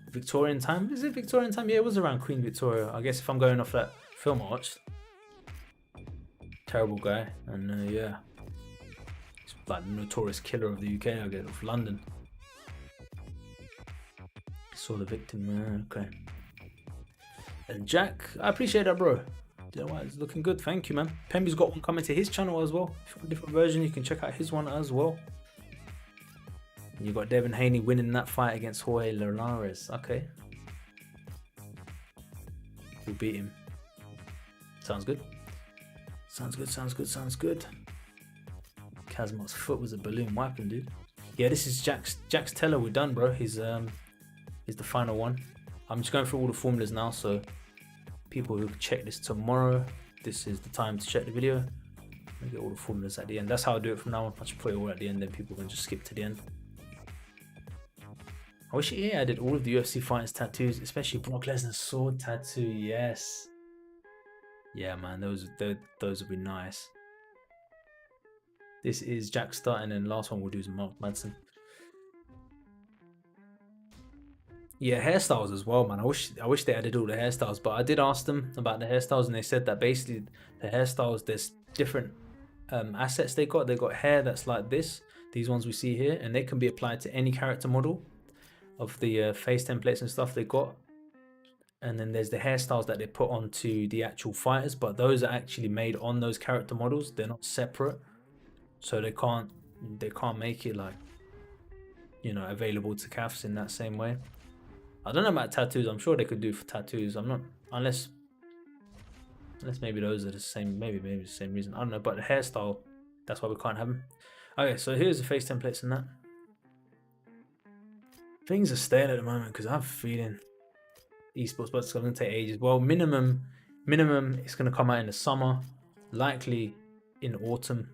Victorian time? Is it Victorian time? Yeah, it was around Queen Victoria. I guess if I'm going off that film I watched. Terrible guy. And yeah. He's like the notorious killer of the UK, I guess, of London. Saw the victim. Okay. And Jack, I appreciate that, bro. Dillian Whyte is looking good. Thank you, man. Pemby's got one coming to his channel as well. If you want a different version, you can check out his one as well. And you got Devin Haney winning that fight against Jorge Linares. Okay. Who beat him? Sounds good. Sounds good. Kazmot's foot was a balloon wiping, dude. Yeah, this is Jax Teller. We're done, bro. He's the final one. I'm just going through all the formulas now, so people who check this tomorrow, this is the time to check the video. I get all the formulas at the end. That's how I do it from now on. I just put it all at the end, then people can just skip to the end. I wish he added all of the UFC fighters' tattoos, especially Brock Lesnar's sword tattoo. Yes. Yeah, man, those would be nice. This is Jack Star, and then last one we'll do is Mark Madsen. Yeah, hairstyles as well, man. I wish they added all the hairstyles, but I did ask them about the hairstyles, and they said that basically the hairstyles, there's different assets they got. They got hair that's like this, these ones we see here, and they can be applied to any character model of the face templates and stuff they got. And then there's the hairstyles that they put onto the actual fighters, but those are actually made on those character models. They're not separate, so they can't make it like, you know, available to calves in that same way. I don't know about tattoos. I'm sure they could do for tattoos. I'm not, unless maybe those are the same. Maybe the same reason. I don't know. But the hairstyle, that's why we can't have them. Okay, so here's the face templates and that. Things are stale at the moment because I'm feeling esports, but it's going to take ages. Well, minimum, it's going to come out in the summer, likely in autumn,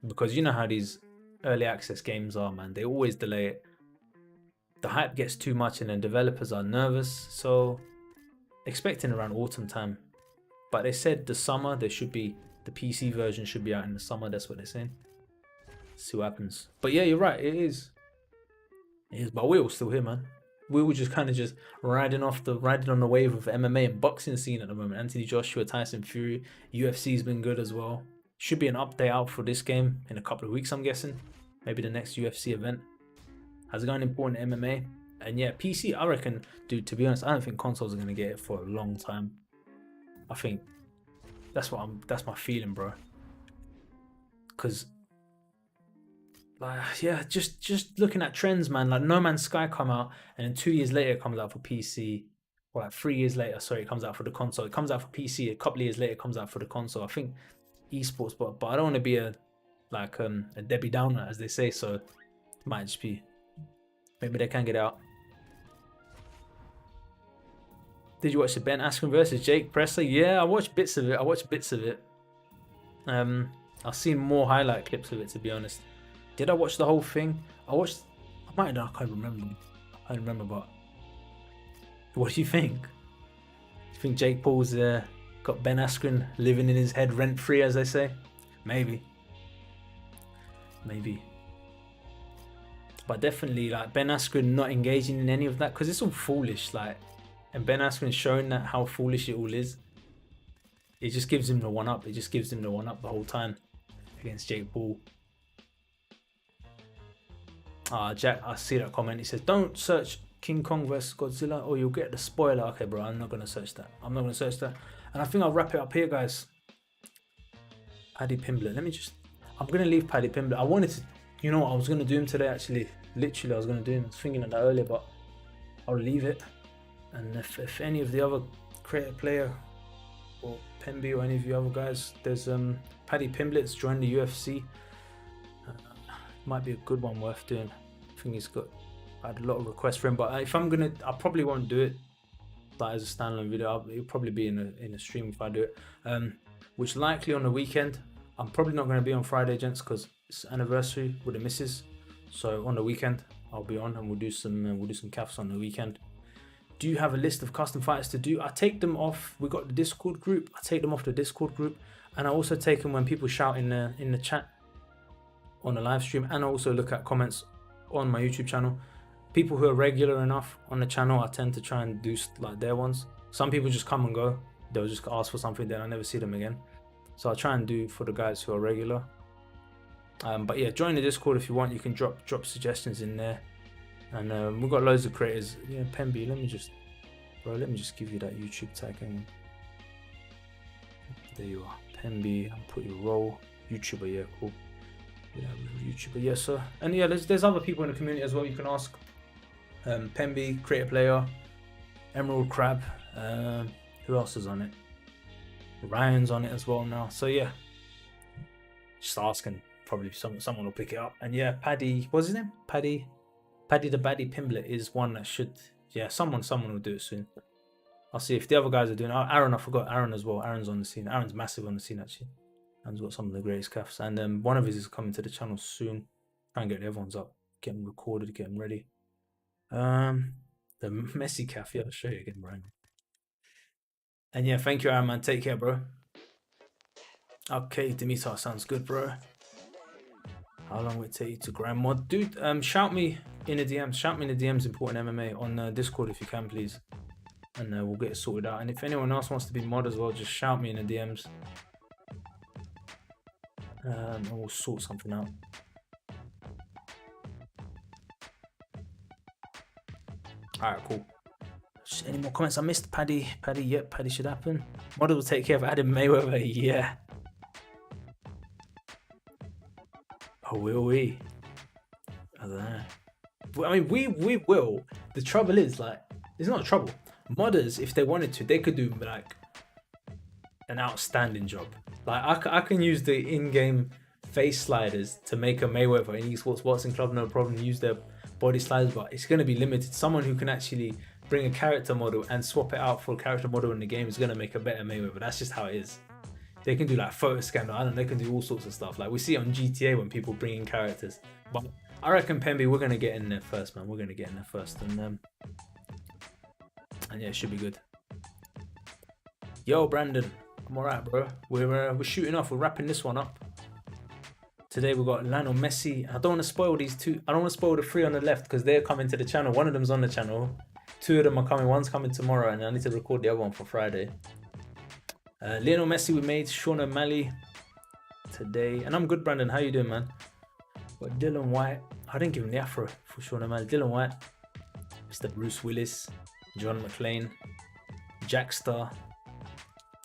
because you know how these early access games are, man. They always delay it. The hype gets too much and then developers are nervous, so expecting around autumn time. But they said the summer, the PC version should be out in the summer. That's what they're saying. See what happens. But yeah, you're right. It is. It is. But we're all still here, man. We were just kind of just riding on the wave of MMA and boxing scene at the moment. Anthony Joshua, Tyson Fury, UFC's been good as well. Should be an update out for this game in a couple of weeks, I'm guessing. Maybe the next UFC event. Has got an important MMA. And yeah, PC, I reckon, dude, to be honest, I don't think consoles are gonna get it for a long time. I think that's my feeling, bro. Cause like, yeah, just looking at trends, man. Like No Man's Sky come out, and then 2 years later it comes out for PC. Or like 3 years later, sorry, it comes out for the console. It comes out for PC. A couple of years later, it comes out for the console. I think esports, but I don't want to be a Debbie Downer, as they say. So it might just be, maybe they can get out. Did you watch the Ben Askren versus Jake Presley? Yeah, I watched bits of it. I've seen more highlight clips of it, to be honest. Did I watch the whole thing? I can't remember, but what do you think? Do you think Jake Paul's got Ben Askren living in his head rent free, as they say? Maybe. But definitely, like, Ben Askren not engaging in any of that, because it's all foolish, like, and Ben Askren showing that how foolish it all is. It just gives him the one up. The whole time against Jake Paul. Jack, I see that comment. He says, "Don't search King Kong vs Godzilla, or you'll get the spoiler." Okay, bro, I'm not gonna search that. And I think I'll wrap it up here, guys. Paddy Pimblett. I'm gonna leave Paddy Pimblett. I wanted to, you know what, I was gonna do him today. Actually, literally, I was gonna do him. I was thinking of that earlier, but I'll leave it. And if any of the other creator player or Pemby or any of you other guys, there's Paddy Pimblett's joined the UFC. Might be a good one worth doing. I think I had a lot of requests for him, but if I'm gonna, I probably won't do it like as a standalone video. It'll probably be in a stream if I do it, which likely on the weekend. I'm probably not going to be on Friday, gents, because it's anniversary with the missus. So on the weekend I'll be on, and we'll do some calves on the weekend. Do you have a list of custom fights to do? I take them off. We got the Discord group. I take them off the Discord group, and I also take them when people shout in the chat on the live stream, and I also look at comments on my YouTube channel. People who are regular enough on the channel, I tend to try and do like their ones. Some people just come and go. They'll just ask for something, then I never see them again. So I try and do for the guys who are regular. But yeah, join the Discord if you want. You can drop suggestions in there. And we've got loads of creators. Yeah, Pemby, let me just give you that YouTube tag. There you are, Pemby. I'll put your role, YouTuber. Yeah, cool. Yeah, YouTuber. Yes, sir. And yeah, there's other people in the community as well. You can ask. Pemby, creator player, Emerald Crab. Who else is on it? Ryan's on it as well now. So yeah, just asking. Probably someone will pick it up. And yeah, Paddy, what's his name? Paddy the Paddy Pimblett is one that should. Yeah, someone will do it soon. I'll see if the other guys are doing. Aaron, I forgot Aaron as well. Aaron's on the scene. Aaron's massive on the scene actually. Aaron's got some of the greatest calves. And one of his is coming to the channel soon. Try and get the other ones up, get them recorded, get them ready. The Messi calf, yeah, I'll show you again, Brian. And yeah, thank you, Aaron, man. Take care, bro. Okay, Dimitar, sounds good, bro. How long will it take you to grind mod? Dude, shout me in the DMs. Shout me in the DMs, important MMA, on Discord if you can, please. And we'll get it sorted out. And if anyone else wants to be mod as well, just shout me in the DMs. And we'll sort something out. Alright, cool. Just any more comments? I missed Paddy. Yep, Paddy should happen. Model will take care of Adam Mayweather. Yeah. Oh, will we? I don't know. I mean, we will. The trouble is, like, it's not trouble. Modders, if they wanted to, they could do like an outstanding job. Like I can use the in-game face sliders to make a Mayweather in esports boxing club, no problem. Use their body sliders, but it's going to be limited. Someone who can actually bring a character model and swap it out for a character model in the game is going to make a better Mayweather. That's just how it is. They can do like photo scan, I don't know, they can do all sorts of stuff. Like we see it on GTA when people bring in characters. But I reckon Pemby, we're going to get in there first, man. We're going to get in there first. And yeah, it should be good. Yo, Brandon. I'm alright, bro. We're shooting off. We're wrapping this one up. Today we've got Lionel Messi. I don't want to spoil these two. I don't want to spoil the 3 on the left because they're coming to the channel. One of them's on the channel. 2 of them are coming. One's coming tomorrow, and I need to record the other one for Friday. Lionel Messi, we made Sean O'Malley today. And I'm good, Brandon. How you doing, man? Got Dillian Whyte. I didn't give him the afro for Sean O'Malley. Dillian Whyte. Mr. Bruce Willis. John McClane. Jackster.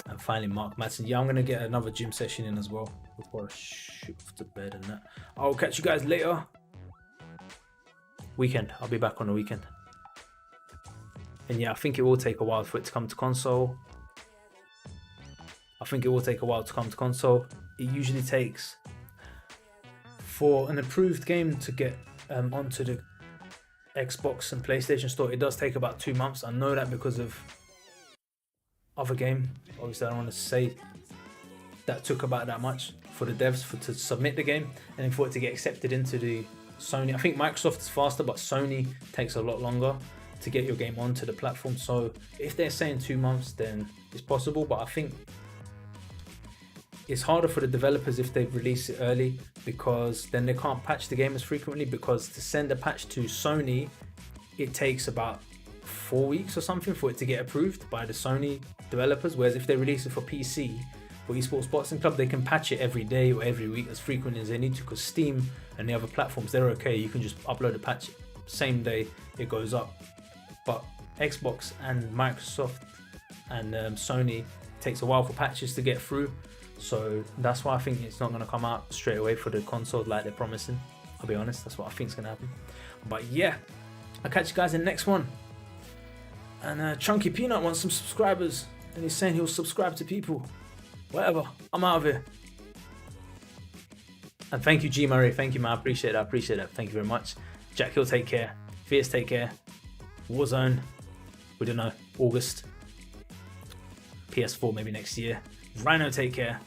And finally, Mark Madsen. Yeah, I'm going to get another gym session in as well before I shoot off to bed and that. I'll catch you guys later. Weekend. I'll be back on the weekend. And yeah, I think it will take a while for it to come to console. It usually takes, for an approved game to get onto the Xbox and PlayStation Store, it does take about 2 months. I know that because of other game. Obviously I don't want to say that took about that much for the devs to submit the game, and then for it to get accepted into the Sony. I think Microsoft is faster, but Sony takes a lot longer to get your game onto the platform. So if they're saying 2 months, then it's possible, but I think it's harder for the developers if they release it early, because then they can't patch the game as frequently, because to send a patch to Sony, it takes about 4 weeks or something for it to get approved by the Sony developers. Whereas if they release it for PC, for Esports Boxing Club, they can patch it every day or every week as frequently as they need to, because Steam and the other platforms, they're okay. You can just upload a patch same day it goes up. But Xbox and Microsoft and Sony, takes a while for patches to get through. So that's why I think it's not going to come out straight away for the console like they're promising. I'll be honest, that's what I think is going to happen. But yeah, I'll catch you guys in the next one. And Chunky Peanut wants some subscribers, and he's saying he'll subscribe to people. Whatever, I'm out of here. And thank you, G Murray. Thank you, man. I appreciate that. Thank you very much. Jack Hill, take care. Fierce, take care. Warzone, we don't know, August. PS4 maybe next year. Rhino, take care.